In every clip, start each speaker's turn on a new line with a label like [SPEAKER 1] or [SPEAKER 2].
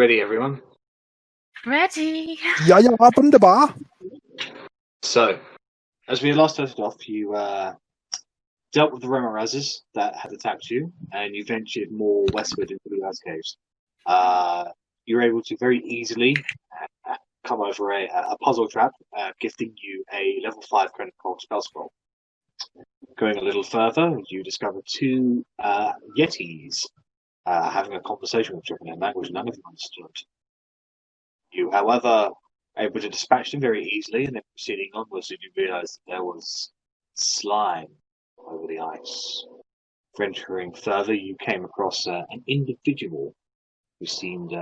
[SPEAKER 1] ready, everyone?
[SPEAKER 2] Ready.
[SPEAKER 3] Ja, wunderbar.
[SPEAKER 1] So, as we last started off, you dealt with the Remorazes that had attacked you, and you ventured more westward into the ice caves. You were able to very easily come over a puzzle trap, gifting you a level 5 critical spell scroll. Going a little further, you discover two Yetis having a conversation with each other in a language none of you understood. You, however, able to dispatch them very easily, and then proceeding onwards, you realised that there was slime over the ice. Venturing further, you came across an individual who seemed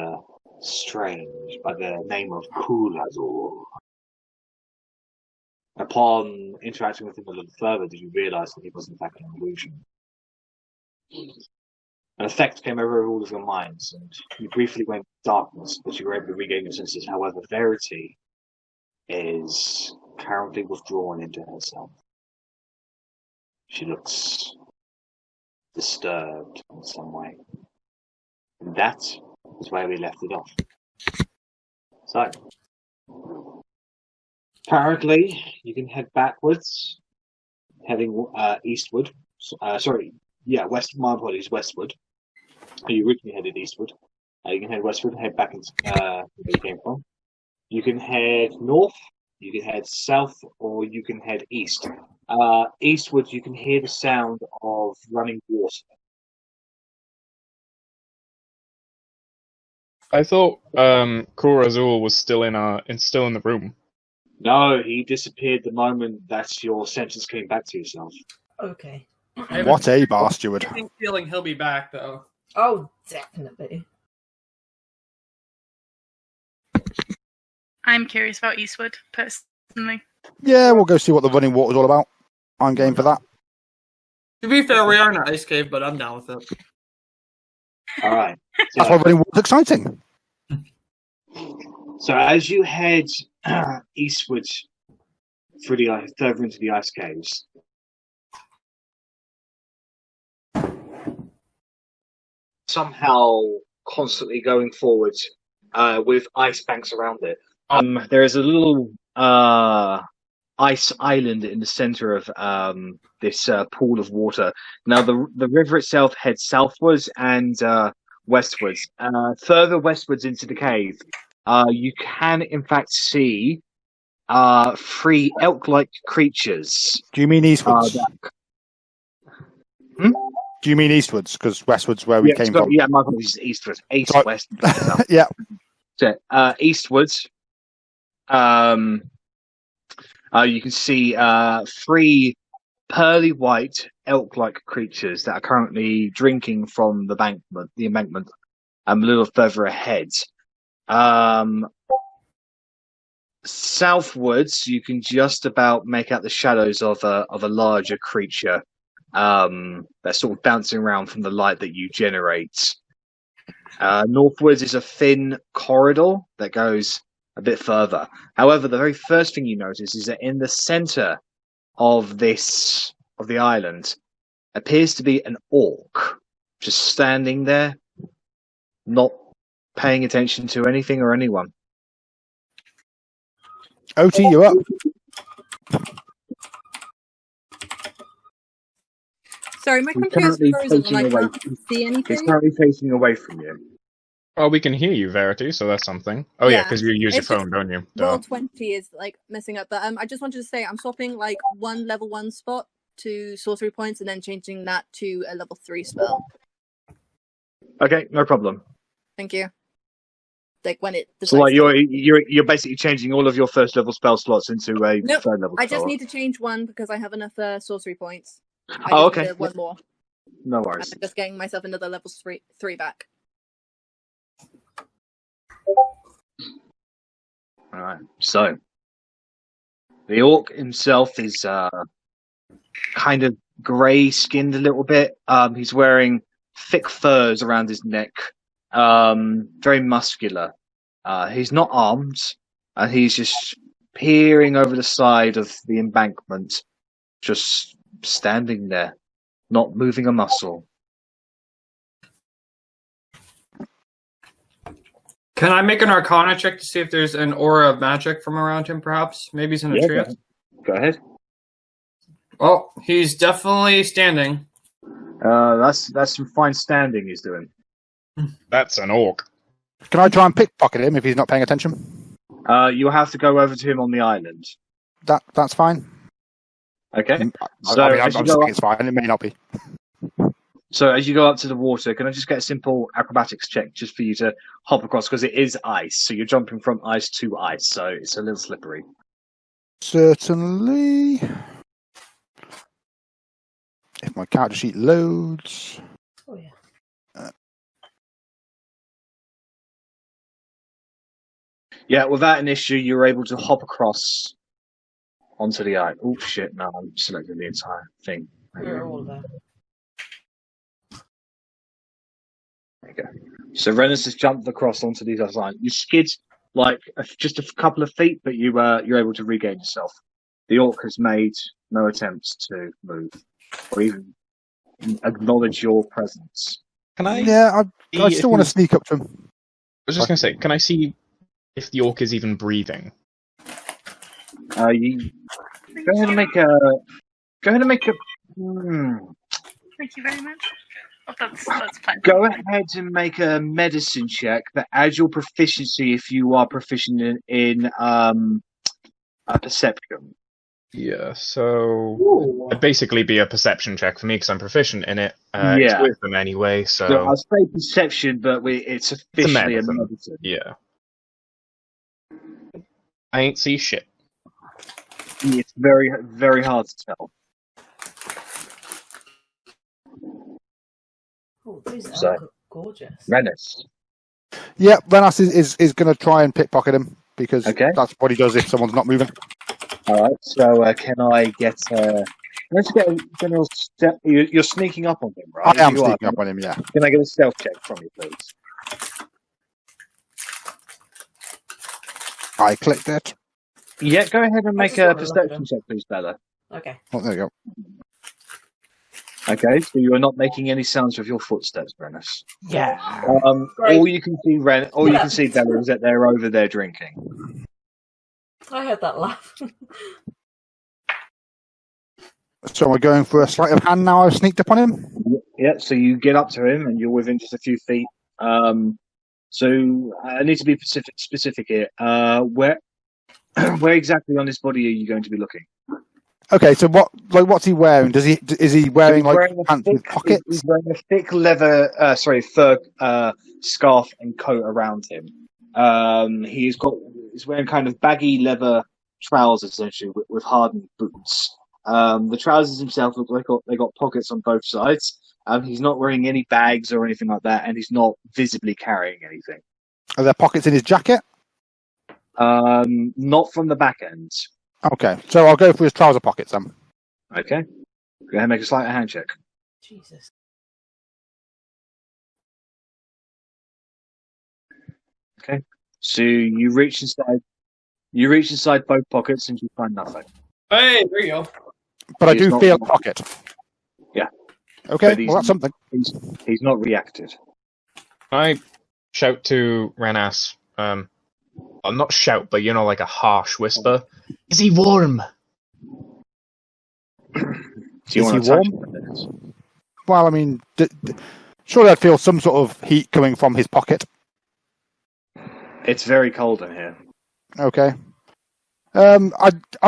[SPEAKER 1] strange by the name of Kulazor. Upon interacting with him a little further, did you realise that he was in fact an illusion? An effect came over all of your minds, and you briefly went darkness, but you were able to regain your senses. However, Verity is currently withdrawn into herself. She looks disturbed in some way. And that is where we left it off. So, apparently, you can head backwards, heading eastward. West. My apologies, westward. You originally headed eastward. You can head westward, head back into where you came from. You can head north, you can head south, or you can head east. Eastward, you can hear the sound of running water.
[SPEAKER 4] I thought Kurazul was still in the room.
[SPEAKER 1] No, he disappeared the moment that your sentence came back to yourself.
[SPEAKER 5] Okay.
[SPEAKER 3] What a bastard.
[SPEAKER 6] I have a feeling he'll be back, though.
[SPEAKER 5] Oh, definitely.
[SPEAKER 2] I'm curious about Eastwood, personally.
[SPEAKER 3] Yeah, we'll go see what the running water's all about. I'm game for that.
[SPEAKER 6] To be fair, we are in an ice cave, but I'm down with it.
[SPEAKER 1] All right.
[SPEAKER 3] That's why running water's exciting.
[SPEAKER 1] So as you head eastward further into the ice caves, somehow constantly going forward with ice banks around it. There is a little ice island in the center of this pool of water. Now, the river itself heads southwards and westwards. Further westwards into the cave, you can in fact see 3 elk-like creatures.
[SPEAKER 3] Do you mean eastwards? Do you mean eastwards? Because westwards where we came from.
[SPEAKER 1] Yeah, my apologies, eastwards. East, west.
[SPEAKER 3] Yeah.
[SPEAKER 1] So, eastwards, you can see 3 pearly white elk-like creatures that are currently drinking from the embankment, a little further ahead. Southwards, you can just about make out the shadows of a larger creature that's sort of bouncing around from the light that you generate. Northwards is a thin corridor that goes a bit further. However, the very first thing you notice is that in the center of the island appears to be an orc just standing there, not paying attention to anything or anyone.
[SPEAKER 3] Otti, you're up.
[SPEAKER 7] Sorry, my computer's frozen and I can't see
[SPEAKER 1] He's
[SPEAKER 7] anything.
[SPEAKER 1] currently facing away from you.
[SPEAKER 4] Oh, we can hear you, Verity, so that's something. Oh yeah, because you use your
[SPEAKER 7] it's just
[SPEAKER 4] phone, don't you?
[SPEAKER 7] Roll 20 is like messing up, but I just wanted to say I'm swapping like 1 level 1 spot to sorcery points and then changing that to a level 3 spell.
[SPEAKER 1] Okay, no problem.
[SPEAKER 7] Thank you. Like when it
[SPEAKER 1] So like you're basically changing all of your first level spell slots into a
[SPEAKER 7] Nope,
[SPEAKER 1] third level.
[SPEAKER 7] I just need to change 1 because I have enough sorcery points.
[SPEAKER 1] Oh, okay.
[SPEAKER 7] Need 1 more.
[SPEAKER 1] No worries.
[SPEAKER 7] I'm just getting myself another level 3 back.
[SPEAKER 1] Alright, so the orc himself is kind of grey skinned a little bit. He's wearing thick furs around his neck, very muscular. He's not armed, and he's just peering over the side of the embankment, just standing there, not moving a muscle.
[SPEAKER 6] Can I make an Arcana check to see if there's an aura of magic from around him, perhaps? Maybe he's in a
[SPEAKER 1] Yeah,
[SPEAKER 6] trance?
[SPEAKER 1] go ahead.
[SPEAKER 6] Oh, he's definitely standing.
[SPEAKER 1] That's some fine standing he's doing.
[SPEAKER 4] That's an orc.
[SPEAKER 3] Can I try and pickpocket him if he's not paying attention?
[SPEAKER 1] You have to go over to him on the island.
[SPEAKER 3] That's fine.
[SPEAKER 1] Okay.
[SPEAKER 3] So, I'm saying it's fine. It may not be.
[SPEAKER 1] So as you go up to the water, can I just get a simple acrobatics check just for you to hop across, because it is ice, so you're jumping from ice to ice, so it's a little slippery.
[SPEAKER 3] Certainly. If my character sheet loads.
[SPEAKER 5] Oh yeah.
[SPEAKER 1] Yeah, without an issue, you're able to hop across onto the island. Oh shit! No, I'm selecting the entire thing.
[SPEAKER 5] We're all there.
[SPEAKER 1] There you go. So Rennas has jumped across onto these other lines. You skid like just a couple of feet, but you're able to regain yourself. The orc has made no attempts to move or even acknowledge your presence.
[SPEAKER 4] Can I?
[SPEAKER 3] Yeah, I
[SPEAKER 4] see
[SPEAKER 3] still
[SPEAKER 4] if
[SPEAKER 3] want to
[SPEAKER 4] he's-
[SPEAKER 3] sneak up to him.
[SPEAKER 4] I was just going to say, can I see if the orc is even breathing?
[SPEAKER 1] You go ahead and make a.
[SPEAKER 2] Thank you very much. Oh, that's plenty.
[SPEAKER 1] Go ahead and make a medicine check that adds your proficiency if you are proficient in a perception.
[SPEAKER 4] Yeah, so it'd basically be a perception check for me because I'm proficient in it.
[SPEAKER 1] Yeah.
[SPEAKER 4] It's with them anyway, so
[SPEAKER 1] So I'll say perception, but it's officially a
[SPEAKER 4] medicine.
[SPEAKER 1] medicine.
[SPEAKER 4] yeah. I ain't see shit.
[SPEAKER 1] It's very, very hard to tell.
[SPEAKER 5] Oh, these
[SPEAKER 1] So-
[SPEAKER 5] are gorgeous.
[SPEAKER 1] Rennas.
[SPEAKER 3] Yeah, Rennas is going to try and pickpocket him because
[SPEAKER 1] Okay.
[SPEAKER 3] that's what he does if someone's not moving.
[SPEAKER 1] All right. So can I get? Let's get a general. You're sneaking up on him, right?
[SPEAKER 3] I am
[SPEAKER 1] You are.
[SPEAKER 3] sneaking up on him, yeah.
[SPEAKER 1] Can I get a stealth check from you, please?
[SPEAKER 3] I clicked it.
[SPEAKER 1] Yeah. Go ahead and make
[SPEAKER 5] just
[SPEAKER 1] a
[SPEAKER 5] wanna look at
[SPEAKER 1] perception
[SPEAKER 5] him.
[SPEAKER 1] check, please, Bella.
[SPEAKER 5] Okay.
[SPEAKER 3] Oh, there you go.
[SPEAKER 1] Okay. So you are not making any sounds with your footsteps, Rennas.
[SPEAKER 3] Yeah.
[SPEAKER 5] Great.
[SPEAKER 1] All you can see, you can see, Bella, is that they're over there drinking.
[SPEAKER 5] I heard that laugh.
[SPEAKER 3] So we're going for a sleight of hand now. I've sneaked up on him.
[SPEAKER 1] Yeah, so you get up to him and you're within just a few feet. So I need to be specific here. Where exactly on his body are you going to be looking?
[SPEAKER 3] Okay, so what's he wearing? Is he wearing like pants with pockets?
[SPEAKER 1] He's wearing a thick leather, fur scarf and coat around him. He's wearing kind of baggy leather trousers essentially with hardened boots. The trousers themselves look like they got pockets on both sides. He's not wearing any bags or anything like that, and he's not visibly carrying anything.
[SPEAKER 3] Are there pockets in his jacket?
[SPEAKER 1] Not from the back end.
[SPEAKER 3] Okay, so I'll go for his trouser pockets then.
[SPEAKER 1] Okay. Go ahead and make a sleight of hand check.
[SPEAKER 5] Jesus.
[SPEAKER 1] Okay. So you reach inside both pockets and you find nothing.
[SPEAKER 6] Hey, there you go.
[SPEAKER 3] But I
[SPEAKER 1] He's
[SPEAKER 3] do
[SPEAKER 1] not-
[SPEAKER 3] feel a pocket.
[SPEAKER 1] Yeah.
[SPEAKER 3] Okay,
[SPEAKER 1] But he's-
[SPEAKER 3] well that's something.
[SPEAKER 1] He's not reacted.
[SPEAKER 4] I shout to Rennas. Well, not shout, but like a harsh whisper. Is he warm?
[SPEAKER 1] Do
[SPEAKER 3] Is
[SPEAKER 1] you want
[SPEAKER 3] he
[SPEAKER 1] to touch
[SPEAKER 3] warm?
[SPEAKER 1] him?
[SPEAKER 3] Well, I mean, surely I'd feel some sort of heat coming from his pocket.
[SPEAKER 1] It's very cold in here.
[SPEAKER 3] Okay. I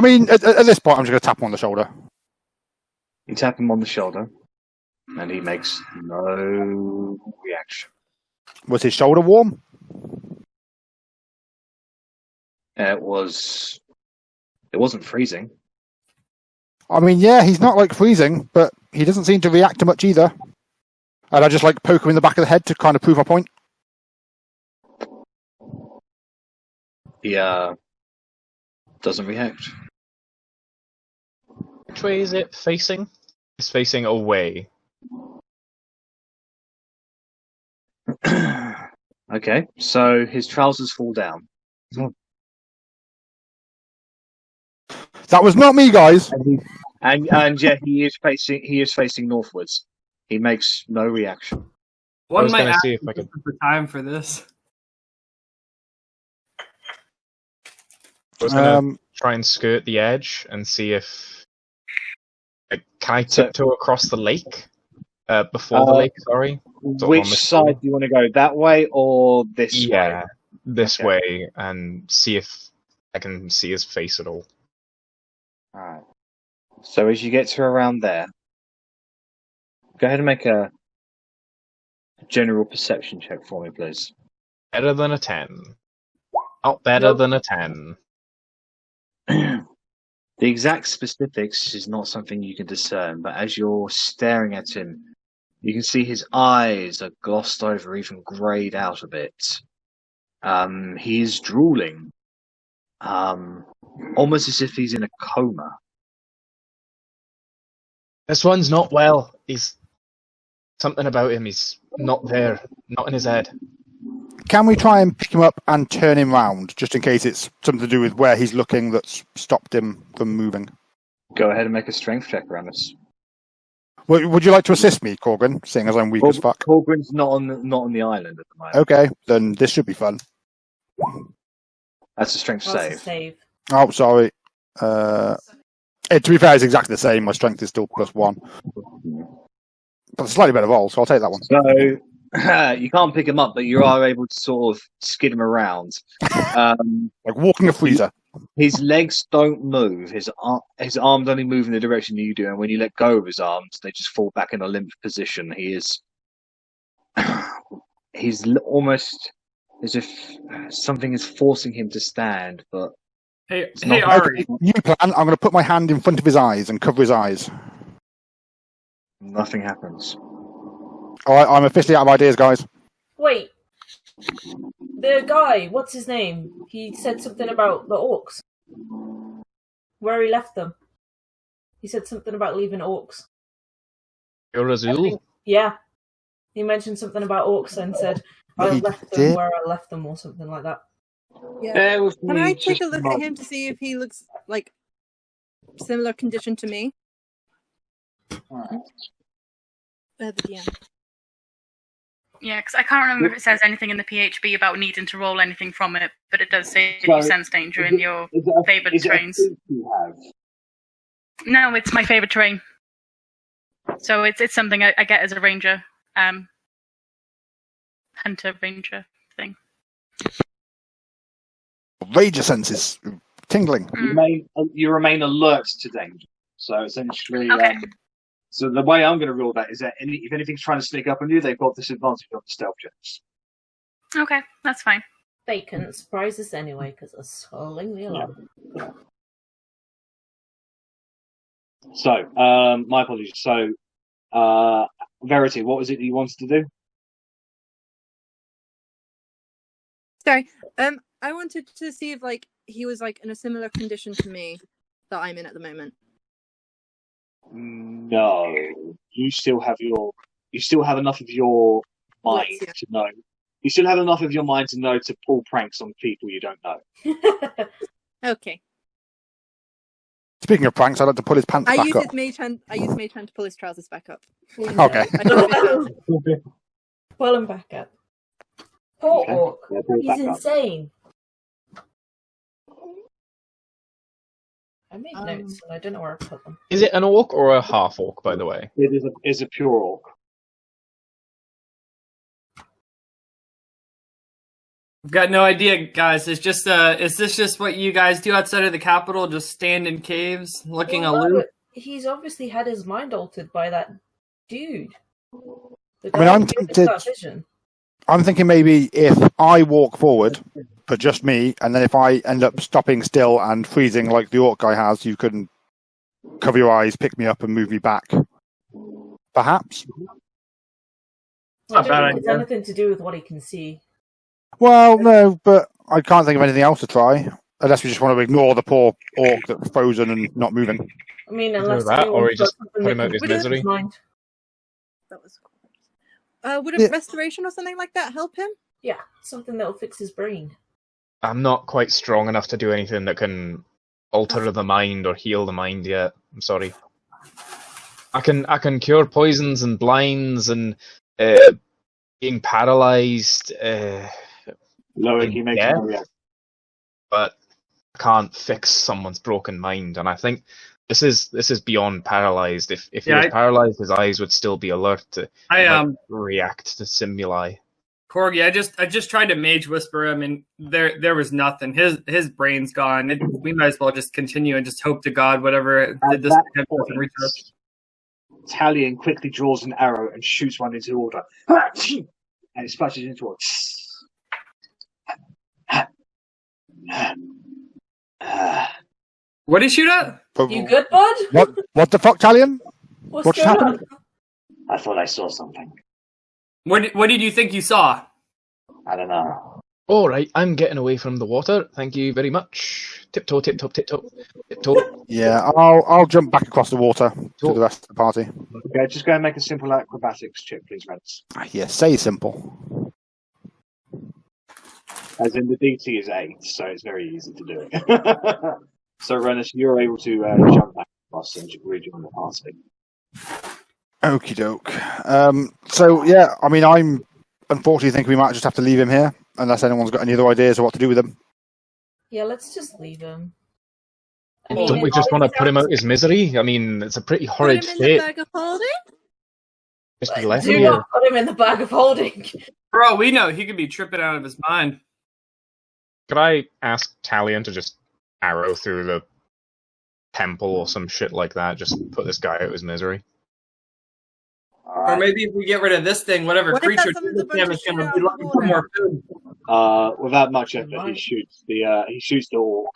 [SPEAKER 3] mean, at this point, I'm just going to tap him on the shoulder.
[SPEAKER 1] You tap him on the shoulder, and he makes no reaction.
[SPEAKER 3] Was his shoulder warm?
[SPEAKER 1] It wasn't freezing.
[SPEAKER 3] I mean, yeah, he's not like freezing, but he doesn't seem to react to much either. And I just like poke him in the back of the head to kind of prove my point.
[SPEAKER 1] He doesn't react.
[SPEAKER 4] Which way is it facing? It's facing away.
[SPEAKER 1] Okay, so his trousers fall down.
[SPEAKER 3] That was not me, guys.
[SPEAKER 1] And yeah, he is facing northwards. He makes no reaction.
[SPEAKER 4] I
[SPEAKER 6] One
[SPEAKER 4] was
[SPEAKER 6] might
[SPEAKER 4] going to
[SPEAKER 6] ask
[SPEAKER 4] see if I could.
[SPEAKER 6] for time for this.
[SPEAKER 4] I was gonna try and skirt the edge and see if can I tiptoe across the lake before the lake. Sorry.
[SPEAKER 1] Which side do you want to go? That way or this way?
[SPEAKER 4] Yeah, this way, and see if I can see his face at all.
[SPEAKER 1] Alright. So as you get to around there, go ahead and make a general perception check for me, please.
[SPEAKER 4] Better than a 10. Not better than a 10.
[SPEAKER 1] The exact specifics is not something you can discern, but as you're staring at him, you can see his eyes are glossed over, even greyed out a bit. He is drooling, almost as if he's in a coma.
[SPEAKER 4] This one's not well. He's something about him. He's not there, not in his head.
[SPEAKER 3] Can we try and pick him up and turn him round, just in case it's something to do with where he's looking that's stopped him from moving?
[SPEAKER 1] Go ahead and make a strength check, Rennas.
[SPEAKER 3] Would you like to assist me, Korgrin, seeing as I'm weak as fuck?
[SPEAKER 1] Korgrin's not on the island at the moment.
[SPEAKER 3] Okay, then this should be fun.
[SPEAKER 1] That's a strength
[SPEAKER 5] That's a
[SPEAKER 1] save.
[SPEAKER 5] save.
[SPEAKER 3] Oh, sorry. To be fair, it's exactly the same. My strength is still +1. But it's a slightly better roll, so I'll take that one.
[SPEAKER 1] So you can't pick him up, but you are able to sort of skid him around.
[SPEAKER 3] Like walking a freezer.
[SPEAKER 1] His legs don't move. His arms only move in the direction you do, and when you let go of his arms, they just fall back in a limp position. He's almost as if something is forcing him to stand, but
[SPEAKER 6] Hey,
[SPEAKER 1] not-
[SPEAKER 6] Arri.
[SPEAKER 3] New plan, I'm going to put my hand in front of his eyes and cover his eyes.
[SPEAKER 1] nothing happens.
[SPEAKER 3] Alright, I'm officially out of ideas, guys.
[SPEAKER 5] Wait. The guy, what's his name? He said something about the orcs. Where he left them. He said something about leaving orcs.
[SPEAKER 4] You're Azul.
[SPEAKER 5] Yeah. He mentioned something about orcs and said, I
[SPEAKER 3] He
[SPEAKER 5] left them
[SPEAKER 3] did?
[SPEAKER 5] where I left them or something like that.
[SPEAKER 7] Yeah.
[SPEAKER 1] Bear with
[SPEAKER 7] Can
[SPEAKER 1] me
[SPEAKER 7] I take
[SPEAKER 1] just
[SPEAKER 7] a look at
[SPEAKER 1] moment.
[SPEAKER 7] him to see if he looks like similar condition to me? The DM.
[SPEAKER 2] Yeah, because I can't remember if it says anything in the PHB about needing to roll anything from it, but it does say that
[SPEAKER 1] So,
[SPEAKER 2] you sense danger in your
[SPEAKER 1] Is it a-
[SPEAKER 2] favoured
[SPEAKER 1] is it a
[SPEAKER 2] terrains.
[SPEAKER 1] feat you have?
[SPEAKER 2] No, it's my favourite terrain. So it's something I get as a ranger, hunter ranger thing.
[SPEAKER 3] Rager senses tingling.
[SPEAKER 1] You remain alert to danger. So essentially,
[SPEAKER 2] Okay.
[SPEAKER 1] so the way I'm going to rule that is that if anything's trying to sneak up on you, they've got disadvantage on the stealth checks.
[SPEAKER 2] Okay, that's fine.
[SPEAKER 5] They couldn't surprise us anyway because they're soling the alarm.
[SPEAKER 1] So, my apologies. So, Verity, what was it you wanted to do?
[SPEAKER 7] Sorry. I wanted to see if like he was like in a similar condition to me that I'm in at the moment.
[SPEAKER 1] No, you still have enough of your mind
[SPEAKER 7] Yes, yeah.
[SPEAKER 1] to know. You still have enough of your mind to know to pull pranks on people you don't know.
[SPEAKER 7] Okay.
[SPEAKER 3] Speaking of pranks, I'd like to pull his pants
[SPEAKER 7] I
[SPEAKER 3] back
[SPEAKER 7] use
[SPEAKER 3] up.
[SPEAKER 7] his mage hand. I use mage hand to pull his trousers back up.
[SPEAKER 3] Okay.
[SPEAKER 7] I don't know if it
[SPEAKER 5] Pull him back up. Poor
[SPEAKER 1] Okay.
[SPEAKER 5] orc.
[SPEAKER 1] Yeah, pull it
[SPEAKER 5] He's
[SPEAKER 1] back up.
[SPEAKER 5] insane. I made
[SPEAKER 7] Um,
[SPEAKER 5] notes and I don't know where I put them.
[SPEAKER 4] Is it an orc or a half-orc, by the way?
[SPEAKER 1] It is a pure orc.
[SPEAKER 6] I've got no idea, guys. It's just is this just what you guys do outside of the capital? Just stand in caves, looking
[SPEAKER 5] Well, no,
[SPEAKER 6] aloof?
[SPEAKER 5] but he's obviously had his mind altered by that dude. The
[SPEAKER 3] I mean,
[SPEAKER 5] guy
[SPEAKER 3] I'm
[SPEAKER 5] who gave us
[SPEAKER 3] tempted-
[SPEAKER 5] that vision.
[SPEAKER 3] I'm thinking maybe if I walk forward, but just me, and then if I end up stopping still and freezing like the orc guy has, you can cover your eyes, pick me up, and move me back. Perhaps?
[SPEAKER 5] I
[SPEAKER 6] Not
[SPEAKER 5] don't
[SPEAKER 6] bad
[SPEAKER 5] think it's
[SPEAKER 6] idea.
[SPEAKER 5] anything to do with what he can see.
[SPEAKER 3] Well, no, but I can't think of anything else to try. Unless we just want to ignore the poor orc that's frozen and not moving.
[SPEAKER 5] I mean,
[SPEAKER 4] Either
[SPEAKER 5] unless
[SPEAKER 4] that,
[SPEAKER 5] anyone's
[SPEAKER 4] or he
[SPEAKER 5] got
[SPEAKER 4] just
[SPEAKER 5] something
[SPEAKER 4] put him
[SPEAKER 5] that
[SPEAKER 4] out of his
[SPEAKER 5] can read
[SPEAKER 4] misery.
[SPEAKER 5] mind.
[SPEAKER 7] That was. Would
[SPEAKER 3] Yeah.
[SPEAKER 7] a restoration or something like that help him?
[SPEAKER 5] Yeah, something that'll fix his brain.
[SPEAKER 4] I'm not quite strong enough to do anything that can alter the mind or heal the mind yet. I'm sorry. I can cure poisons and blinds and being paralyzed.
[SPEAKER 1] Loic, you make
[SPEAKER 4] Yeah.
[SPEAKER 1] some reaction.
[SPEAKER 4] But I can't fix someone's broken mind, and I think this is beyond paralyzed. If he was paralyzed, his eyes would still be alert to react to stimuli.
[SPEAKER 6] Corgi, I just tried to mage whisper him, and there was nothing. His brain's gone. We might as well just continue and just hope to God whatever did this doesn't reach us.
[SPEAKER 1] Talion quickly draws an arrow and shoots one into order, and it splashes into it.
[SPEAKER 6] What did he shoot at?
[SPEAKER 5] You good, bud?
[SPEAKER 3] What the fuck, Talion?
[SPEAKER 5] What's going on?
[SPEAKER 1] I thought I saw something.
[SPEAKER 6] What did you think you saw?
[SPEAKER 1] I don't know.
[SPEAKER 4] All right, I'm getting away from the water. Thank you very much. Tiptoe, tiptoe, tiptoe, tiptoe.
[SPEAKER 3] Yeah, I'll jump back across the water to the rest of the party.
[SPEAKER 1] Okay, just go and make a simple acrobatics check, please, Rennas.
[SPEAKER 3] Yeah, say simple.
[SPEAKER 1] As in the DC is 8, so it's very easy to do it. So, Rennas, you're able to jump back across and rejoin the party.
[SPEAKER 3] Okie doke. So yeah, I mean, I'm unfortunately think we might just have to leave him here, unless anyone's got any other ideas of what to do with him.
[SPEAKER 5] Yeah, let's just leave him.
[SPEAKER 4] Don't we just want to put him out his misery? I mean, it's a pretty horrid
[SPEAKER 7] Put him in
[SPEAKER 4] fate.
[SPEAKER 7] the bag of holding?
[SPEAKER 4] Just be left
[SPEAKER 5] Do
[SPEAKER 4] here.
[SPEAKER 5] not put him in the bag of holding.
[SPEAKER 6] For all we know, he could be tripping out of his mind.
[SPEAKER 4] Could I ask Talion to just arrow through the temple or some shit like that? Just put this guy out of his misery.
[SPEAKER 6] Or maybe if we get rid of this thing, whatever
[SPEAKER 7] What if
[SPEAKER 6] creature
[SPEAKER 7] that's something
[SPEAKER 6] is
[SPEAKER 7] that's
[SPEAKER 6] going to
[SPEAKER 7] about
[SPEAKER 6] be
[SPEAKER 7] to
[SPEAKER 6] looking
[SPEAKER 7] shoot
[SPEAKER 6] for
[SPEAKER 7] out
[SPEAKER 6] more food.
[SPEAKER 1] Without much effort, he shoots the orc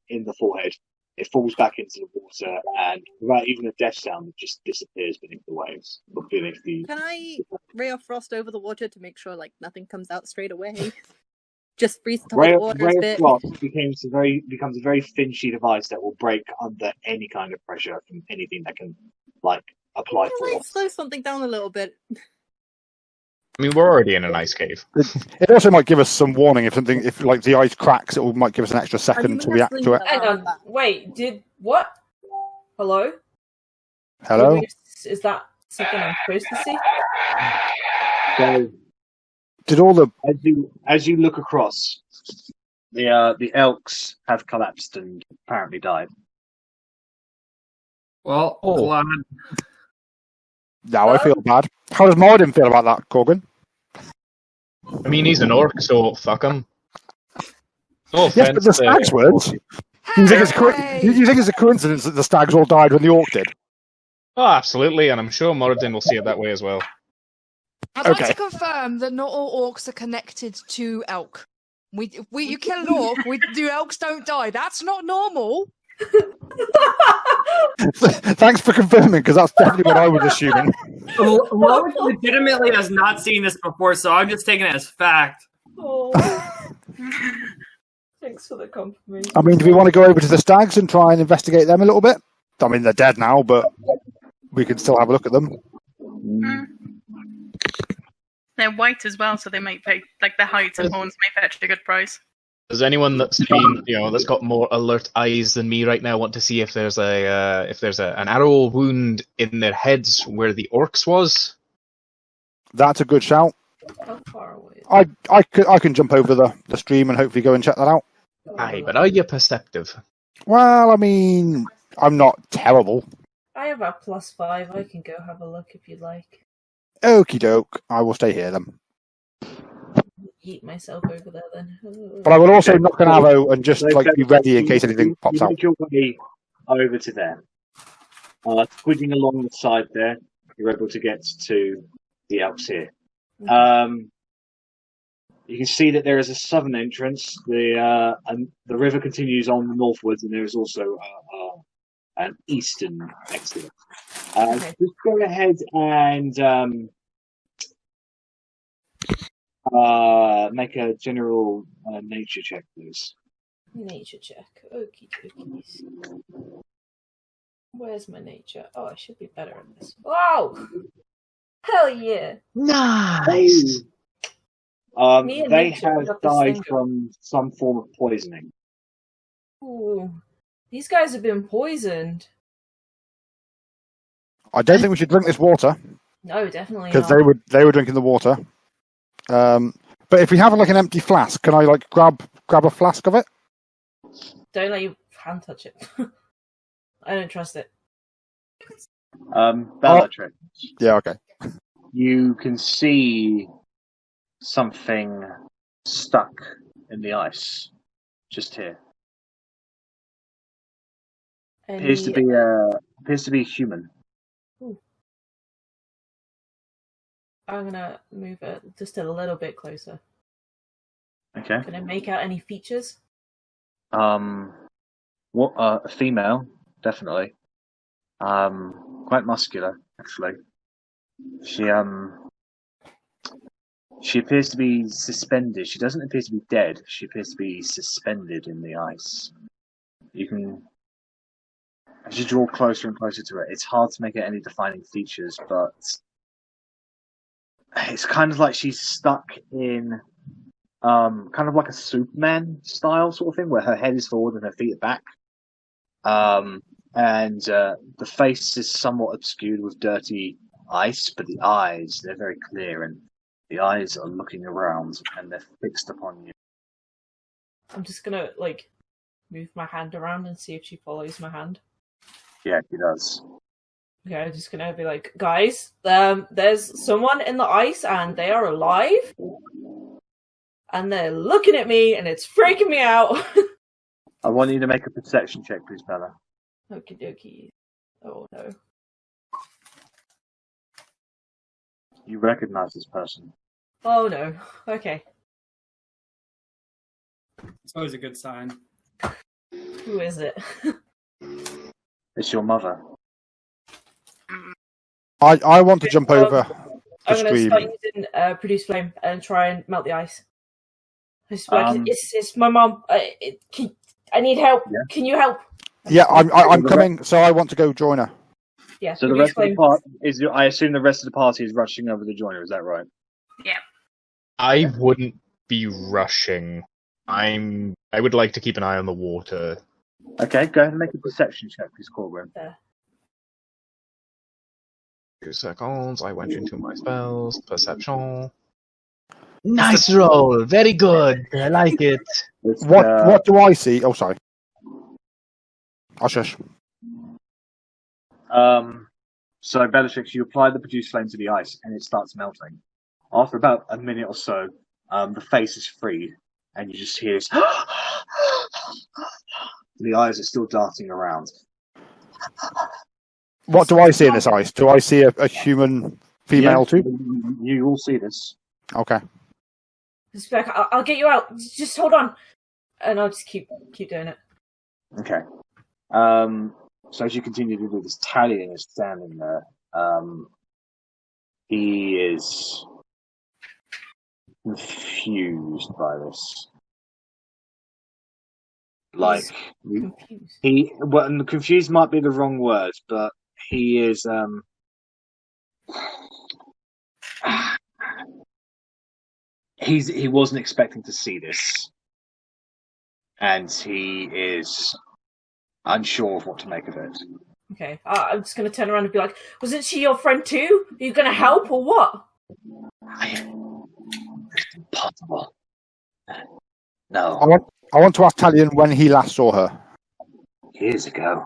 [SPEAKER 1] in the forehead. It falls back into the water, and without even a death sound, it just disappears beneath the waves. Beneath the...
[SPEAKER 7] Can I ray of frost over the water to make sure like nothing comes out straight away? Just freeze the
[SPEAKER 1] Ray
[SPEAKER 7] water a
[SPEAKER 1] of
[SPEAKER 7] bit.
[SPEAKER 1] Frost becomes a very thin sheet of ice that will break under any kind of pressure from anything that can apply
[SPEAKER 7] Can I
[SPEAKER 1] force.
[SPEAKER 7] slow something down a little bit?
[SPEAKER 4] I mean, we're already in an ice cave.
[SPEAKER 3] It also might give us some warning if the ice cracks. It might give us an extra second to react to it.
[SPEAKER 5] Hang on. Wait, what? Hello?
[SPEAKER 3] Hello.
[SPEAKER 5] Is that something I'm supposed to see?
[SPEAKER 1] So,
[SPEAKER 3] Did all the
[SPEAKER 1] as you look across, the elks have collapsed and apparently died.
[SPEAKER 6] Well,
[SPEAKER 4] Oh.
[SPEAKER 3] Now I feel bad. How does Moradin feel about that, Korgrin?
[SPEAKER 4] I mean, he's an orc, so fuck him. No offense.
[SPEAKER 3] Yes, but the stags weren't. Do you think it's a coincidence that the stags all died when the orc did?
[SPEAKER 4] Oh, absolutely, and I'm sure Moradin will see it that way as well.
[SPEAKER 8] I'd like
[SPEAKER 3] Okay.
[SPEAKER 8] to confirm that not all orcs are connected to elk. You kill an orc, the elks don't die. That's not normal.
[SPEAKER 3] Thanks for confirming, because that's definitely what I was assuming.
[SPEAKER 6] Loic legitimately has not seen this before, so I'm just taking it as fact.
[SPEAKER 5] Oh. Thanks for the confirmation.
[SPEAKER 3] I mean, do we want to go over to the stags and try and investigate them a little bit? I mean, they're dead now, but we can still have a look at them.
[SPEAKER 2] They're white as well, so they might pay, their hides and horns may fetch a good price.
[SPEAKER 4] Does anyone that's been, that's got more alert eyes than me right now want to see if there's an arrow wound in their heads where the orcs was?
[SPEAKER 3] That's a good shout.
[SPEAKER 5] How far away?
[SPEAKER 3] I can jump over the stream and hopefully go and check that out.
[SPEAKER 4] Aye, but are you perceptive?
[SPEAKER 3] Well, I mean, I'm not terrible.
[SPEAKER 5] I have a +5. I can go have a look if you'd like.
[SPEAKER 3] Okie doke. I will stay here then.
[SPEAKER 5] Eat myself over there then.
[SPEAKER 3] But I will also knock an arrow and just be ready in case anything pops
[SPEAKER 1] you
[SPEAKER 3] out.
[SPEAKER 1] make your way over to them. Squidging along the side there, you're able to get to the elks here. You can see that there is a southern entrance. The river continues on northwards, and there is also an eastern exit.
[SPEAKER 5] Okay.
[SPEAKER 1] Just go ahead and make a general nature check, please.
[SPEAKER 5] Nature check. Okie dokies. Where's my nature? Oh, I should be better at this. Wow! Hell yeah!
[SPEAKER 4] Nice.
[SPEAKER 5] Me and
[SPEAKER 1] They
[SPEAKER 5] nature
[SPEAKER 1] have
[SPEAKER 5] got this
[SPEAKER 1] died
[SPEAKER 5] thing
[SPEAKER 1] from some form of poisoning.
[SPEAKER 5] Ooh. These guys have been poisoned.
[SPEAKER 3] I don't think we should drink this water
[SPEAKER 5] No, definitely
[SPEAKER 3] because
[SPEAKER 5] not.
[SPEAKER 3] they were drinking the water. But if we have an empty flask, can I grab a flask of it?
[SPEAKER 5] Don't let your hand touch it. I don't trust it.
[SPEAKER 1] Bellatrix,
[SPEAKER 3] Yeah, okay.
[SPEAKER 1] you can see something stuck in the ice just here. Appears to be human.
[SPEAKER 5] Ooh. I'm gonna move it just a little bit closer.
[SPEAKER 1] Okay.
[SPEAKER 5] Can I make out any features?
[SPEAKER 1] What? A female, definitely. Quite muscular, actually. She appears to be suspended. She doesn't appear to be dead. She appears to be suspended in the ice. You can, as you draw closer and closer to it, it's hard to make out any defining features, but it's kind of like she's stuck in, kind of like a Superman style sort of thing, where her head is forward and her feet are back. And the face is somewhat obscured with dirty ice, but the eyes, they're very clear, and the eyes are looking around and they're fixed upon you.
[SPEAKER 5] I'm just gonna move my hand around and see if she follows my hand.
[SPEAKER 1] Yeah, she does.
[SPEAKER 5] Okay, I'm just gonna be like, guys, there's someone in the ice and they are alive, and they're looking at me and it's freaking me out.
[SPEAKER 1] I want you to make a perception check, please, Bella.
[SPEAKER 5] Okie dokie. Oh no.
[SPEAKER 1] You recognize this person.
[SPEAKER 5] Oh no. Okay.
[SPEAKER 6] It's always a good sign.
[SPEAKER 5] Who is it?
[SPEAKER 1] It's your mother.
[SPEAKER 3] I want to jump over
[SPEAKER 5] I'm
[SPEAKER 3] the
[SPEAKER 5] gonna
[SPEAKER 3] stream.
[SPEAKER 5] start using produce flame and try and melt the ice. It's like, it's my mom. I need help.
[SPEAKER 1] Yeah.
[SPEAKER 5] Can you help?
[SPEAKER 3] Yeah, I'm coming, so I want to go join her.
[SPEAKER 5] Yeah.
[SPEAKER 1] So the rest of the part is, I assume the rest of the party is rushing over the joiner, is that right?
[SPEAKER 2] Yeah.
[SPEAKER 4] I wouldn't be rushing. I would like to keep an eye on the water.
[SPEAKER 1] Okay, go ahead and make a perception check, please, Korgrin.
[SPEAKER 4] 2 seconds. I went into my spells. Perception. Nice roll. Very good. I like it.
[SPEAKER 3] What do I see? Oh, sorry. Oh, shush.
[SPEAKER 1] So, Bellatrix, you apply the produce flame to the ice, and it starts melting. After about a minute or so, the face is freed, and you just hear this. The eyes are still darting around.
[SPEAKER 3] What do I see in this ice? Do I see a human female too?
[SPEAKER 1] You all see this.
[SPEAKER 3] Okay.
[SPEAKER 5] Just be like, I'll get you out. Just hold on, and I'll just keep doing it.
[SPEAKER 1] Okay. So as you continue to do this, Talion is standing there. He is confused by this. Like
[SPEAKER 5] Confused.
[SPEAKER 1] confused might be the wrong word, but he is he wasn't expecting to see this, and he is unsure of what to make of it.
[SPEAKER 5] Okay, I'm just gonna turn around and be like, "Wasn't she your friend too? Are you gonna help or what?"
[SPEAKER 1] It's impossible. No.
[SPEAKER 3] I want to ask Talion when he last saw her.
[SPEAKER 1] Years ago,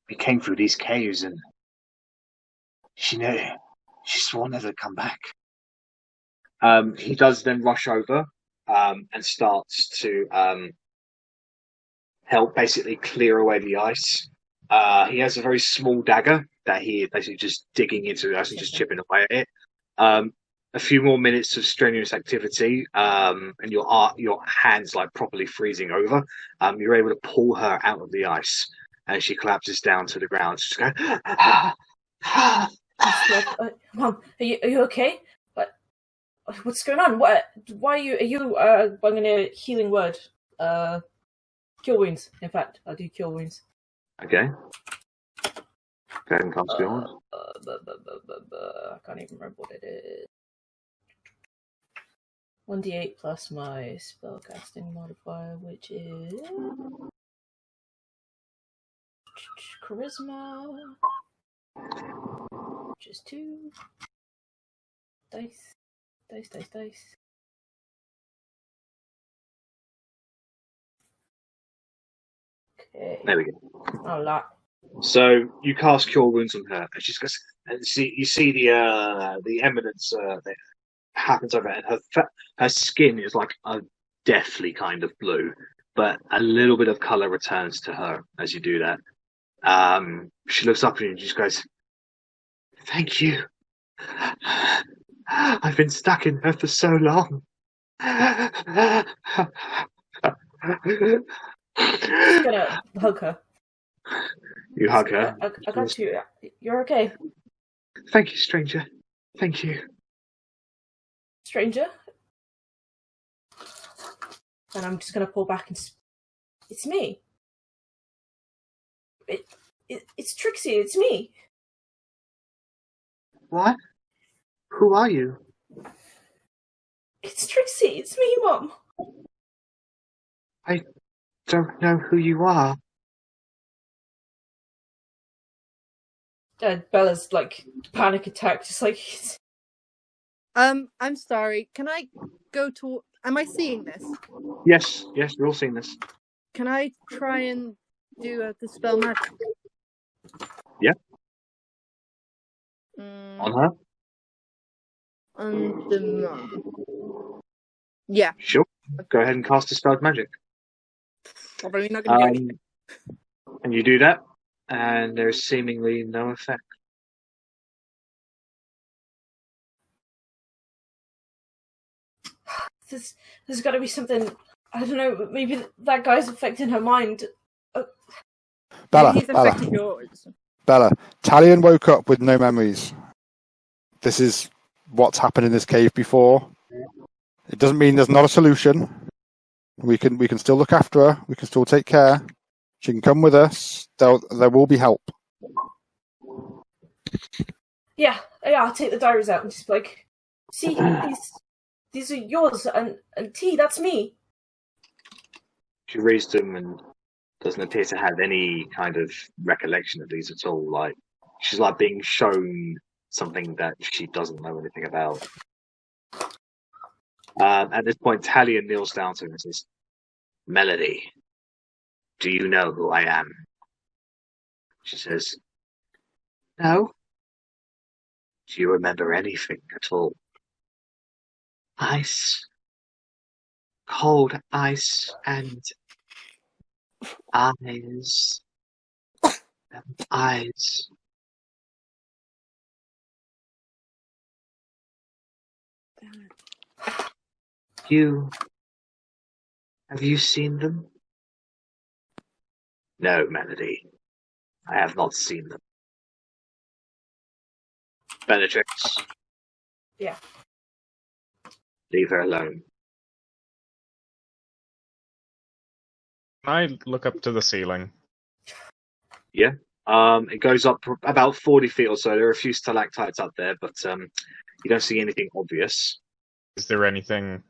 [SPEAKER 1] we came through these caves, and she swore never to come back. He does then rush over and starts to help basically clear away the ice. He has a very small dagger that he is basically just digging into the ice and just chipping away at it. A few more minutes of strenuous activity, and your hands like properly freezing over. You're able to pull her out of the ice, and she collapses down to the ground. She's going,
[SPEAKER 5] Mom, are you okay? What's going on? Why are you? I'm gonna healing word. Cure wounds. In fact, I do cure wounds.
[SPEAKER 1] Okay. Go ahead and cast cure wounds.
[SPEAKER 5] I can't even remember what it is. 1d8 plus my spellcasting modifier, which is charisma, which is 2 dice. Okay.
[SPEAKER 1] There we go.
[SPEAKER 5] Oh, that.
[SPEAKER 1] So you cast Cure Wounds on her, and she's got, and you see the eminence that happens over her. And her skin is like a deathly kind of blue, but a little bit of color returns to her as you do that. She looks up at you and just goes, "Thank you. I've been stuck in her for so long."
[SPEAKER 5] Just gonna hug her.
[SPEAKER 1] You hug her.
[SPEAKER 5] I got you. You're okay,
[SPEAKER 1] Thank you, stranger. Thank you.
[SPEAKER 5] stranger. And I'm just gonna pull back and. It's me. It's Trixie. It's me.
[SPEAKER 1] What? Who are you?
[SPEAKER 5] It's Trixie. It's me, Mum.
[SPEAKER 1] I don't know who you are.
[SPEAKER 5] Bella's like panic attack, just like.
[SPEAKER 7] I'm sorry. Can I go to? Am I seeing this?
[SPEAKER 1] Yes, you're all seeing this.
[SPEAKER 7] Can I try and do a dispel magic?
[SPEAKER 1] Yeah.
[SPEAKER 7] Mm,
[SPEAKER 1] On her?
[SPEAKER 7] on the mum. Yeah.
[SPEAKER 1] Sure. Go ahead and cast Dispelled Magic.
[SPEAKER 7] Probably not going to do anything.
[SPEAKER 1] And you do that, and there's seemingly no effect.
[SPEAKER 5] There's got to be something. I don't know. Maybe that guy's affecting her mind.
[SPEAKER 3] Bella,
[SPEAKER 7] He's affected yours.
[SPEAKER 3] Bella. Talion woke up with no memories. This is what's happened in this cave before. It doesn't mean there's not a solution. We can still look after her. We can still take care. She can come with us. There will be help.
[SPEAKER 5] Yeah. I'll take the diaries out and just be like, see, these are yours, and T, that's me.
[SPEAKER 1] She reads them and doesn't appear to have any kind of recollection of these at all. Like she's like being shown something that she doesn't know anything about. At this point, Talion kneels down to him and says, "Melody, do you know who I am?" She says, "No." "Do you remember anything at all?" "Ice. Cold ice and eyes. And eyes." Have you seen them?" "No, Melody. I have not seen them." "Bellatrix."
[SPEAKER 5] Yeah.
[SPEAKER 1] "Leave her alone."
[SPEAKER 4] I look up to the ceiling.
[SPEAKER 1] Yeah. It goes up about 40 feet or so. There are a few stalactites up there, but you don't see anything obvious.
[SPEAKER 4] Is there anything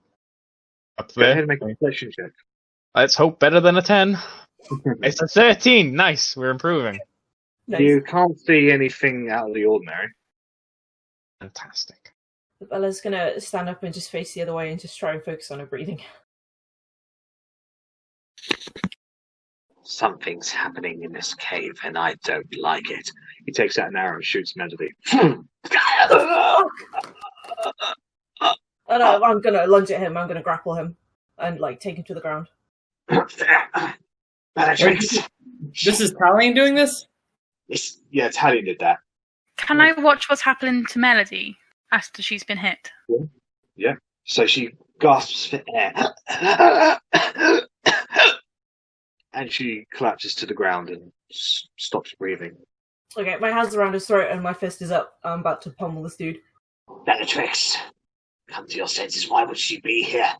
[SPEAKER 4] up
[SPEAKER 1] Go
[SPEAKER 4] there?
[SPEAKER 1] ahead and make a reflection check.
[SPEAKER 4] Let's hope better than a 10. It's a 13. Nice. We're improving.
[SPEAKER 5] Nice.
[SPEAKER 1] You can't see anything out of the ordinary.
[SPEAKER 4] Fantastic.
[SPEAKER 5] Bella's gonna stand up and just face the other way and just try and focus on her breathing.
[SPEAKER 1] "Something's happening in this cave, and I don't like it." He takes out an arrow and shoots Melody.
[SPEAKER 5] Oh no, I'm gonna lunge at him, I'm gonna grapple him and like take him to the ground.
[SPEAKER 1] Bellatrix.
[SPEAKER 6] This is Talion doing this?
[SPEAKER 1] Yeah, Tally did that.
[SPEAKER 2] Can I watch what's happening to Melody after she's been hit?
[SPEAKER 1] Yeah. So she gasps for air. And she collapses to the ground and stops breathing.
[SPEAKER 5] Okay, my hand's around his throat and my fist is up. I'm about to pummel this dude.
[SPEAKER 1] "Bellatrix, come to your senses. Why would she be here?"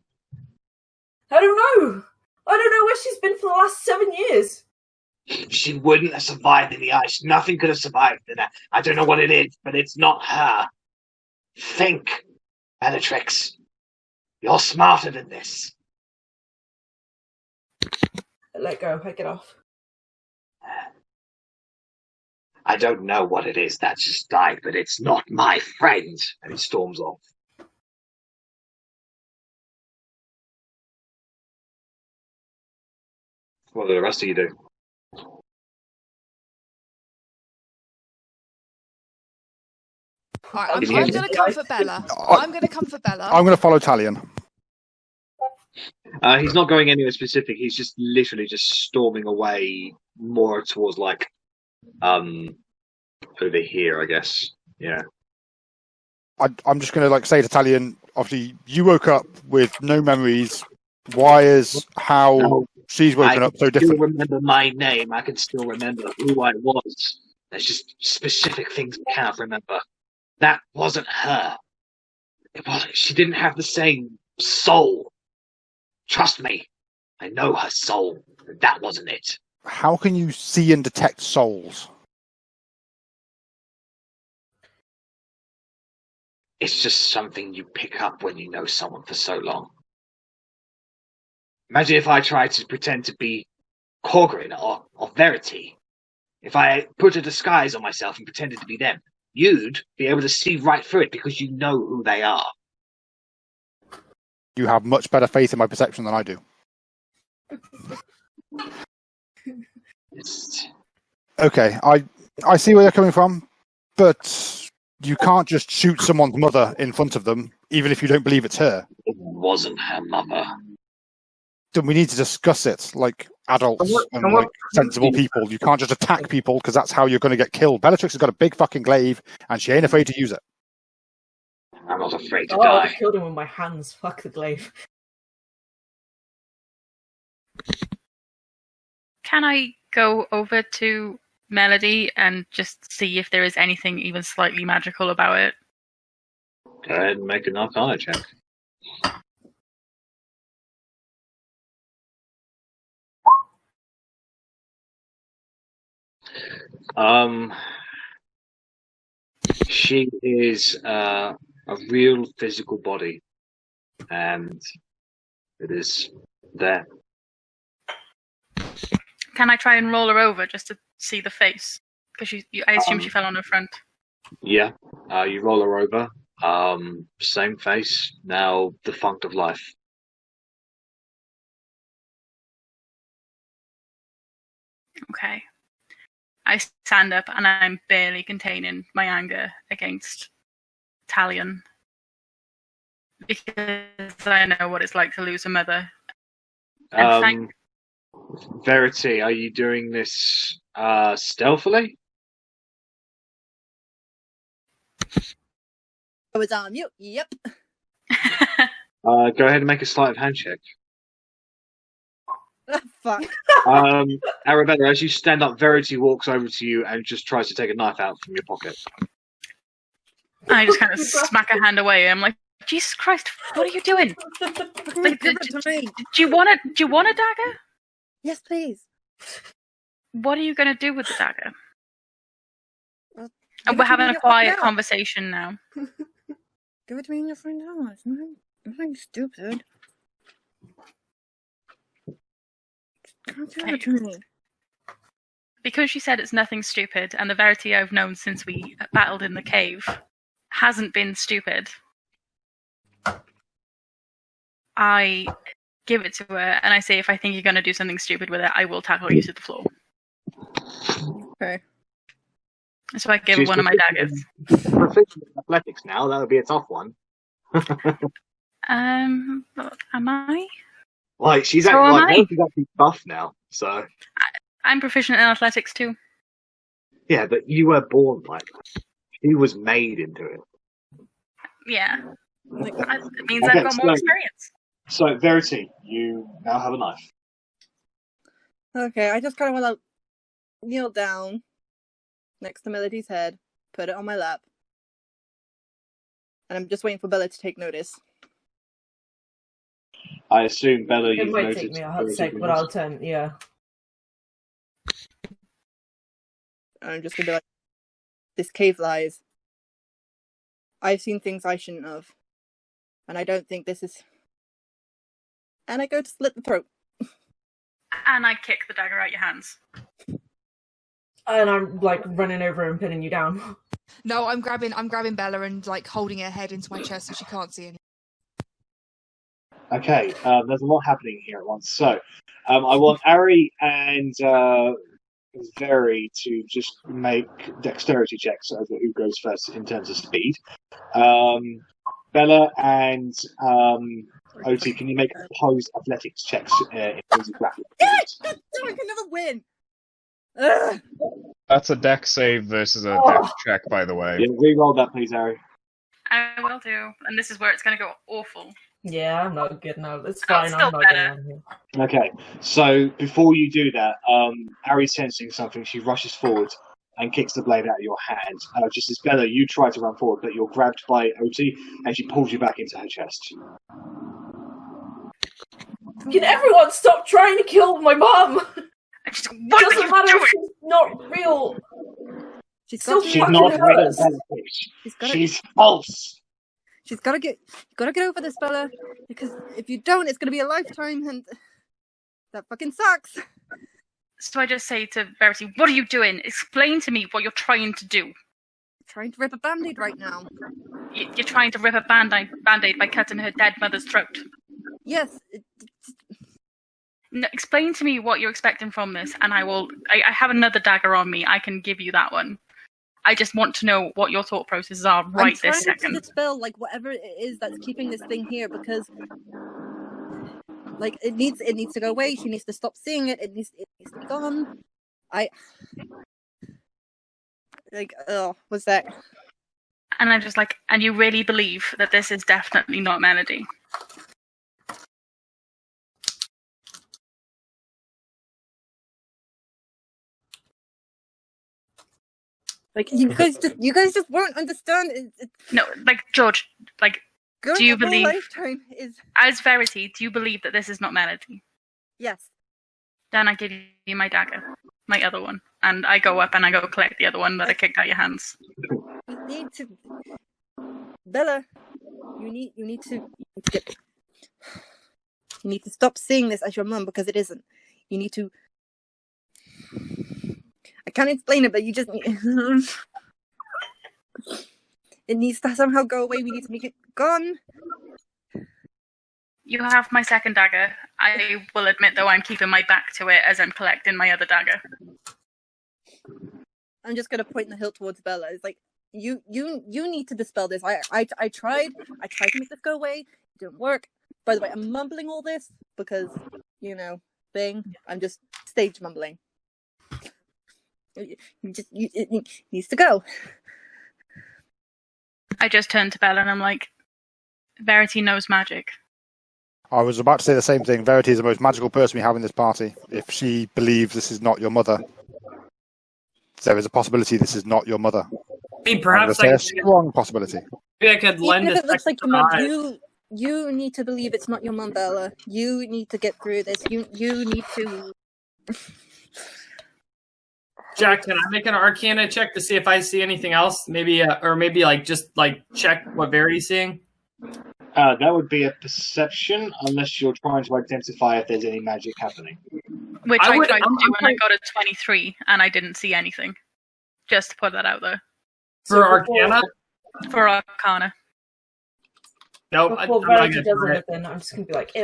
[SPEAKER 5] I don't know! I don't know where she's been for the last 7 years!
[SPEAKER 1] "She wouldn't have survived in the ice. Nothing could have survived in that. I don't know what it is, but it's not her. Think, Bellatrix. You're smarter than this."
[SPEAKER 5] I let go, I get off.
[SPEAKER 1] "I don't know what it is that just died, but it's not my friend." And he storms off. What do the rest of you do?
[SPEAKER 8] I'm
[SPEAKER 1] Can you
[SPEAKER 8] going
[SPEAKER 1] hear me?
[SPEAKER 8] to comfort Bella.
[SPEAKER 3] I-
[SPEAKER 8] I'm going to comfort Bella.
[SPEAKER 3] I'm going to follow Talion.
[SPEAKER 1] He's not going anywhere specific. He's just literally just storming away more towards like over here, I guess. Yeah.
[SPEAKER 3] I'm just going to say to Talion, obviously, you woke up with no memories. Why is how
[SPEAKER 1] No,
[SPEAKER 3] she's woken
[SPEAKER 1] I
[SPEAKER 3] up so
[SPEAKER 1] can still
[SPEAKER 3] different?
[SPEAKER 1] remember my name. I can still remember who I was. There's just specific things I cannot remember. That wasn't her. It wasn't. She didn't have the same soul. Trust me. I know her soul. That wasn't it.
[SPEAKER 3] How can you see and detect souls?
[SPEAKER 1] It's just something you pick up when you know someone for so long. Imagine if I tried to pretend to be Korgrin or Verity. If I put a disguise on myself and pretended to be them, you'd be able to see right through it because you know who they are.
[SPEAKER 3] You have much better faith in my perception than I do.
[SPEAKER 1] It's,
[SPEAKER 3] Okay, I see where they're coming from, but you can't just shoot someone's mother in front of them, even if you don't believe it's her.
[SPEAKER 1] it wasn't her mother.
[SPEAKER 3] Then we need to discuss it like adults and like sensible people. You can't just attack people because that's how you're going to get killed. Bellatrix has got a big fucking glaive, and she ain't afraid to use it.
[SPEAKER 1] I'm not afraid to
[SPEAKER 5] Oh, I
[SPEAKER 1] die.
[SPEAKER 5] killed him with my hands. Fuck the glaive.
[SPEAKER 2] Can I go over to Melody and just see if there is anything even slightly magical about it?
[SPEAKER 1] Go ahead and make an Arcana check. She is a real physical body, and it is there.
[SPEAKER 2] Can I try and roll her over just to see the face? Because I assume she fell on her front.
[SPEAKER 1] Yeah, you roll her over. Same face, now defunct of life.
[SPEAKER 2] Okay. I stand up and I'm barely containing my anger against Talion. Because I know what it's like to lose a mother. And
[SPEAKER 1] Verity, are you doing this stealthily?
[SPEAKER 7] I was on mute. Yep.
[SPEAKER 1] Go ahead and make a sleight of hand check.
[SPEAKER 7] Fuck.
[SPEAKER 1] Arrabella, as you stand up, Verity walks over to you and just tries to take a knife out from your pocket.
[SPEAKER 2] I just kind of smack her hand away. I'm like, Jesus Christ, what are you doing? Like,
[SPEAKER 7] Give it to me.
[SPEAKER 2] do you want a dagger?
[SPEAKER 7] Yes, please.
[SPEAKER 2] What are you going to do with the dagger?
[SPEAKER 7] Well,
[SPEAKER 2] And we're having a quiet conversation now.
[SPEAKER 7] Give it to me and your friend now. It's nothing stupid. Come give it to me.
[SPEAKER 2] Because she said it's nothing stupid, and the Verity I've known since we battled in the cave hasn't been stupid, I give it to her, and I say, if I think you're going to do something stupid with it, I will tackle you to the floor.
[SPEAKER 7] Okay.
[SPEAKER 2] So I give her one of my daggers.
[SPEAKER 1] Proficient in athletics now, that would be a tough one.
[SPEAKER 2] Am I?
[SPEAKER 1] Like, she's
[SPEAKER 2] So
[SPEAKER 1] actually buff now, so...
[SPEAKER 2] I'm proficient in athletics too.
[SPEAKER 1] Yeah, but you were born like that. She was made into it.
[SPEAKER 2] Yeah. It means
[SPEAKER 1] Okay,
[SPEAKER 2] I've got more experience.
[SPEAKER 1] So, Verity, you now have a knife.
[SPEAKER 7] Okay, I just kind of want to kneel down next to Melody's head, put it on my lap, and I'm just waiting for Bella to take notice.
[SPEAKER 1] I assume, Bella,
[SPEAKER 5] It
[SPEAKER 1] you've
[SPEAKER 5] might
[SPEAKER 1] noticed...
[SPEAKER 5] take me a hot sec, but I'll turn. Yeah.
[SPEAKER 7] I'm just gonna be like, this cave lies. I've seen things I shouldn't have. And I don't think this is... And I go to slit the throat.
[SPEAKER 2] And I kick the dagger out your hands.
[SPEAKER 5] And I'm like running over and pinning you down.
[SPEAKER 8] No, I'm grabbing Bella and like holding her head into my chest so she can't see anything.
[SPEAKER 1] Okay, there's a lot happening here at once. So, I want Arri and Veri to just make dexterity checks over who goes first in terms of speed. Bella and Otti, can you make opposed athletics checks in terms of graphic?
[SPEAKER 7] Yes! God damn, I can never win! Ugh.
[SPEAKER 4] That's a dex save versus a dex check, by the way.
[SPEAKER 1] Yeah, re-roll that, please, Arri.
[SPEAKER 2] I will do. And this is where it's going to go awful.
[SPEAKER 5] Yeah, I'm not good now. It's fine.
[SPEAKER 2] still
[SPEAKER 5] I'm not
[SPEAKER 2] better.
[SPEAKER 5] good.
[SPEAKER 1] Okay, so before you do that, Arri's sensing something. She rushes forward and kicks the blade out of your hand. Just as Bella, you try to run forward, but you're grabbed by Otti, and she pulls you back into her chest.
[SPEAKER 5] Can everyone stop trying to kill my mom?
[SPEAKER 2] What
[SPEAKER 5] It
[SPEAKER 2] are
[SPEAKER 5] doesn't
[SPEAKER 2] you
[SPEAKER 5] matter
[SPEAKER 2] doing?
[SPEAKER 5] if she's not real.
[SPEAKER 7] She's
[SPEAKER 5] Still
[SPEAKER 7] got
[SPEAKER 1] She's
[SPEAKER 5] fucking
[SPEAKER 1] not real,
[SPEAKER 5] hurts.
[SPEAKER 1] Bellatrix.
[SPEAKER 7] She's gotta,
[SPEAKER 1] She's false.
[SPEAKER 7] she's gotta get over this, Bella. Because if you don't, it's gonna be a lifetime, and that fucking sucks.
[SPEAKER 2] So I just say to Verity, what are you doing? Explain to me what you're trying to do.
[SPEAKER 7] Trying to rip a band-aid right now.
[SPEAKER 2] You're trying to rip a band-aid by cutting her dead mother's throat.
[SPEAKER 7] Yes.
[SPEAKER 2] No, explain to me what you're expecting from this, and I will. I have another dagger on me. I can give you that one. I just want to know what your thought processes are right
[SPEAKER 7] I'm
[SPEAKER 2] this
[SPEAKER 7] trying
[SPEAKER 2] second.
[SPEAKER 7] to dispel like whatever it is that's keeping this thing here, because like it needs to go away. She needs to stop seeing it. It needs to be gone. What's that?
[SPEAKER 2] And I'm just like, and you really believe that this is definitely not Melody?
[SPEAKER 7] Like you guys just won't understand.
[SPEAKER 2] No, like George, like
[SPEAKER 7] Going
[SPEAKER 2] do you
[SPEAKER 7] a whole
[SPEAKER 2] believe,
[SPEAKER 7] lifetime is
[SPEAKER 2] as Verity, do you believe that this is not Melody?
[SPEAKER 7] yes.
[SPEAKER 2] Then I give you my dagger, my other one, and I go up and I go collect the other one that I kicked out your hands.
[SPEAKER 7] You need to, Bella. You need to get. You need to stop seeing this as your mum, because it isn't. You need to. I can't explain it, but you just. It needs to somehow go away. We need to make it gone.
[SPEAKER 2] You have my second dagger. I will admit, though, I'm keeping my back to it as I'm collecting my other dagger.
[SPEAKER 7] I'm just gonna point the hilt towards Bella. It's like you need to dispel this. I tried to make this go away. It didn't work. By the way, I'm mumbling all this because I'm just stage mumbling. It needs to go.
[SPEAKER 2] I just turned to Bella and I'm like, Verity knows magic.
[SPEAKER 3] I was about to say the same thing. Verity is the most magical person we have in this party. If she believes this is not your mother, there is a possibility this is not your mother.
[SPEAKER 6] I mean, perhaps
[SPEAKER 3] a strong possibility.
[SPEAKER 6] Maybe I could lend
[SPEAKER 7] Even
[SPEAKER 6] a
[SPEAKER 7] if it looks like
[SPEAKER 6] second
[SPEAKER 7] your mum,
[SPEAKER 6] eye.
[SPEAKER 7] you need to believe it's not your mum, Bella. You need to get through this. You need to.
[SPEAKER 6] Jack, can I make an Arcana check to see if I see anything else? Maybe, or maybe just check what Verity's seeing.
[SPEAKER 1] That would be a perception, unless you're trying to identify if there's any magic happening.
[SPEAKER 2] Which I tried to do and I got a 23 and I didn't see anything. Just to put that out there.
[SPEAKER 6] For Arcana?
[SPEAKER 2] For Arcana.
[SPEAKER 6] Nope.
[SPEAKER 5] Before Verity does anything, I'm just gonna be like,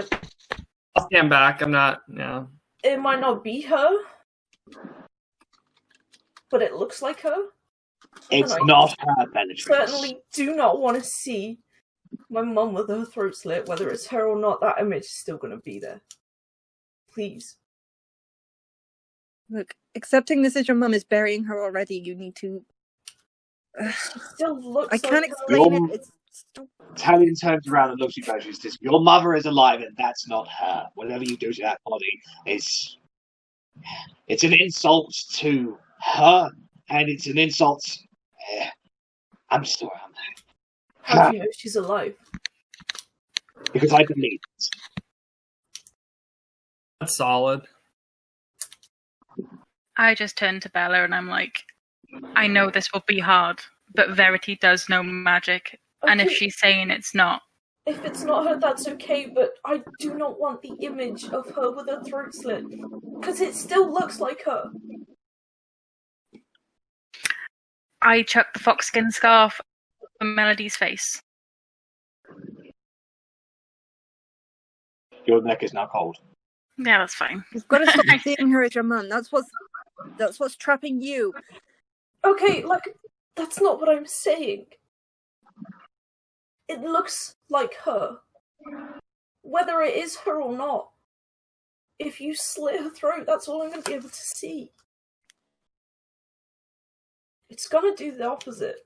[SPEAKER 6] I'll stand back. I'm not. Yeah.
[SPEAKER 5] It might not be her, but it looks like her.
[SPEAKER 1] It's not her, Bellatrix.
[SPEAKER 5] Certainly do not want to see my mum with her throat slit. Whether it's her or not, that image is still going to be there. Please.
[SPEAKER 7] Look, accepting this as your mum is burying her already. You need to.
[SPEAKER 5] She still looks.
[SPEAKER 7] I can't explain it. It's.
[SPEAKER 1] Talion turns around and looks at you guys and says, "Your mother is alive, and that's not her. Whatever you do to that body it's an insult to her, and it's an insult. I'm sorry on that.
[SPEAKER 5] How do you know she's alive?
[SPEAKER 1] Because I believe it.
[SPEAKER 6] That's solid.
[SPEAKER 2] I just turned to Bella and I'm like, I know this will be hard, but Verity does know magic.
[SPEAKER 5] Okay.
[SPEAKER 2] And if she's saying it's not.
[SPEAKER 5] If it's not her, that's okay, but I do not want the image of her with her throat slit. Because it still looks like her.
[SPEAKER 2] I chucked the foxskin scarf on Melody's face.
[SPEAKER 1] Your neck is now cold.
[SPEAKER 2] Yeah, that's fine.
[SPEAKER 7] You've got to stop seeing her as your mum. That's what's That's what's trapping you.
[SPEAKER 5] Okay, like, that's not what I'm saying. It looks like her. Whether it is her or not, if you slit her throat, that's all I'm going to be able to see. It's going to do the opposite.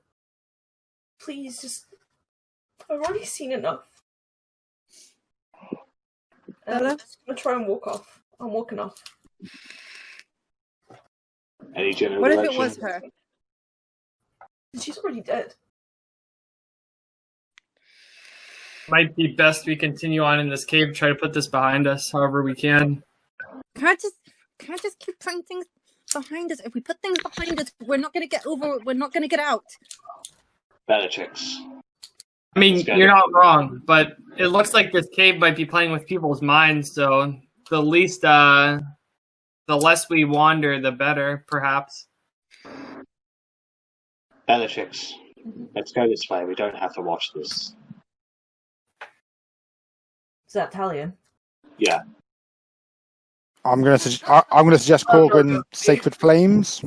[SPEAKER 5] Please, just... I've already seen enough. I'm just going to try and walk off. I'm walking off.
[SPEAKER 1] Any general
[SPEAKER 7] What if
[SPEAKER 1] direction?
[SPEAKER 7] it was her?
[SPEAKER 5] She's already dead.
[SPEAKER 6] Might be best we continue on in this cave, try to put this behind us however we can.
[SPEAKER 7] Can I just keep putting things behind us? If we put things behind us, we're not gonna get over. We're not gonna get out.
[SPEAKER 1] Bellatrix.
[SPEAKER 6] I mean, you're not wrong, but it looks like this cave might be playing with people's minds, so the less we wander, the better, perhaps.
[SPEAKER 1] Bellatrix. Let's go this way. We don't have to watch this.
[SPEAKER 5] Is that Talion?
[SPEAKER 1] Yeah.
[SPEAKER 3] I'm going to suggest Korgrin Sacred Flames.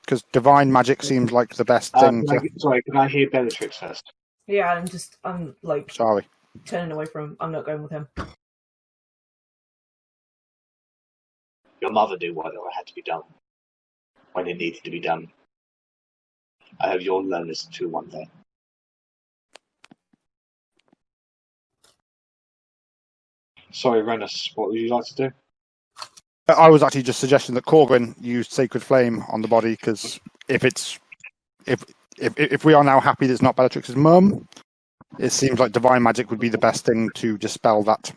[SPEAKER 3] Because divine magic seems like the best thing to...
[SPEAKER 1] Can I hear Bellatrix first?
[SPEAKER 5] Yeah, I'm like
[SPEAKER 3] Sorry.
[SPEAKER 5] turning away from him. I'm not going with him.
[SPEAKER 1] Your mother knew why that had to be done. When it needed to be done. I hope you'll learn this too one day. Sorry, Rennas, what would you like to do?
[SPEAKER 3] I was actually just suggesting that Korgrin used Sacred Flame on the body, because if we are now happy that it's not Bellatrix's mum, it seems like divine magic would be the best thing to dispel that.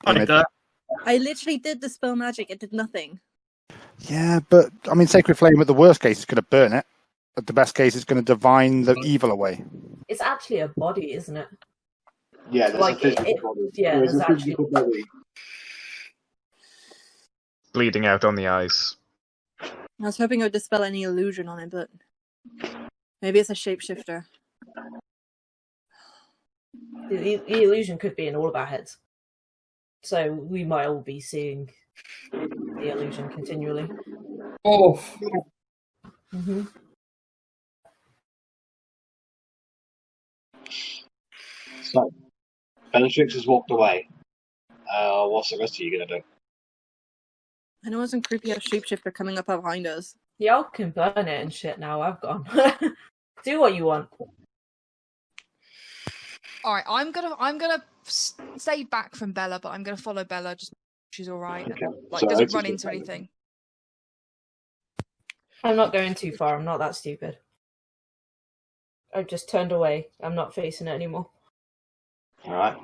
[SPEAKER 6] Like that.
[SPEAKER 7] I literally did the spell magic. It did nothing.
[SPEAKER 3] Yeah, but I mean, Sacred Flame at the worst case is going to burn it. At the best case, it's going to divine the evil away.
[SPEAKER 5] It's actually a body, isn't it?
[SPEAKER 1] Yeah, there's
[SPEAKER 5] Like,
[SPEAKER 1] a physical body.
[SPEAKER 5] yeah,
[SPEAKER 1] There's
[SPEAKER 5] there's
[SPEAKER 1] a physical body.
[SPEAKER 4] Bleeding out on the eyes.
[SPEAKER 7] I was hoping it would dispel any illusion on it, but maybe it's a shapeshifter.
[SPEAKER 5] The illusion could be in all of our heads. So we might all be seeing the illusion continually.
[SPEAKER 6] Oh.
[SPEAKER 5] Mm-hmm.
[SPEAKER 1] So, Bellatrix has walked away. What's the rest of you going to do?
[SPEAKER 7] I know some creepy ass shapeshifter coming up behind us.
[SPEAKER 5] Y'all can burn it and shit now. I've gone. Do what you want.
[SPEAKER 8] All right, I'm gonna stay back from Bella, but I'm gonna follow Bella. Just she's all right.
[SPEAKER 1] Okay.
[SPEAKER 8] Like
[SPEAKER 1] So
[SPEAKER 8] doesn't
[SPEAKER 1] Oti's
[SPEAKER 8] run
[SPEAKER 1] with
[SPEAKER 8] into
[SPEAKER 1] Bella.
[SPEAKER 8] anything.
[SPEAKER 5] I'm not going too far. I'm not that stupid. I've just turned away. I'm not facing it anymore.
[SPEAKER 1] Alright.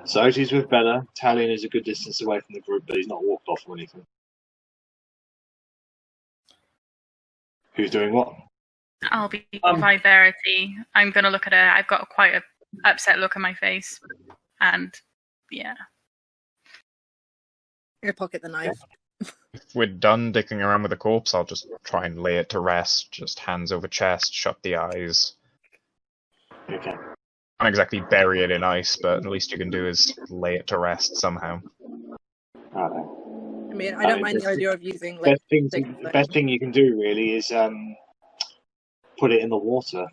[SPEAKER 1] So Oti's with Bella. Talion is a good distance away from the group, but he's not walked off or anything. Who's doing what?
[SPEAKER 2] I'll be by Verity. I'm going to look at her. I've got quite a upset look on my face. And, yeah.
[SPEAKER 7] Your pocket the knife.
[SPEAKER 4] If we're done dicking around with the corpse, I'll just try and lay it to rest. Just hands over chest, shut the eyes.
[SPEAKER 1] Okay.
[SPEAKER 4] Not exactly bury it in ice, but at least you can do is lay it to rest somehow.
[SPEAKER 1] Alright.
[SPEAKER 7] I mean, I don't mind the idea of using like.
[SPEAKER 1] The best thing you can do really is put it in the water.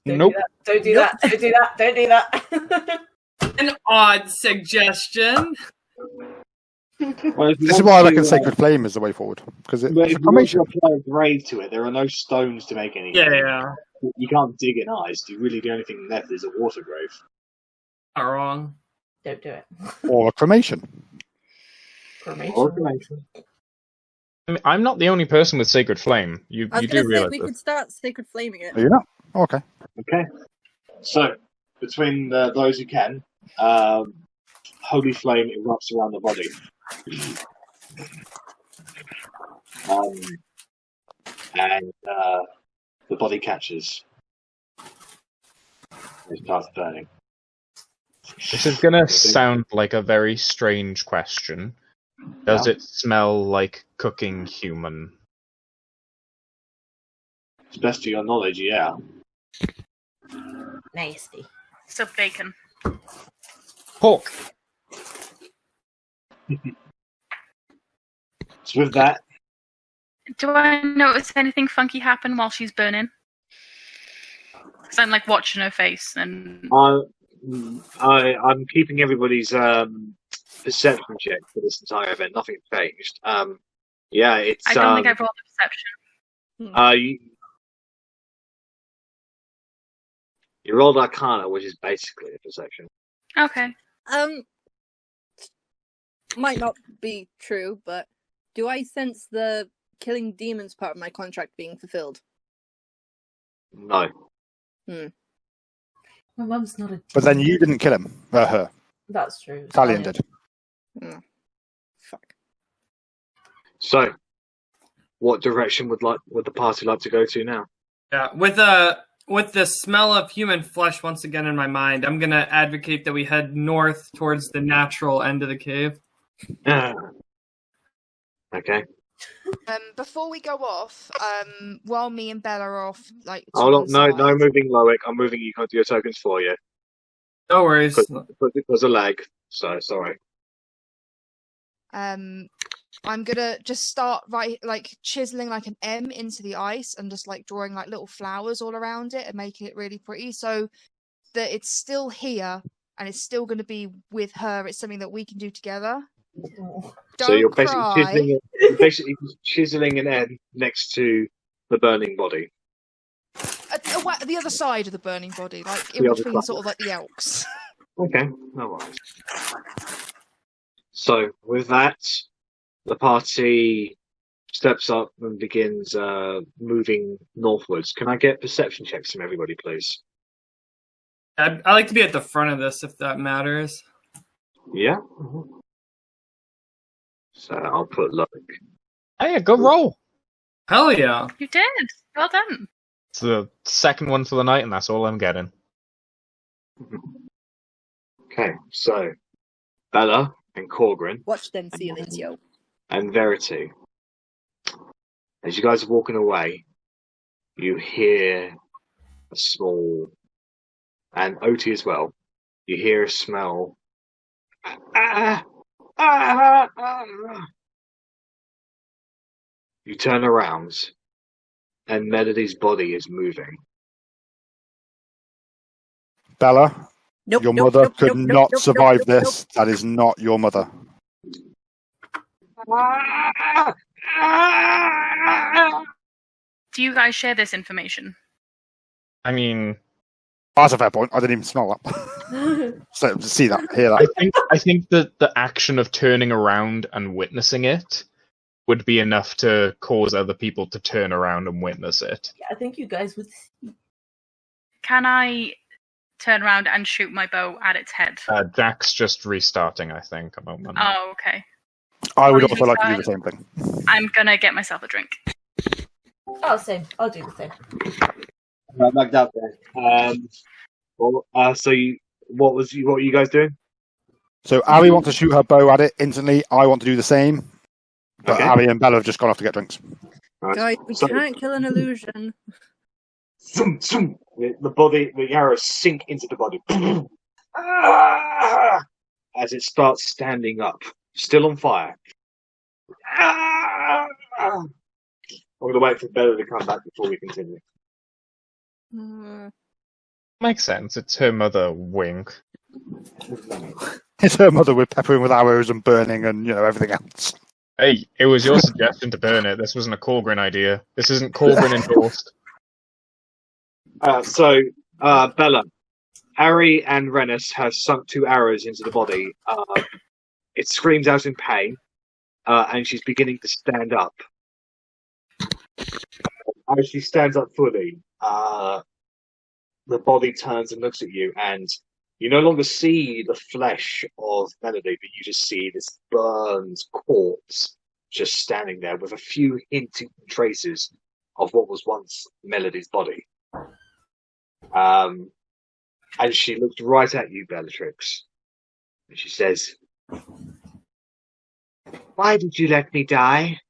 [SPEAKER 3] Nope.
[SPEAKER 5] Don't do that. Don't do that. Don't do that.
[SPEAKER 6] An odd suggestion.
[SPEAKER 1] Well,
[SPEAKER 3] This is why I reckon Sacred Flame is the way forward. Because it's
[SPEAKER 1] But
[SPEAKER 3] a
[SPEAKER 1] if you want to
[SPEAKER 3] formation.
[SPEAKER 1] apply a grave to it, there are no stones to make anything.
[SPEAKER 6] Yeah.
[SPEAKER 1] You can't dig in ice. Really, the only thing left is a water grave.
[SPEAKER 6] Not wrong.
[SPEAKER 5] Don't do it.
[SPEAKER 3] Or a cremation.
[SPEAKER 5] Cremation.
[SPEAKER 1] Or cremation.
[SPEAKER 4] I mean, I'm not the only person with Sacred Flame. You
[SPEAKER 7] I was
[SPEAKER 4] do
[SPEAKER 7] gonna say
[SPEAKER 4] realize
[SPEAKER 7] we
[SPEAKER 4] this.
[SPEAKER 7] could start sacred flaming it.
[SPEAKER 3] Are you not? Okay.
[SPEAKER 1] Okay. So, between those who can, holy flame erupts around the body. And the body catches. It starts burning.
[SPEAKER 4] This is gonna sound like a very strange question. Does
[SPEAKER 1] Yeah.
[SPEAKER 4] it smell like cooking human?
[SPEAKER 1] To the best of your knowledge, yeah.
[SPEAKER 5] Nasty.
[SPEAKER 2] So bacon.
[SPEAKER 4] Pork!
[SPEAKER 1] So with that,
[SPEAKER 2] Do I notice anything funky happen while she's burning? Because I'm like watching her face, and
[SPEAKER 1] I'm keeping everybody's perception check for this entire event. Nothing changed. Yeah, it's.
[SPEAKER 2] I don't think I've rolled a perception.
[SPEAKER 1] You rolled Arcana, which is basically a perception.
[SPEAKER 2] Okay.
[SPEAKER 7] Might not be true, but do I sense the killing demons part of my contract being fulfilled?
[SPEAKER 1] No.
[SPEAKER 5] My mum's not a demon.
[SPEAKER 3] But then you didn't kill him. Her.
[SPEAKER 5] That's true.
[SPEAKER 3] Talion did.
[SPEAKER 7] Fuck.
[SPEAKER 1] So, what direction would the party like to go to now?
[SPEAKER 6] Yeah, with the smell of human flesh once again in my mind, I'm gonna advocate that we head north towards the natural end of the cave.
[SPEAKER 1] Okay.
[SPEAKER 8] Before we go off, while me and Bella are off, like.
[SPEAKER 1] No moving, Loic. I'm moving. You can't do your tokens for you.
[SPEAKER 6] No worries.
[SPEAKER 1] There's a lag, so sorry.
[SPEAKER 8] I'm gonna just start chiseling like an M into the ice and just like drawing like little flowers all around it and making it really pretty, so that it's still here and it's still going to be with her. It's something that we can do together.
[SPEAKER 1] So you're basically chiseling an M next to the burning body.
[SPEAKER 8] The other side of the burning body, like in
[SPEAKER 1] The other
[SPEAKER 8] between
[SPEAKER 1] side.
[SPEAKER 8] sort of like the elks.
[SPEAKER 1] Okay, no worries. So with that, the party steps up and begins moving northwards. Can I get perception checks from everybody, please?
[SPEAKER 6] I like to be at the front of this if that matters.
[SPEAKER 1] Yeah. So I'll put Loic.
[SPEAKER 4] Hey, good roll.
[SPEAKER 6] Hell yeah.
[SPEAKER 2] You did. Well done.
[SPEAKER 4] It's the second one for the night, and that's all I'm getting.
[SPEAKER 1] Okay, so Bella and Korgrin
[SPEAKER 7] Watch them ceilings, yo.
[SPEAKER 1] and Verity. As you guys are walking away, you hear a small, and Otti as well, you hear a smell. You turn around, and Melody's body is moving.
[SPEAKER 3] Bella,
[SPEAKER 7] Nope.
[SPEAKER 3] your mother could not survive this. That is not your mother.
[SPEAKER 2] Do you guys share this information?
[SPEAKER 4] I mean,
[SPEAKER 3] That's a fair point. I didn't even smell that. So see that, hear that.
[SPEAKER 4] I think that the action of turning around and witnessing it would be enough to cause other people to turn around and witness it.
[SPEAKER 5] Yeah, I think you guys would see.
[SPEAKER 2] Can I turn around and shoot my bow at its head?
[SPEAKER 4] Jack's just restarting, I think, a moment.
[SPEAKER 2] Oh, okay.
[SPEAKER 3] I would
[SPEAKER 2] Or
[SPEAKER 3] also
[SPEAKER 2] you
[SPEAKER 3] like to do
[SPEAKER 2] decide.
[SPEAKER 3] the same thing.
[SPEAKER 2] I'm gonna get myself a drink.
[SPEAKER 5] Oh, same. I'll do the same.
[SPEAKER 1] Right, back up there. What were you guys doing?
[SPEAKER 3] So Arri wants to shoot her bow at it instantly. I want to do the same. But
[SPEAKER 1] Okay.
[SPEAKER 3] Arri and Bella have just gone off to get drinks.
[SPEAKER 1] Right.
[SPEAKER 7] Guys, we
[SPEAKER 1] So-
[SPEAKER 7] can't kill an illusion.
[SPEAKER 1] Zoom, zoom. The arrows sink into the body. As it starts standing up, still on fire. I'm going to wait for Bella to come back before we continue.
[SPEAKER 4] Makes sense. It's her mother, wink.
[SPEAKER 3] It's her mother with peppering with arrows and burning and everything else.
[SPEAKER 4] Hey, it was your suggestion to burn it. This wasn't a Korgrin idea. This isn't Korgrin endorsed.
[SPEAKER 1] Bella, Arri and Rennas have sunk 2 arrows into the body. It screams out in pain, and she's beginning to stand up. As she stands up fully, the body turns and looks at you, and you no longer see the flesh of Melody, but you just see this burned corpse just standing there with a few hinting traces of what was once Melody's body. And she looks right at you, Bellatrix, and she says, "Why did you let me die?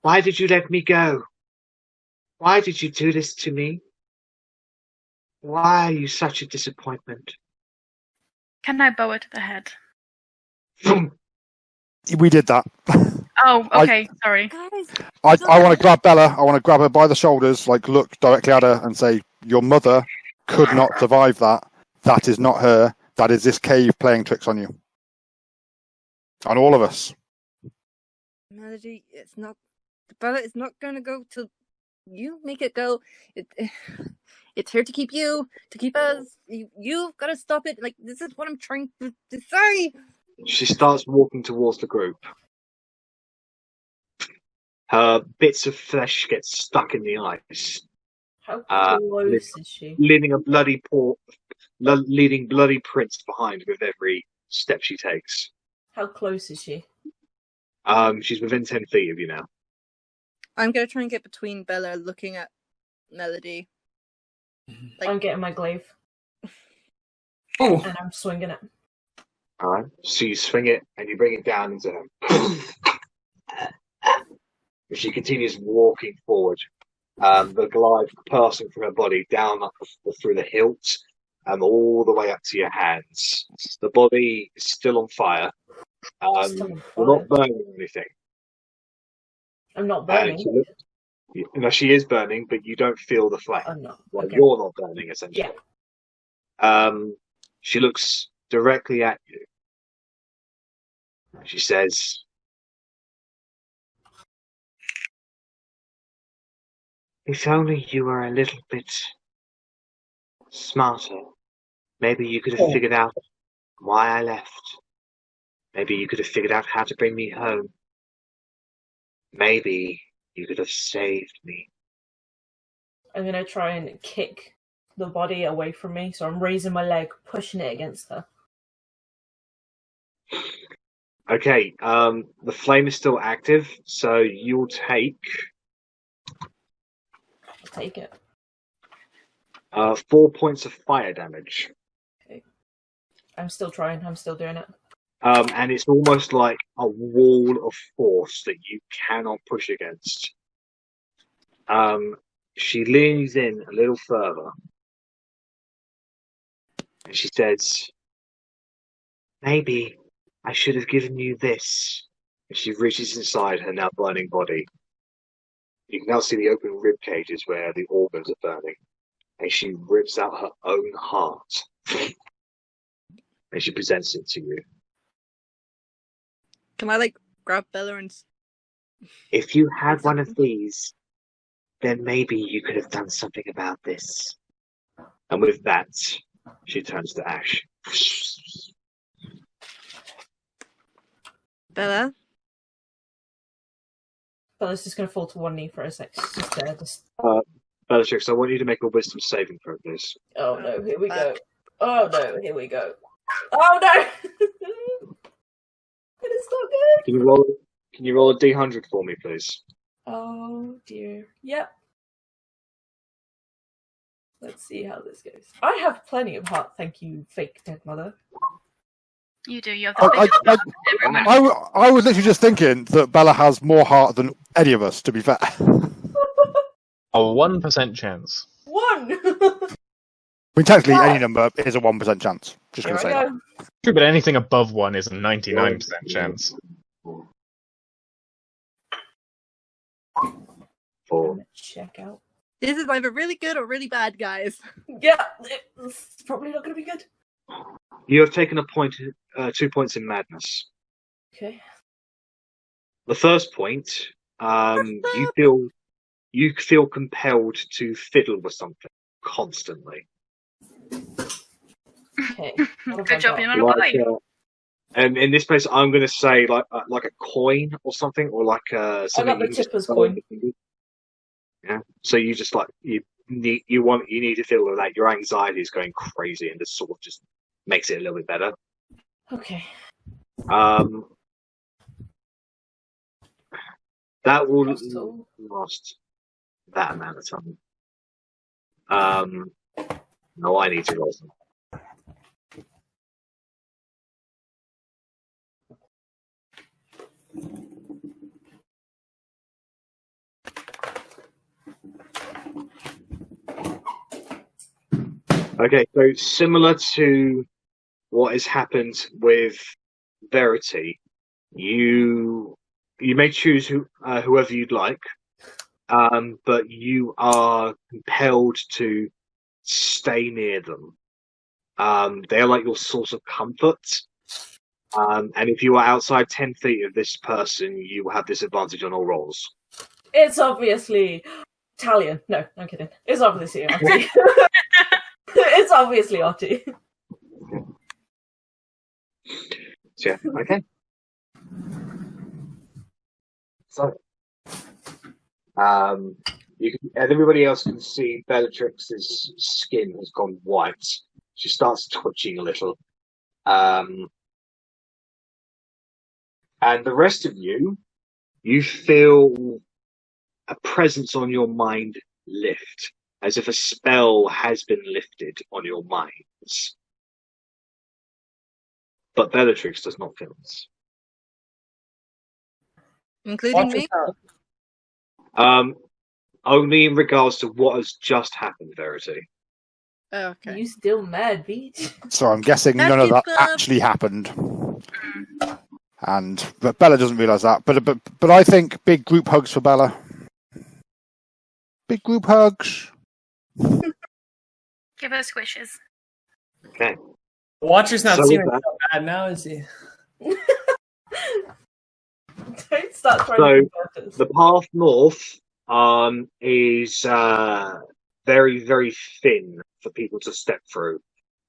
[SPEAKER 1] Why did you let me go? Why did you do this to me? Why are you such a disappointment?"
[SPEAKER 2] Can I bow it to the head?
[SPEAKER 3] We did that.
[SPEAKER 2] Oh, okay. Sorry.
[SPEAKER 7] Guys,
[SPEAKER 3] I want to grab Bella. I want to grab her by the shoulders, like look directly at her and say, "Your mother could not survive that. That is not her. That is this cave playing tricks on you, on all of us."
[SPEAKER 7] Melody, it's not. Bella, it's not going to go till you make it go. It's here to keep you, to keep us. You've got to stop it. Like, this is what I'm trying to say.
[SPEAKER 1] She starts walking towards the group. Her bits of flesh get stuck in the ice.
[SPEAKER 5] How close is she?
[SPEAKER 1] Leaving bloody prints behind with every step she takes.
[SPEAKER 5] How close is she?
[SPEAKER 1] She's within 10 feet of you now.
[SPEAKER 7] I'm going to try and get between Bella looking at Melody. Like,
[SPEAKER 5] I'm getting my glaive.
[SPEAKER 6] Oh,
[SPEAKER 5] And I'm swinging it.
[SPEAKER 1] Alright, so you swing it and you bring it down into her. She continues walking forward. The glaive passing from her body down up through the hilt, all the way up to your hands. The body is still on fire.
[SPEAKER 5] Still on
[SPEAKER 1] You're not burning or anything.
[SPEAKER 5] I'm not burning.
[SPEAKER 1] She is burning, but you don't feel the flame.
[SPEAKER 5] I'm not.
[SPEAKER 1] Well,
[SPEAKER 5] Okay.
[SPEAKER 1] you're not burning, essentially.
[SPEAKER 5] Yeah.
[SPEAKER 1] She looks directly at you. She says, "If only you were a little bit smarter, maybe you could have figured out why I left. Maybe you could have figured out how to bring me home. Maybe you could have saved me."
[SPEAKER 5] I'm going to try and kick the body away from me. So I'm raising my leg, pushing it against her.
[SPEAKER 1] Okay, the flame is still active, so you'll take
[SPEAKER 5] I'll take it.
[SPEAKER 1] 4 points of fire damage.
[SPEAKER 5] I'm still trying. I'm still doing it.
[SPEAKER 1] And it's almost like a wall of force that you cannot push against. She leans in a little further. And she says, "Maybe I should have given you this." And she reaches inside her now burning body. You can now see the open rib cages where the organs are burning. And she rips out her own heart. And she presents it to you.
[SPEAKER 7] can I, like, grab Bella and...
[SPEAKER 1] "If you had one of these, then maybe you could have done something about this." And with that, she turns to ash.
[SPEAKER 7] Bella?
[SPEAKER 5] Bella's just going to fall to one knee for a sec. She's just there. Just...
[SPEAKER 1] Bellatrix, I want you to make a wisdom saving throw, please.
[SPEAKER 5] Oh no, here we go. Oh no, here we go. Oh no! It's not good.
[SPEAKER 1] Can you roll a D100 for me, please?
[SPEAKER 5] Oh dear. Yep. Let's see how this goes. I have plenty of heart, thank you, fake dead mother.
[SPEAKER 2] You do. You have the biggest everyone.
[SPEAKER 3] I was literally just thinking that Bella has more heart than any of us, to be fair.
[SPEAKER 4] A 1% chance.
[SPEAKER 5] One!
[SPEAKER 3] I mean, technically, any number is a 1% chance. Just
[SPEAKER 5] Here
[SPEAKER 3] going to
[SPEAKER 5] I
[SPEAKER 3] say that.
[SPEAKER 5] go.
[SPEAKER 4] True, but anything above 1 is a 99% chance.
[SPEAKER 1] 4.
[SPEAKER 5] Check out.
[SPEAKER 7] This is either really good or really bad, guys.
[SPEAKER 5] Yeah, it's probably not going to be good.
[SPEAKER 1] You have taken 2 points in madness.
[SPEAKER 5] Okay.
[SPEAKER 1] The first point, you feel compelled to fiddle with something constantly.
[SPEAKER 5] Okay. What have I
[SPEAKER 2] Good job,
[SPEAKER 5] got?
[SPEAKER 2] you're not a
[SPEAKER 1] Like,
[SPEAKER 2] boy.
[SPEAKER 1] and in this case, I'm going to say like a coin or something, or like something.
[SPEAKER 5] I got the
[SPEAKER 1] you can just
[SPEAKER 5] tipper's
[SPEAKER 1] throw
[SPEAKER 5] coin.
[SPEAKER 1] in the- Yeah. So you just like you need to fiddle with that. Your anxiety is going crazy, and this sort of just makes it a little bit better.
[SPEAKER 5] Okay.
[SPEAKER 1] That will
[SPEAKER 5] So-
[SPEAKER 1] last that amount of time. No, I need to roll some. Okay, so similar to what has happened with Verity, you You may choose whoever you'd like, but you are compelled to stay near them. They're like your source of comfort. And if you are outside 10 feet of this person, you have disadvantage on all rolls.
[SPEAKER 5] It's obviously Italian. No, I'm kidding. It's obviously Otti. It's obviously Otti.
[SPEAKER 1] So, yeah, okay. So, and everybody else can see Bellatrix's skin has gone white. She starts twitching a little. And the rest of you feel a presence on your mind lift, as if a spell has been lifted on your minds. But Bellatrix does not feel this.
[SPEAKER 7] Including me?
[SPEAKER 1] Only in regards to what has just happened, Verity.
[SPEAKER 7] Oh, okay.
[SPEAKER 5] You still mad, bitch?
[SPEAKER 3] So I'm guessing none of that actually happened. But Bella doesn't realise that. But I think big group hugs for Bella. Big group hugs.
[SPEAKER 2] Give her squishes.
[SPEAKER 1] Okay.
[SPEAKER 6] The Watcher's not
[SPEAKER 1] So
[SPEAKER 6] seeming
[SPEAKER 1] with that-
[SPEAKER 6] so bad now, is he?
[SPEAKER 5] Don't start trying
[SPEAKER 1] So,
[SPEAKER 5] to convert us.
[SPEAKER 1] The path north is very, very thin for people to step through.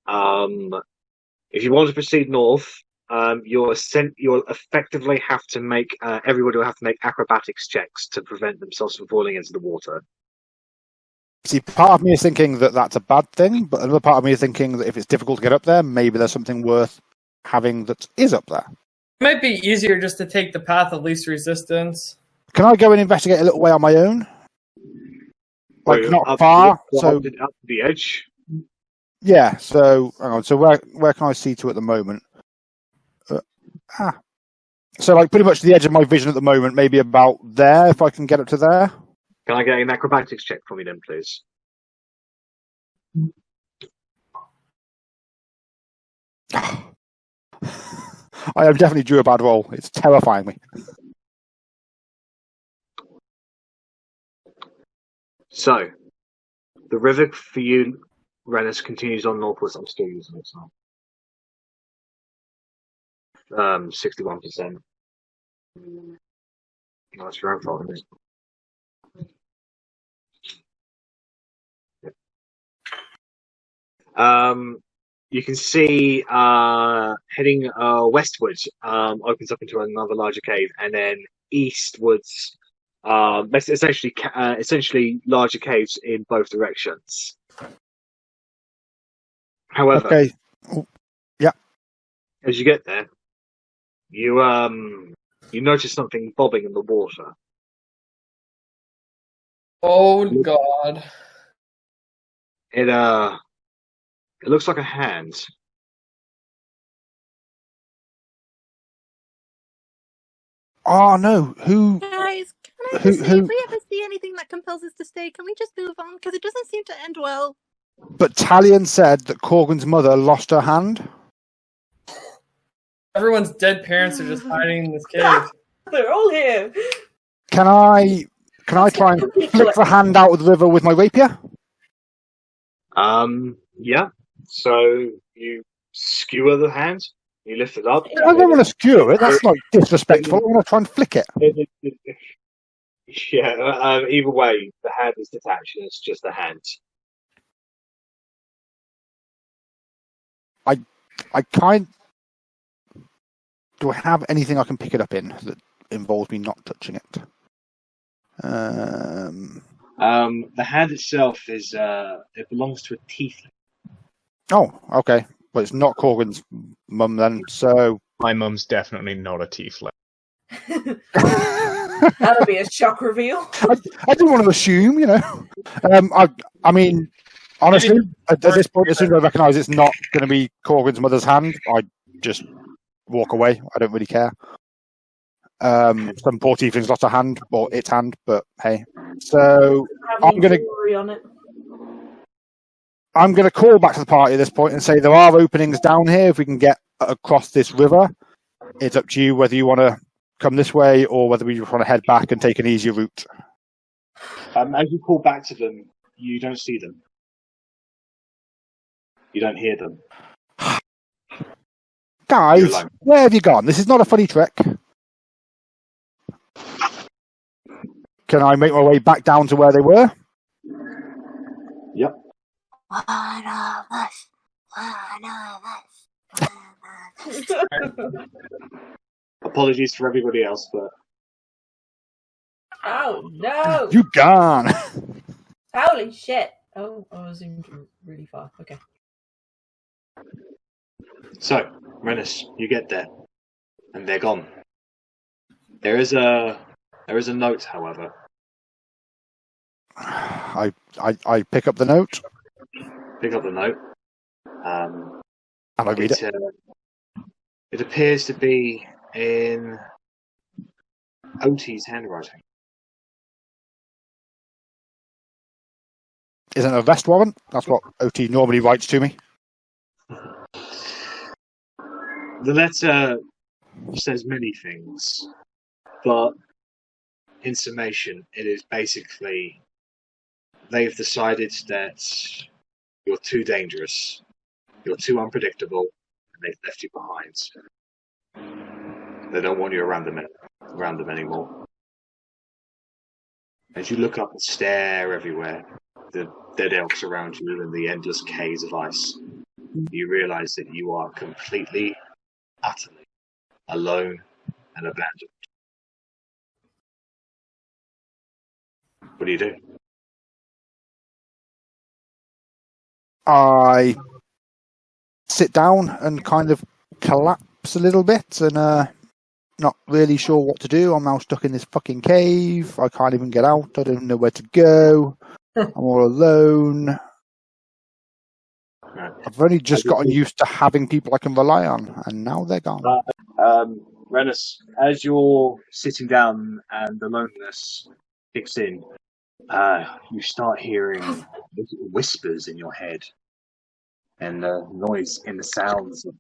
[SPEAKER 1] If you want to proceed north, you'll effectively have to make everybody will have to make acrobatics checks to prevent themselves from falling into the water.
[SPEAKER 3] See, part of me is thinking that that's a bad thing, but another part of me is thinking that if it's difficult to get up there, maybe there's something worth having that is up there.
[SPEAKER 6] It might be easier just to take the path of least resistance.
[SPEAKER 3] Can I go and investigate a little way on my own? Like, not
[SPEAKER 1] Up
[SPEAKER 3] far,
[SPEAKER 1] to
[SPEAKER 3] so...
[SPEAKER 1] up to the edge.
[SPEAKER 3] Yeah, so... Hang on, so where can I see to at the moment? So, like, pretty much the edge of my vision at the moment, maybe about there, if I can get up to there.
[SPEAKER 1] Can I get an acrobatics check from you then, please?
[SPEAKER 3] I have definitely drew a bad roll. It's terrifying me.
[SPEAKER 1] So, the river for you, Rennas, continues on northwards. I'm still using it now. 61%. No, that's your own fault, isn't it? You can see heading westwards opens up into another larger cave, and then eastwards, essentially larger caves in both directions. However,
[SPEAKER 3] Okay. Yeah.
[SPEAKER 1] as you get there, you notice something bobbing in the water.
[SPEAKER 6] Oh God!
[SPEAKER 1] It looks like a hand.
[SPEAKER 3] Oh, no. Who...
[SPEAKER 7] Guys, can I
[SPEAKER 3] Who-
[SPEAKER 7] just say,
[SPEAKER 3] who-
[SPEAKER 7] if we ever see anything that compels us to stay, can we just move on? Because it doesn't seem to end well.
[SPEAKER 3] But Talion said that Korgrin's mother lost her hand.
[SPEAKER 6] Everyone's dead parents are just hiding in this cave.
[SPEAKER 5] They're all here.
[SPEAKER 3] Can I try and flick the hand out of the river with my rapier?
[SPEAKER 1] Yeah. So you skewer the hand. You lift it up.
[SPEAKER 3] I don't want to skewer it. That's like disrespectful. I want to try and flick it.
[SPEAKER 1] Yeah. Either way, the hand is detached, and it's just a hand.
[SPEAKER 3] Do I have anything I can pick it up in that involves me not touching it?
[SPEAKER 1] The hand itself is it belongs to a tiefling.
[SPEAKER 3] Oh, okay. Well, it's not Korgrin's mum then, so...
[SPEAKER 4] My mum's definitely not a tiefling.
[SPEAKER 5] That'll be a shock reveal.
[SPEAKER 3] I didn't want to assume, you know. I mean, honestly, at this point, as soon as I recognise it's not going to be Korgrin's mother's hand, I just walk away. I don't really care. Some poor tiefling's lost a hand, or its hand, but hey. So I'm going to call back to the party at this point and say there are openings down here if we can get across this river. It's up to you whether you want to come this way, or whether we just want to head back and take an easier route.
[SPEAKER 1] As you call back to them, you don't see them. You don't hear them.
[SPEAKER 3] Guys, where have you gone? This is not a funny trick. Can I make my way back down to where they were?
[SPEAKER 1] Yep.
[SPEAKER 9] One of us.
[SPEAKER 1] Apologies for everybody else, but
[SPEAKER 5] Oh no!
[SPEAKER 3] You gone.
[SPEAKER 5] Holy shit! Oh, I was zoomed really far. Okay.
[SPEAKER 1] so Rennas, you get there, and they're gone. There is a note, however.
[SPEAKER 3] I pick up the note
[SPEAKER 1] Pick up the note.
[SPEAKER 3] and I read it.
[SPEAKER 1] It appears to be in Otti's handwriting.
[SPEAKER 3] Isn't it a arrest warrant? That's what OT normally writes to me.
[SPEAKER 1] The letter says many things, but in summation, it is basically they've decided that you're too dangerous, you're too unpredictable, and they've left you behind. They don't want you around them anymore. As you look up and stare everywhere, the dead elves around you and the endless caves of ice, you realise that you are completely, utterly alone and abandoned. What do you do?
[SPEAKER 3] I sit down and kind of collapse a little bit and not really sure what to do. I'm now stuck in this fucking cave. I can't even get out. I don't know where to go. I'm all alone. I've only just gotten used to having people I can rely on, and now they're gone.
[SPEAKER 1] Rennas, as you're sitting down and the loneliness kicks in, you start hearing whispers in your head and the noise in the sounds of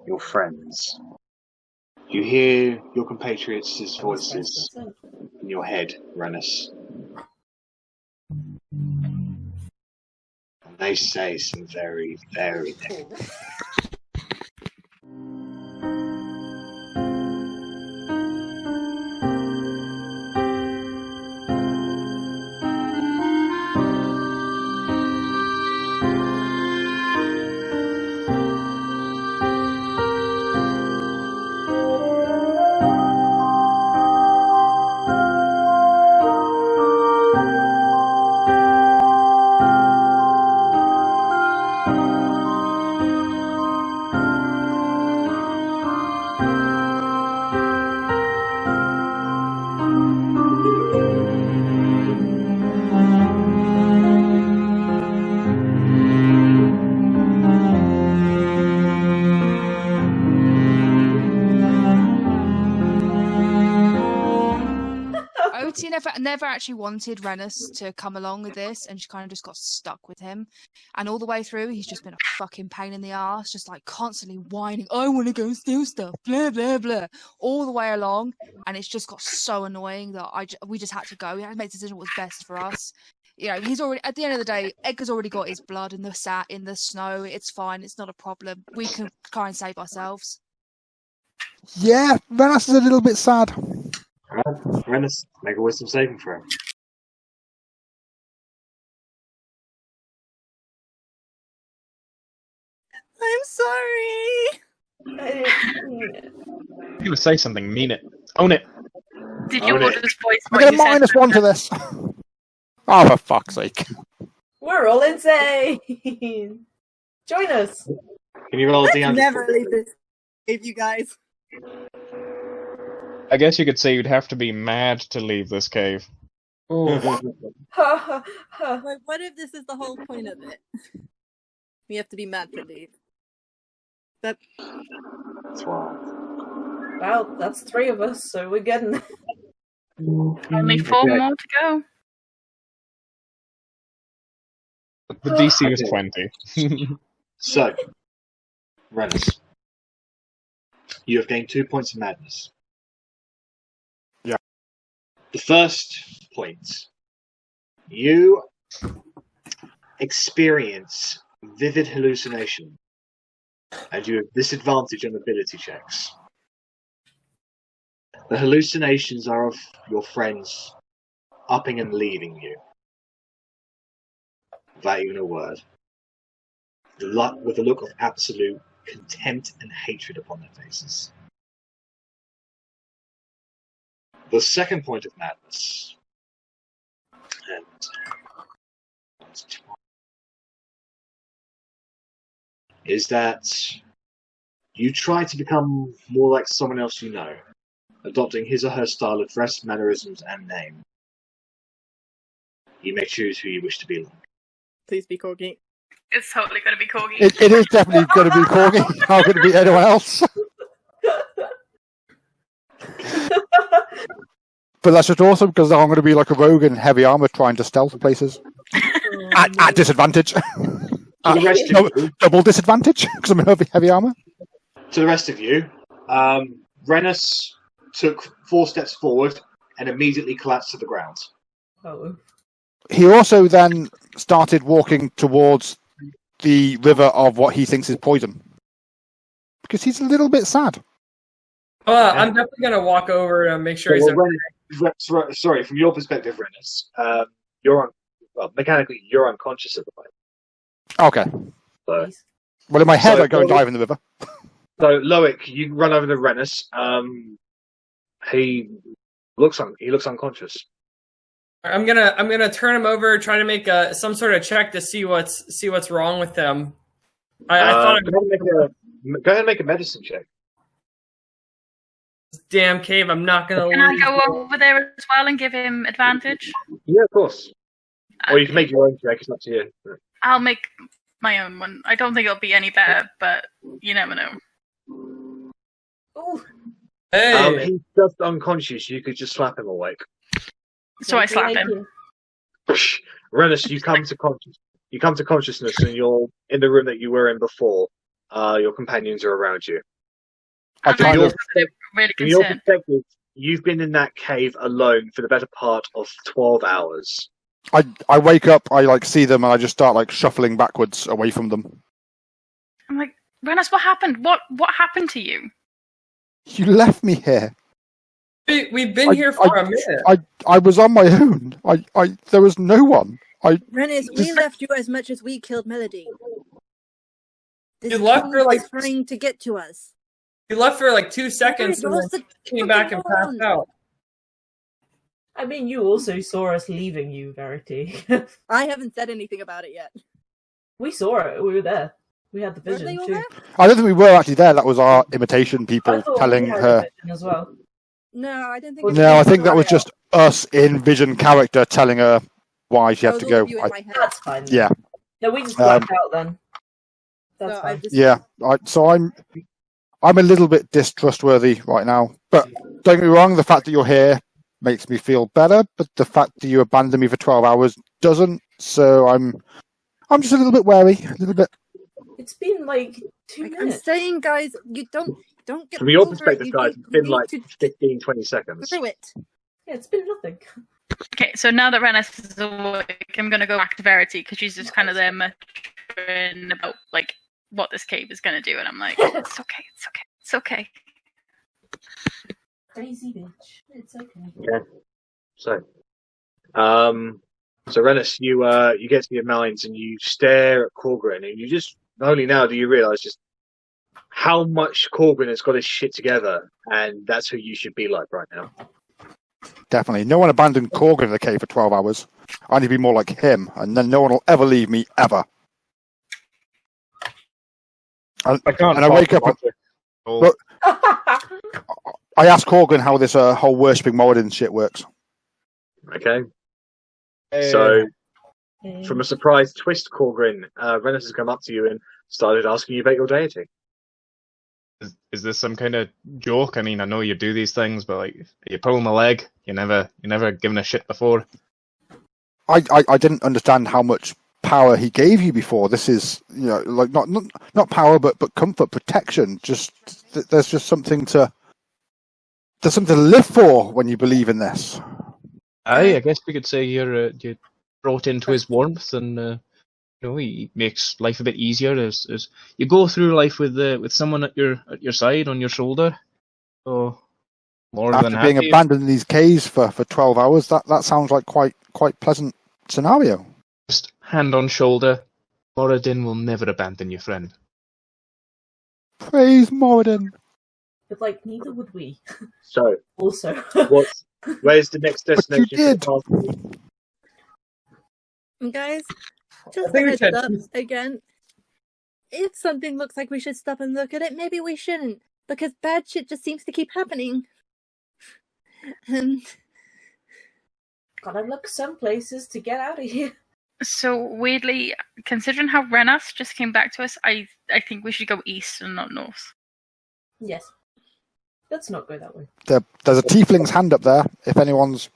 [SPEAKER 1] your friends. You hear your compatriots' voices in your head, Rennas. And they say some very, very negative.
[SPEAKER 8] Otti never actually wanted Rennas to come along with this, and she kind of just got stuck with him. And all the way through, he's just been a fucking pain in the ass, just like constantly whining, I want to go steal stuff, blah, blah, blah, all the way along. And it's just got so annoying that we just had to go. We had to make the decision what was best for us. You know, he's already, at the end of the day, Edgar's already got his blood in the snow. It's fine. It's not a problem. We can try and save ourselves.
[SPEAKER 3] Yeah, Rennas is a little bit sad.
[SPEAKER 1] Rennas, make a wisdom saving throw.
[SPEAKER 7] I'm sorry.
[SPEAKER 4] You're gonna say something, mean it. Own it.
[SPEAKER 2] Did you all just voice
[SPEAKER 3] I
[SPEAKER 2] what
[SPEAKER 3] get a
[SPEAKER 2] you said?
[SPEAKER 3] -1 to this. Oh, for fuck's sake.
[SPEAKER 5] We're all insane. Join us.
[SPEAKER 1] Can you roll a D100?
[SPEAKER 7] Never leave this cave, you guys.
[SPEAKER 4] I guess you could say you'd have to be mad to leave this cave.
[SPEAKER 7] Like, what if this is the whole point of it? We have to be mad to leave. That
[SPEAKER 1] 12.
[SPEAKER 5] Well, that's 3 of us, so we're getting there.
[SPEAKER 2] Only 4
[SPEAKER 1] Okay.
[SPEAKER 2] more to go.
[SPEAKER 4] The DC was
[SPEAKER 1] Okay.
[SPEAKER 4] 20.
[SPEAKER 1] So, Rennas, you have gained 2 points of madness. The first point. You experience vivid hallucination, and you have disadvantage on ability checks. The hallucinations are of your friends upping and leaving you, without even a word, with a look of absolute contempt and hatred upon their faces. The second point of madness, is that you try to become more like someone else you know, adopting his or her style of dress, mannerisms, and name. You may choose who you wish to be like.
[SPEAKER 7] Please be Corgi.
[SPEAKER 2] It's totally going to be Corgi.
[SPEAKER 3] It is definitely going to be Corgi. How could it be anyone else? But that's just awesome because I'm going to be like a rogue in heavy armor trying to stealth places at disadvantage. Double disadvantage because I'm in heavy armor.
[SPEAKER 1] To the rest of you, Rennas took 4 steps forward and immediately collapsed to the ground.
[SPEAKER 5] Oh.
[SPEAKER 3] He also then started walking towards the river of what he thinks is poison because he's a little bit sad.
[SPEAKER 6] I'm definitely going to walk over and make sure he's okay.
[SPEAKER 1] Sorry, from your perspective, Rennas, mechanically, you're unconscious at the moment.
[SPEAKER 3] Okay.
[SPEAKER 1] So,
[SPEAKER 3] well, in my head, I go and dive in the river.
[SPEAKER 1] So, Loic, you run over to Rennas. He looks unconscious.
[SPEAKER 6] I'm gonna turn him over, try to make some sort of check to see what's wrong with them. I thought
[SPEAKER 1] go ahead and make a medicine check.
[SPEAKER 6] Damn cave! I'm not gonna.
[SPEAKER 2] Can I go over there as well and give him advantage?
[SPEAKER 1] Yeah, of course. Or you can make your own check. It's up to you.
[SPEAKER 2] I'll make my own one. I don't think it'll be any better, but you never know.
[SPEAKER 5] Ooh.
[SPEAKER 6] Hey,
[SPEAKER 1] he's just unconscious. You could just slap him awake.
[SPEAKER 2] So I slap him.
[SPEAKER 1] Rennas, you come to consciousness, and you're in the room that you were in before. Your companions are around you.
[SPEAKER 2] Really
[SPEAKER 1] From your perspective, you've been in that cave alone for the better part of 12 hours.
[SPEAKER 3] I wake up, I see them, and I just start shuffling backwards away from them.
[SPEAKER 2] I'm like, Rennas, what happened? What happened to you?
[SPEAKER 3] You left me here.
[SPEAKER 6] We've been here for a minute.
[SPEAKER 3] I was on my own. There was no one.
[SPEAKER 7] Rennas, we left you as much as we killed Melody.
[SPEAKER 6] You left her
[SPEAKER 7] trying to get to us.
[SPEAKER 6] You left for 2 seconds and then came back and passed out.
[SPEAKER 5] I mean, you also saw us leaving you, Verity.
[SPEAKER 7] I haven't said anything about it yet.
[SPEAKER 5] We saw it. We were there. We had the vision too.
[SPEAKER 3] I don't think we were actually there. That was our imitation people telling her.
[SPEAKER 7] As well. No, I don't think.
[SPEAKER 3] No, I think that was just us in vision character telling her why she had to go.
[SPEAKER 5] That's fine.
[SPEAKER 3] Yeah.
[SPEAKER 5] No, we just blacked out then. That's fine.
[SPEAKER 3] Yeah. So I'm a little bit distrustworthy right now. But don't get me wrong, the fact that you're here makes me feel better. But the fact that you abandoned me for 12 hours doesn't. So I'm just a little bit wary. A little bit.
[SPEAKER 5] It's been 2 minutes.
[SPEAKER 7] I'm saying, guys, you don't get.
[SPEAKER 1] From your perspective, guys, it's been 15, 20 seconds.
[SPEAKER 7] Through it.
[SPEAKER 5] Yeah, it's been nothing.
[SPEAKER 2] Okay, so now that Rennas is awake, I'm going to go back to Verity because she's just kind of there muttering about what this cave is going to do, and I'm like, it's okay.
[SPEAKER 5] Crazy bitch. It's okay.
[SPEAKER 1] Yeah. So Rennas, you get to your minds and you stare at Korgrin, and you just only now do you realise just how much Korgrin has got his shit together, and that's who you should be like right now.
[SPEAKER 3] Definitely. No one abandoned Korgrin in the cave for 12 hours. I need to be more like him, and then no one will ever leave me, ever. I wake up and I ask Korgrin how this whole worshipping Moradin shit works.
[SPEAKER 1] Okay. So, from a surprise twist, Korgrin, Rennas has come up to you and started asking you about your deity.
[SPEAKER 4] Is this some kind of joke? I mean, I know you do these things, but you pulling my leg. You never given a shit before.
[SPEAKER 3] I didn't understand how much power he gave you before. This is not power, but comfort, protection. There's something to live for when you believe in this.
[SPEAKER 4] I guess we could say you're brought into his warmth, and he makes life a bit easier as you go through life with someone at your side on your shoulder. So more than
[SPEAKER 3] After being
[SPEAKER 4] happy.
[SPEAKER 3] abandoned in these caves for 12 hours, that sounds like quite pleasant scenario.
[SPEAKER 4] Just hand on shoulder. Moradin will never abandon your friend.
[SPEAKER 3] Praise Moradin.
[SPEAKER 5] But like, neither would we.
[SPEAKER 1] So,
[SPEAKER 5] Also,
[SPEAKER 1] where's the next
[SPEAKER 3] But you
[SPEAKER 1] destination?
[SPEAKER 3] did.
[SPEAKER 7] Guys,
[SPEAKER 6] I
[SPEAKER 7] just a
[SPEAKER 6] think we
[SPEAKER 7] heads
[SPEAKER 6] should.
[SPEAKER 7] up again. If something looks like we should stop and look at it, maybe we shouldn't, because bad shit just seems to keep happening. And
[SPEAKER 5] gotta look some places to get out of here.
[SPEAKER 2] So weirdly, considering how Rennas just came back to us, I think we should go east and not north.
[SPEAKER 5] Yes. Let's not go that way.
[SPEAKER 3] There's a tiefling's hand up there. If anyone's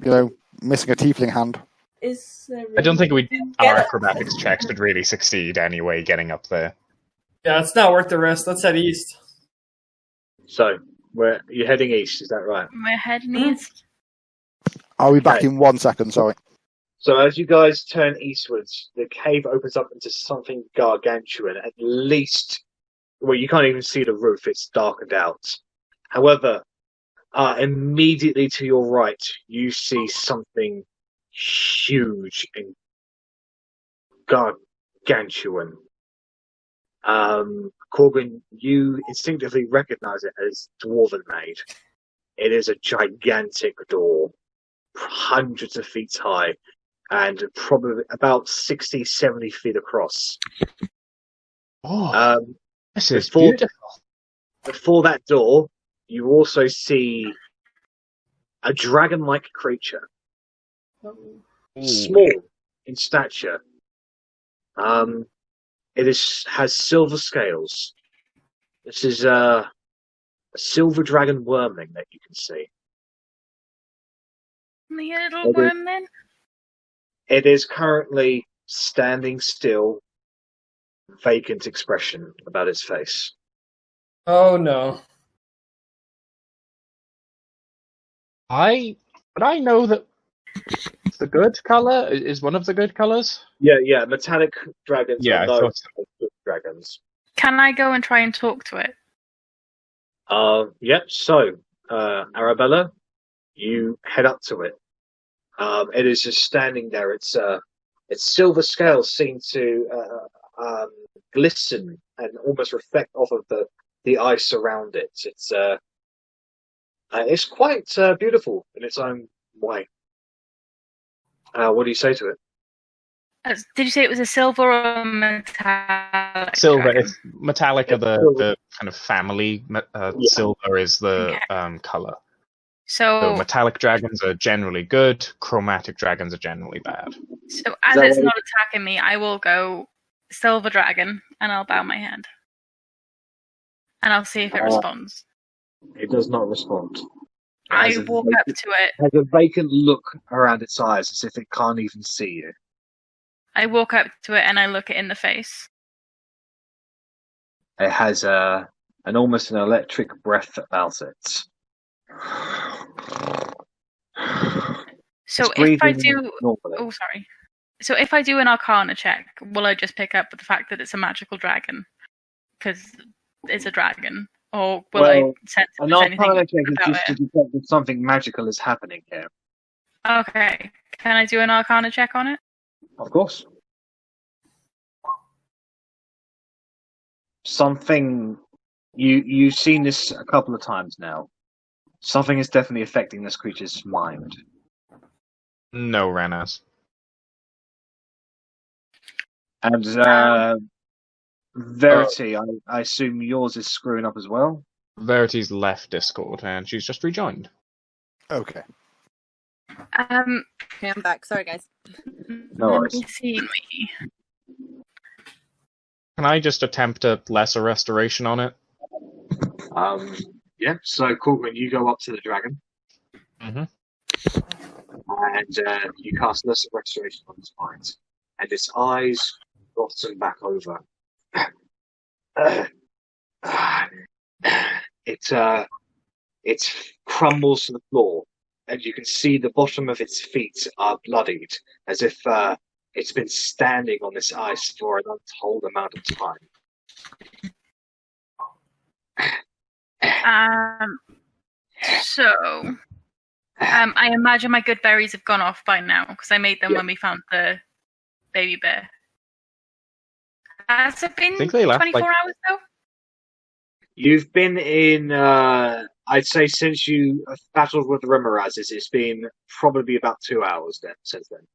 [SPEAKER 3] missing a tiefling hand.
[SPEAKER 5] Is there
[SPEAKER 4] I don't think our
[SPEAKER 5] Get it.
[SPEAKER 4] acrobatics checks would really succeed anyway getting up there.
[SPEAKER 6] Yeah, it's not worth the risk. Let's head east.
[SPEAKER 1] So, you're heading east, is that right?
[SPEAKER 2] We're heading east.
[SPEAKER 3] I'll be back
[SPEAKER 1] Okay.
[SPEAKER 3] in 1 second, sorry.
[SPEAKER 1] So as you guys turn eastwards, the cave opens up into something gargantuan. At least, well, you can't even see the roof; it's darkened out. However, immediately to your right, you see something huge and gargantuan. Korgrin, you instinctively recognize it as Dwarven made. It is a gigantic door, hundreds of feet high, and probably about 60, 70 feet across.
[SPEAKER 4] Oh, this is
[SPEAKER 1] before-
[SPEAKER 4] beautiful.
[SPEAKER 1] Before that door, you also see a dragon-like creature, small in stature. It has silver scales. This is a silver dragon wormling that you can see.
[SPEAKER 2] The little worm then?
[SPEAKER 1] It is currently standing still, vacant expression about its face.
[SPEAKER 6] Oh no.
[SPEAKER 4] I know that the good color is one of the good colors.
[SPEAKER 1] Yeah, metallic dragons.
[SPEAKER 4] Yeah,
[SPEAKER 1] are
[SPEAKER 4] I
[SPEAKER 1] known
[SPEAKER 4] thought
[SPEAKER 1] as good dragons.
[SPEAKER 2] Can I go and try and talk to it?
[SPEAKER 1] Yep. So, Arrabella, you head up to it. It is just standing there. Its silver scales seem to glisten and almost reflect off of the ice around it. It's quite beautiful in its own way. What do you say to it?
[SPEAKER 2] Did you say it was a silver or metallic?
[SPEAKER 4] Silver,
[SPEAKER 2] dragon?
[SPEAKER 4] it's metallic. Are the kind of family. Silver is the color. So metallic dragons are generally good. Chromatic dragons are generally bad.
[SPEAKER 2] So as it's not attacking me, I will go silver dragon and I'll bow my hand. And I'll see if it responds.
[SPEAKER 1] It does not respond.
[SPEAKER 2] I walk up to it.
[SPEAKER 1] Has a vacant look around its eyes as if it can't even see you.
[SPEAKER 2] I walk up to it and I look it in the face.
[SPEAKER 1] It has an almost an electric breath about it.
[SPEAKER 2] So
[SPEAKER 1] It's
[SPEAKER 2] if I
[SPEAKER 1] breathing
[SPEAKER 2] do...
[SPEAKER 1] normally.
[SPEAKER 2] Oh, sorry. So if I do an Arcana check, will I just pick up the fact that it's a magical dragon? Because it's a dragon. Or will I sense if
[SPEAKER 1] An
[SPEAKER 2] there's anything
[SPEAKER 1] Arcana check is
[SPEAKER 2] about
[SPEAKER 1] just to
[SPEAKER 2] it?
[SPEAKER 1] detect if something magical is happening here.
[SPEAKER 2] Okay. Can I do an Arcana check on it?
[SPEAKER 1] Of course. Something you've seen this a couple of times now. Something is definitely affecting this creature's mind.
[SPEAKER 4] No, Rennas.
[SPEAKER 1] And Verity, I assume yours is screwing up as well.
[SPEAKER 4] Verity's left Discord and she's just rejoined.
[SPEAKER 3] Okay.
[SPEAKER 7] Okay, I'm back. Sorry, guys.
[SPEAKER 1] No
[SPEAKER 2] Let
[SPEAKER 1] worries.
[SPEAKER 2] me see.
[SPEAKER 4] Can I just attempt a lesser restoration on it?
[SPEAKER 1] Yeah. So, Korgrin, you go up to the dragon,
[SPEAKER 4] Mm-hmm.
[SPEAKER 1] and you cast Lesser Restoration on its mind, and its eyes bottom back over. It crumbles to the floor and you can see the bottom of its feet are bloodied, as if it's been standing on this ice for an untold amount of time.
[SPEAKER 2] I imagine my good berries have gone off by now, because I made them when we found the baby bear. Has it been 24 hours, though?
[SPEAKER 1] You've been in, I'd say since you battled with the Remorazes, it's been probably about 2 hours since then.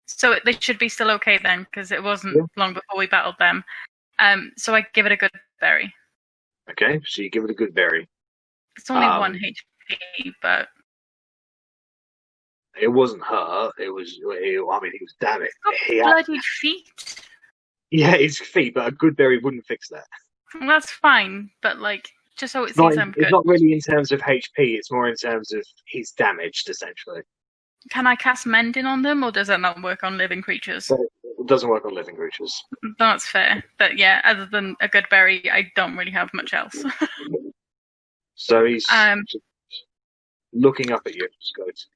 [SPEAKER 2] So they should be still okay then, because it wasn't long before we battled them. So I give it a good berry.
[SPEAKER 1] Okay, so you give it a good berry.
[SPEAKER 2] It's only 1 HP, but...
[SPEAKER 1] It wasn't her, he was damaged.
[SPEAKER 2] He had bloody feet.
[SPEAKER 1] Yeah, his feet, but a good berry wouldn't fix that.
[SPEAKER 2] Well, that's fine, but just so it seems I'm good.
[SPEAKER 1] It's not really in terms of HP, it's more in terms of he's damaged, essentially.
[SPEAKER 2] Can I cast Mending on them, or does that not work on living creatures?
[SPEAKER 1] It doesn't work on living creatures.
[SPEAKER 2] That's fair. But yeah, other than a good berry, I don't really have much else.
[SPEAKER 1] So he's looking up at you, just goes,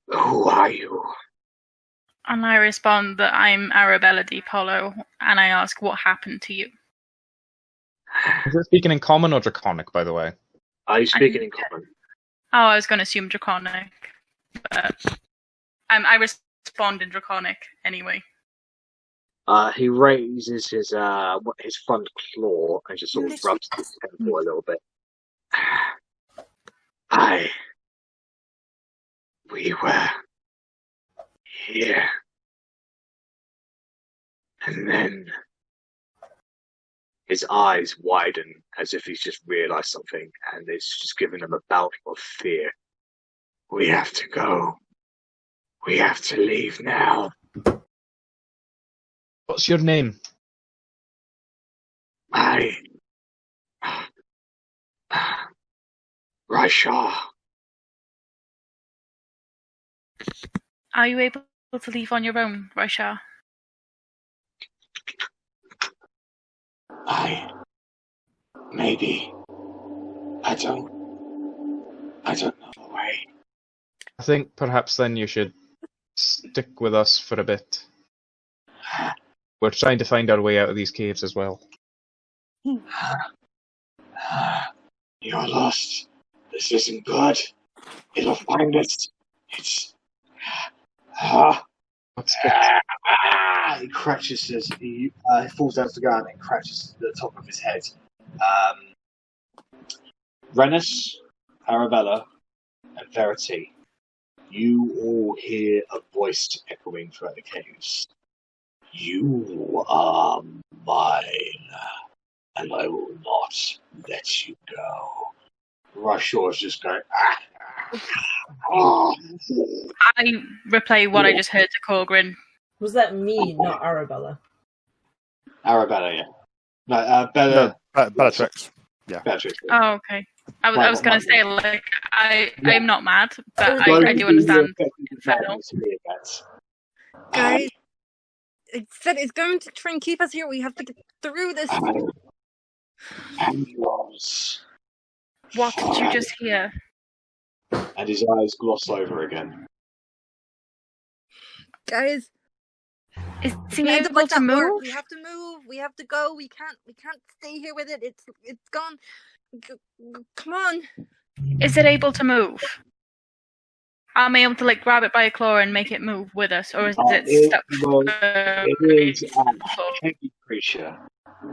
[SPEAKER 1] who are you?
[SPEAKER 2] And I respond that I'm Arrabella di Polo, and I ask what happened to you.
[SPEAKER 4] Is it speaking in common or draconic, by the way?
[SPEAKER 1] Are you speaking in common?
[SPEAKER 2] Oh, I was going to assume draconic, but I respond in draconic anyway.
[SPEAKER 1] He raises his front claw and just sort of rubs his temple a little bit. We were here. And then his eyes widen as if he's just realised something, and it's just given him a bout of fear. We have to go. We have to leave now.
[SPEAKER 4] What's your name?
[SPEAKER 1] Raisha.
[SPEAKER 2] Are you able to leave on your own, Raisha?
[SPEAKER 1] Maybe. I don't know the way.
[SPEAKER 4] I think perhaps then you should stick with us for a bit. We're trying to find our way out of these caves as well.
[SPEAKER 1] You're lost. This isn't good. It'll find us. It's... He crouches he falls down to the ground and crouches to the top of his head. Rennas, Arrabella, and Verity, you all hear a voice echoing throughout the caves. You are mine, and I will not let you go. Rushaw's just going,
[SPEAKER 2] I replay what I just heard to Korgrin.
[SPEAKER 5] Was that me, not Arrabella?
[SPEAKER 1] Arrabella, yeah. No,
[SPEAKER 3] Bellatrix. Yeah.
[SPEAKER 1] Bellatrix.
[SPEAKER 2] Oh, okay. I was going to say, I'm not mad, but I do understand.
[SPEAKER 7] Guys, it said it's going to try and keep us here. We have to get through this.
[SPEAKER 2] What did you just hear?
[SPEAKER 1] And his eyes gloss over again.
[SPEAKER 7] Guys,
[SPEAKER 2] is he able to move?
[SPEAKER 7] We have to move. We have to go. We can't stay here with it. It's gone. Come on.
[SPEAKER 2] Is it able to move? Am I able to grab it by a claw and make it move with us, or is it stuck?
[SPEAKER 1] It is a heavy creature.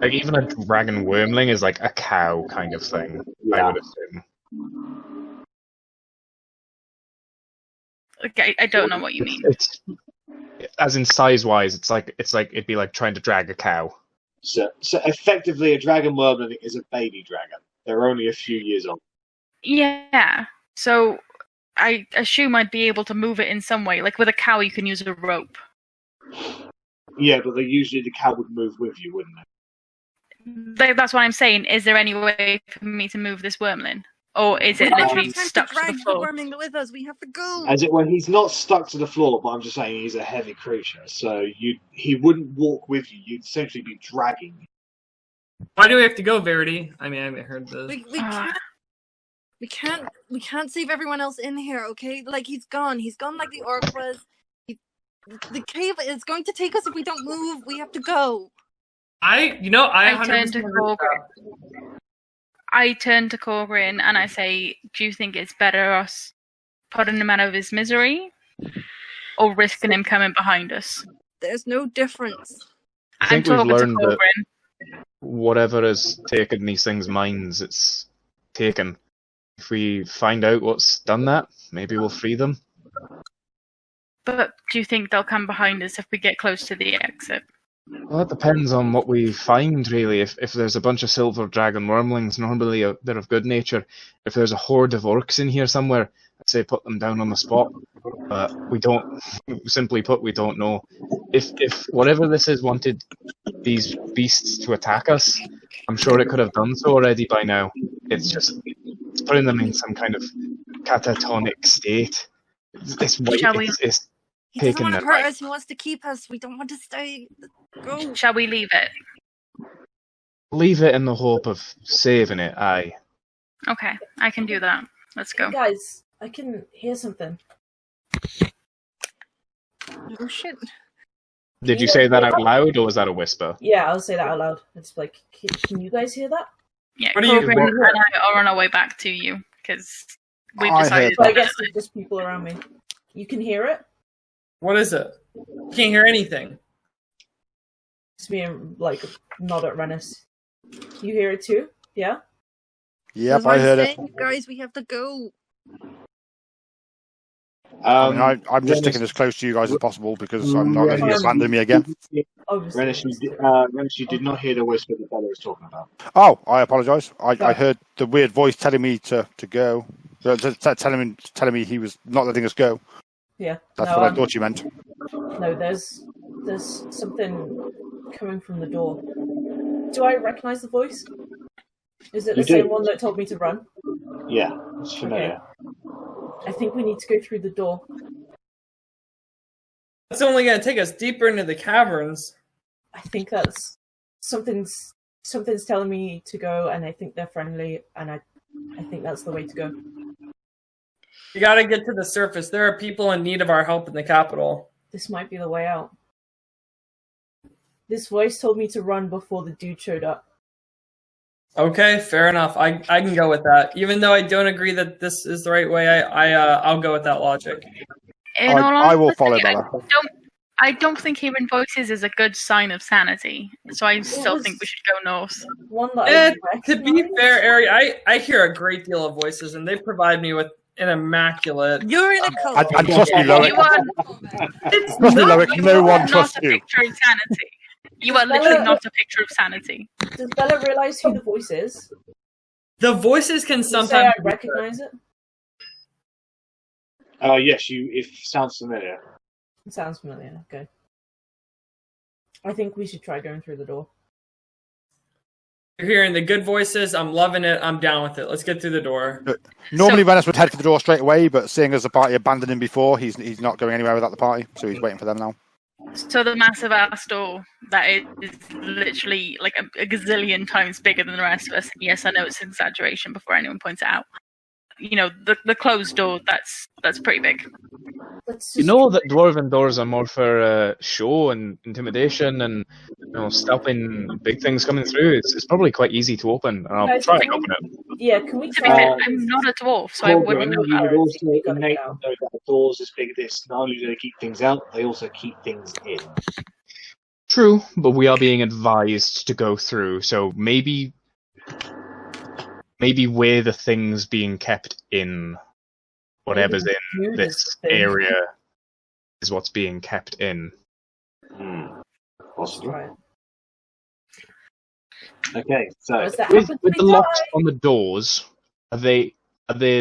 [SPEAKER 4] Even a dragon wormling is like a cow kind of thing, I would assume.
[SPEAKER 2] Okay, I don't know what you mean.
[SPEAKER 4] It's as in size-wise, it's like it'd be like trying to drag a cow.
[SPEAKER 1] So effectively, a dragon wormling is a baby dragon. They're only a few years old.
[SPEAKER 2] Yeah. So I assume I'd be able to move it in some way. Like with a cow, you can use a rope.
[SPEAKER 1] Yeah, but usually the cow would move with you, wouldn't it?
[SPEAKER 2] That's what I'm saying. Is there any way for me to move this wormling? Or is it literally stuck to the floor?
[SPEAKER 7] Wormling with us. We have to go.
[SPEAKER 1] He's not stuck to the floor, but I'm just saying he's a heavy creature. So he wouldn't walk with you. You'd essentially be dragging him.
[SPEAKER 6] Why do we have to go, Verity? I mean, I haven't heard this.
[SPEAKER 7] We can't save everyone else in here, okay? Like, he's gone like the orc was. The cave is going to take us if we don't move. We have to go.
[SPEAKER 2] I turn to Korgrin. I turn to Korgrin and I say, do you think it's better us putting him out of his misery or risking him coming behind us?
[SPEAKER 7] There's no difference.
[SPEAKER 4] I think we've learned that whatever has taken these things' minds, it's taken. If we find out what's done that, maybe we'll free them.
[SPEAKER 2] But do you think they'll come behind us if we get close to the exit?
[SPEAKER 4] Well, that depends on what we find, really. If there's a bunch of silver dragon wormlings, normally they're of good nature. If there's a horde of orcs in here somewhere, I'd say put them down on the spot. But we don't, simply put, we don't know. If whatever this is wanted these beasts to attack us, I'm sure it could have done so already by now. It's just putting them in some kind of catatonic state. It's
[SPEAKER 7] he doesn't want to hurt us. He wants to keep us. We don't want to stay. Go.
[SPEAKER 2] Shall we leave it?
[SPEAKER 4] Leave it in the hope of saving it, aye.
[SPEAKER 2] Okay, I can do that. Let's go.
[SPEAKER 5] Hey guys, I can hear something.
[SPEAKER 7] Oh shit.
[SPEAKER 4] Did you say that out loud, or was that a whisper?
[SPEAKER 5] Yeah, I'll say that out loud. It's like, can you guys hear that?
[SPEAKER 2] Yeah, Korgrin and I are on our way back to you, because we've decided...
[SPEAKER 5] I guess there's just people around me. You can hear it?
[SPEAKER 6] What is it? I can't hear anything.
[SPEAKER 5] It's me and, like, nod at Rennas. You hear it too? Yeah?
[SPEAKER 3] Yep, I heard it.
[SPEAKER 7] Guys, we have to go.
[SPEAKER 3] I'm just sticking as close to you guys as possible because I'm not going to abandon me again.
[SPEAKER 1] Rennas, you did not hear the whisper that Bella was talking about.
[SPEAKER 3] Oh, I apologise. I heard the weird voice telling me to go. Telling me he was not letting us go.
[SPEAKER 5] Yeah.
[SPEAKER 3] That's what I thought you meant.
[SPEAKER 5] No, there's something coming from the door. Do I recognise the voice? Is it the same one that told me to run?
[SPEAKER 1] Yeah, it's familiar.
[SPEAKER 5] I think we need to go through the door.
[SPEAKER 6] It's only going to take us deeper into the caverns.
[SPEAKER 5] I think that's something's telling me to go, and I think they're friendly, and I think that's the way to go.
[SPEAKER 6] You got to get to the surface. There are people in need of our help in the capital.
[SPEAKER 5] This might be the way out. This voice told me to run before the dude showed up.
[SPEAKER 6] Okay, fair enough. I can go with that. Even though I don't agree that this is the right way, I'll go with that logic.
[SPEAKER 3] I will follow Bella.
[SPEAKER 2] I don't think hearing voices is a good sign of sanity, so I still think we should go north.
[SPEAKER 6] To be fair, Arri, I hear a great deal of voices, and they provide me with an immaculate...
[SPEAKER 7] You're in a cult.
[SPEAKER 3] And trust me, Loic. Trust me, Loic, no one trusts you.
[SPEAKER 2] Sanity. You are literally not a picture of sanity.
[SPEAKER 5] Does Bella realise who the voice is?
[SPEAKER 6] The voices can sometimes...
[SPEAKER 5] Say I recognise it?
[SPEAKER 1] Yes, it sounds familiar.
[SPEAKER 5] It sounds familiar, okay. I think we should try going through the door.
[SPEAKER 6] You're hearing the good voices. I'm loving it. I'm down with it. Let's get through the door.
[SPEAKER 3] Normally, Rennas would head for the door straight away, but seeing as the party abandoned him before, he's not going anywhere without the party, so he's waiting for them now.
[SPEAKER 2] So the massive ass door that is literally like a gazillion times bigger than the rest of us. Yes, I know it's an exaggeration before anyone points it out. You know, the closed door, that's pretty big.
[SPEAKER 4] You know that dwarven doors are more for show and intimidation and stopping big things coming through. It's probably quite easy to open, and I'll try and open it.
[SPEAKER 5] Yeah, can we
[SPEAKER 2] try? I'm not a dwarf, so I wouldn't know that.
[SPEAKER 1] That doors as big as this, not only do they keep things out, they also keep things in.
[SPEAKER 4] True, but we are being advised to go through, so maybe we're the things being kept in. Whatever's in this area is what's being kept in.
[SPEAKER 1] Possibly. Okay, so
[SPEAKER 4] with the locks on the doors, are they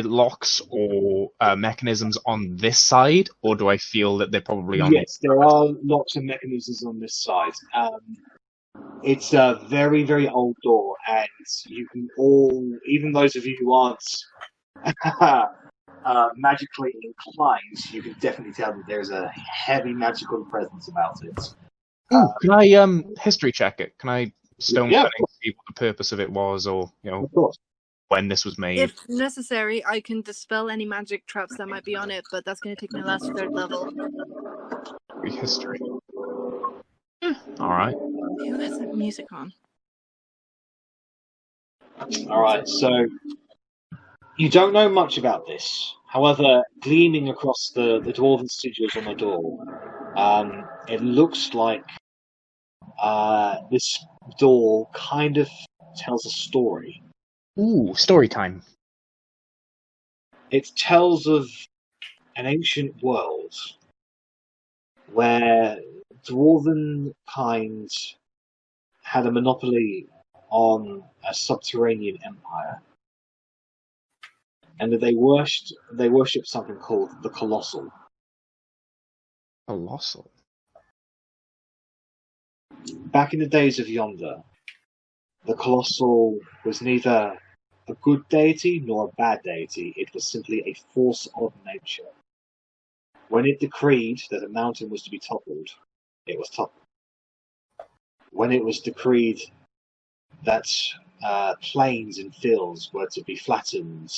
[SPEAKER 4] locks or mechanisms on this side, or do I feel that they're probably on?
[SPEAKER 1] Yes, there are locks and mechanisms on this side. It's a very, very old door, and you can all, even those of you who aren't magically inclined, you can definitely tell that there's a heavy magical presence about it.
[SPEAKER 4] Can I history check it? Can I stone see see what the purpose of it was, or
[SPEAKER 1] Of course.
[SPEAKER 4] when this was made?
[SPEAKER 7] If necessary, I can dispel any magic traps that might be on it, but that's going to take my last 3rd level.
[SPEAKER 4] History. All right.
[SPEAKER 7] Who has that music on?
[SPEAKER 1] All right, so you don't know much about this. However, gleaming across the dwarven sigils on the door, it looks like this door kind of tells a story.
[SPEAKER 4] Ooh, story time.
[SPEAKER 1] It tells of an ancient world where dwarven kind had a monopoly on a subterranean empire, and that they worshipped something called the Colossal.
[SPEAKER 4] Colossal.
[SPEAKER 1] Back in the days of Yonder, the Colossal was neither a good deity nor a bad deity. It was simply a force of nature. When it decreed that a mountain was to be toppled, it was toppled. When it was decreed that plains and fields were to be flattened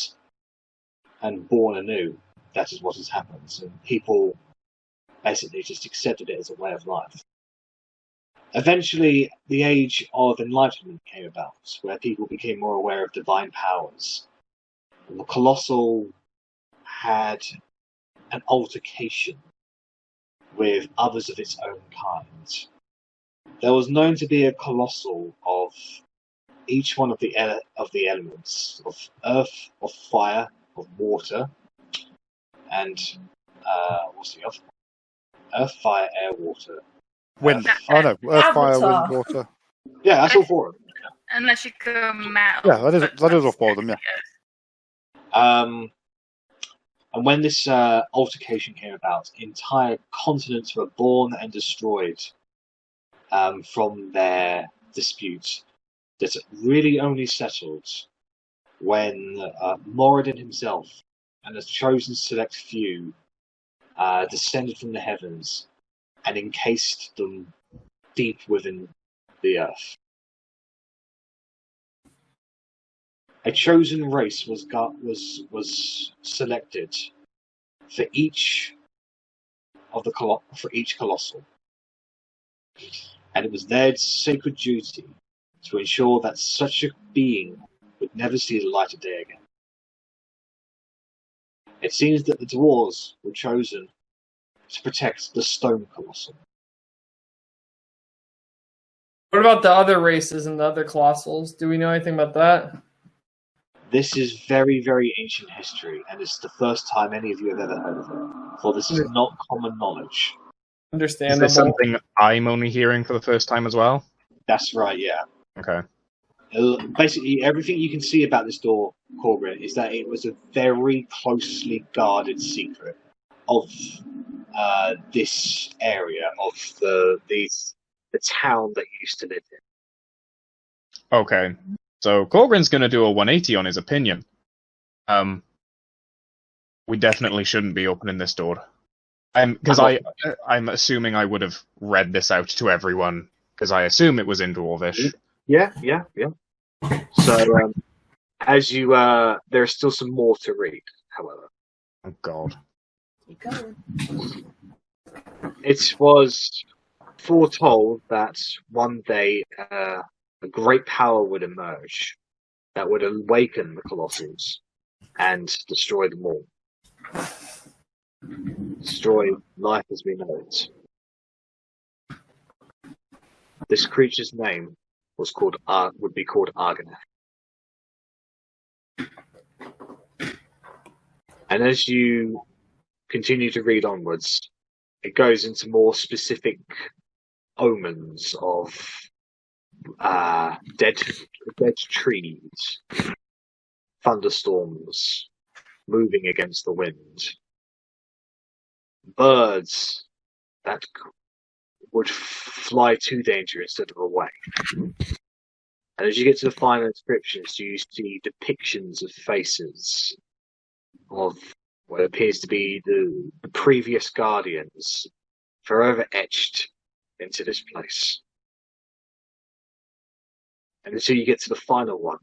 [SPEAKER 1] and born anew, that is what has happened. And people basically just accepted it as a way of life. Eventually, the age of enlightenment came about, where people became more aware of divine powers. And the Colossal had an altercation with others of its own kind. There was known to be a Colossal of each one of the elements, of earth, of fire, of water, and what's the other one? Earth, fire, air, water.
[SPEAKER 3] Wind. Oh no, earth, fire, wind, water.
[SPEAKER 1] Yeah, that's all 4 of them.
[SPEAKER 2] Unless you go metal.
[SPEAKER 3] Yeah, that is all 4 of them, yeah.
[SPEAKER 1] And when this altercation came about, entire continents were born and destroyed from their dispute that really only settled when Moradin himself and a chosen select few descended from the heavens and encased them deep within the earth. A chosen race was selected for each Colossal, and it was their sacred duty to ensure that such a being would never see the light of day again. It seems that the dwarves were chosen to protect the Stone Colossal.
[SPEAKER 6] What about the other races and the other Colossals? Do we know anything about that?
[SPEAKER 1] This is very, very ancient history, and it's the first time any of you have ever heard of it, for this is not common knowledge.
[SPEAKER 6] Understandable.
[SPEAKER 4] Is this something I'm only hearing for the first time as well?
[SPEAKER 1] That's right, yeah.
[SPEAKER 4] Okay.
[SPEAKER 1] Basically, everything you can see about this door, Korgrin, is that it was a very closely guarded secret of this area, of the town that you used to live in.
[SPEAKER 4] Okay. So Korgrin's going to do a 180 on his opinion. We definitely shouldn't be opening this door. Because I'm assuming I would have read this out to everyone, because I assume it was in Dwarvish.
[SPEAKER 1] Yeah. So, as you, there's still some more to read, however.
[SPEAKER 4] Oh, God.
[SPEAKER 5] Keep going.
[SPEAKER 1] It was foretold that one day a great power would emerge that would awaken the Colossals and destroy them all. Destroy life as we know it. This creature's name would be called Argoneth. And as you continue to read onwards, it goes into more specific omens of dead trees, thunderstorms moving against the wind, birds that would fly to danger instead of away. And as you get to the final inscriptions, you see depictions of faces of what appears to be the previous guardians, forever etched into this place. And until you get to the final one,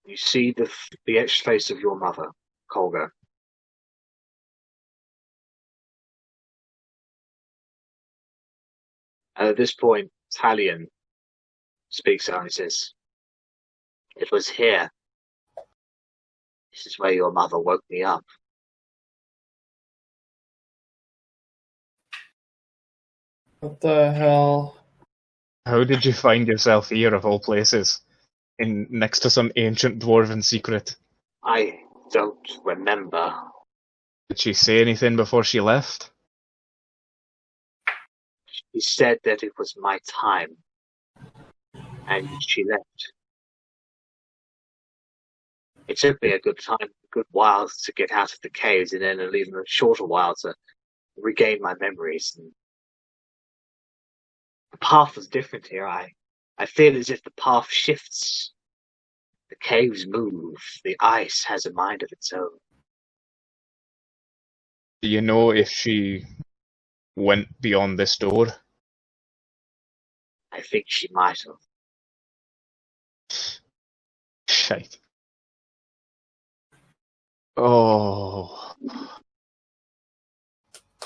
[SPEAKER 1] you see the etched face of your mother, Kolga. And at this point, Talion speaks out and says, "It was here. This is where your mother woke me up."
[SPEAKER 6] What the hell?
[SPEAKER 4] How did you find yourself here, of all places? Next to some ancient dwarven secret?
[SPEAKER 1] I don't remember.
[SPEAKER 4] Did she say anything before she left?
[SPEAKER 1] She said that it was my time. And she left. It took me a good while to get out of the caves, and then an even shorter while to regain my memories. And the path was different here. I feel as if the path shifts. The caves move. The ice has a mind of its own.
[SPEAKER 4] Do you know if she went beyond this door?
[SPEAKER 1] I think she might have.
[SPEAKER 4] Shite. Oh.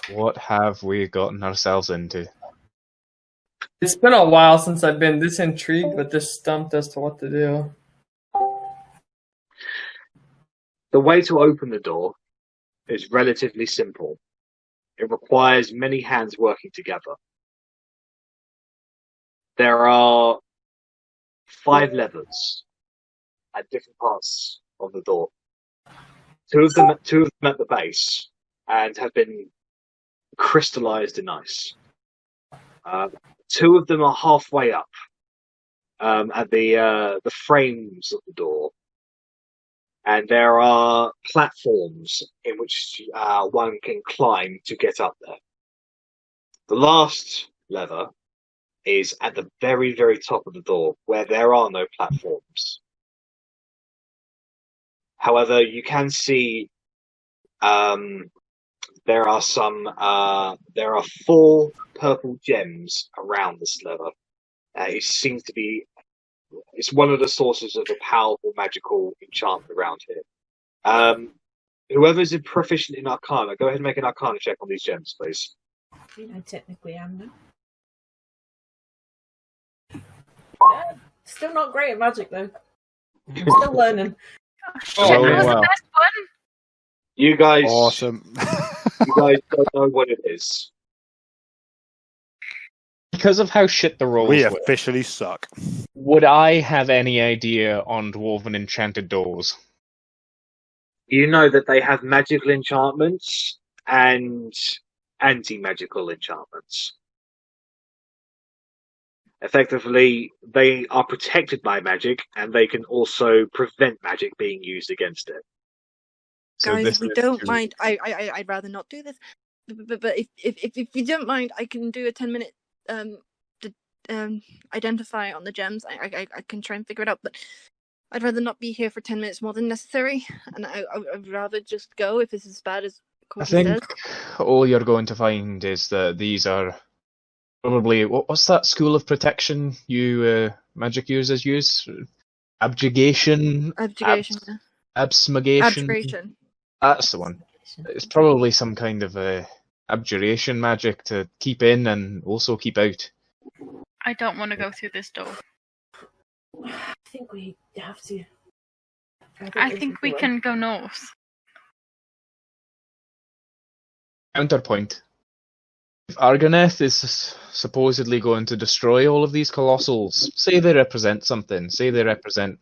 [SPEAKER 4] What have we gotten ourselves into?
[SPEAKER 6] It's been a while since I've been this intrigued, but this stumped as to what to do.
[SPEAKER 1] The way to open the door is relatively simple. It requires many hands working together. There are 5 levers at different parts of the door. Two of them at the base and have been crystallized in ice. 2 of them are halfway up at the frames of the door, and there are platforms in which one can climb to get up there. The last lever is at the very, very top of the door, where there are no platforms. However, you can see there are 4 purple gems around this lever. It seems to be it's one of the sources of a powerful magical enchantment around here. Whoever's proficient in Arcana, go ahead and make an Arcana check on these gems, please.
[SPEAKER 5] I technically am now. Yeah, still not great at magic though. I'm still learning.
[SPEAKER 4] Oh, wow.
[SPEAKER 1] You guys,
[SPEAKER 3] awesome.
[SPEAKER 1] You guys don't know what it is.
[SPEAKER 4] Because of how shit the rolls
[SPEAKER 3] We
[SPEAKER 4] were,
[SPEAKER 3] officially suck.
[SPEAKER 4] would I have any idea on dwarven enchanted doors?
[SPEAKER 1] You know that they have magical enchantments and anti-magical enchantments. Effectively, they are protected by magic, and they can also prevent magic being used against it.
[SPEAKER 4] So
[SPEAKER 7] Guys,
[SPEAKER 4] this
[SPEAKER 7] if we
[SPEAKER 4] is
[SPEAKER 7] don't
[SPEAKER 4] to-
[SPEAKER 7] mind, I'd rather not do this. But if you don't mind, I can do a 10-minute identify on the gems. I can try and figure it out, but I'd rather not be here for 10 minutes more than necessary, and I'd rather just go if it's as bad as
[SPEAKER 4] I
[SPEAKER 7] Corky
[SPEAKER 4] think
[SPEAKER 7] says.
[SPEAKER 4] all you're going to find is that these are probably what's that school of protection you magic users use? Abjuration.
[SPEAKER 7] Abjuration.
[SPEAKER 4] Absmigation.
[SPEAKER 7] Abjuration.
[SPEAKER 4] That's the one. It's probably some kind of abjuration magic to keep in and also keep out.
[SPEAKER 2] I don't want to go through this door.
[SPEAKER 5] I think we have to.
[SPEAKER 2] I think we can go north.
[SPEAKER 4] Counterpoint. If Arganeth is supposedly going to destroy all of these colossals, say they represent something, say they represent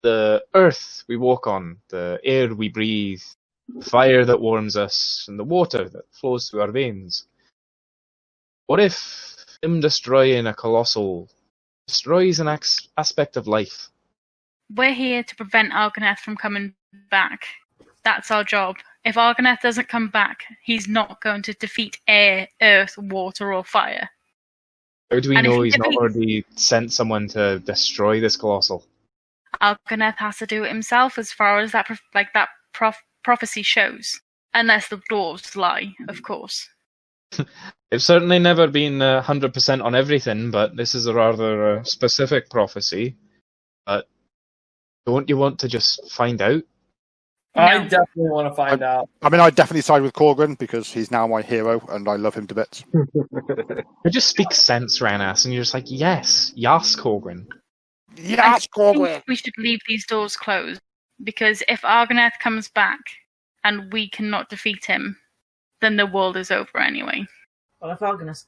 [SPEAKER 4] the earth we walk on, the air we breathe, the fire that warms us, and the water that flows through our veins. What if him destroying a colossal destroys an aspect of life?
[SPEAKER 2] We're here to prevent Arganeth from coming back. That's our job. If Arganeth doesn't come back, he's not going to defeat air, earth, water, or fire.
[SPEAKER 4] How do we
[SPEAKER 2] And if
[SPEAKER 4] know
[SPEAKER 2] he
[SPEAKER 4] he's not
[SPEAKER 2] defeats-
[SPEAKER 4] already sent someone to destroy this colossal?
[SPEAKER 2] Arganeth has to do it himself, as far as that prophecy shows. Unless the dwarves lie, of course.
[SPEAKER 4] It's certainly never been 100% on everything, but this is a rather specific prophecy. But don't you want to just find out?
[SPEAKER 6] I definitely want to find out.
[SPEAKER 3] I mean, I definitely side with Korgrin because he's now my hero and I love him to bits.
[SPEAKER 4] You just speak sense, Rennas, and you're just like, yes, Korgrin.
[SPEAKER 3] Yes, Korgrin!
[SPEAKER 2] We should leave these doors closed, because if Argoneth comes back and we cannot defeat him, then the world is over anyway.
[SPEAKER 5] Well, if Argoneth's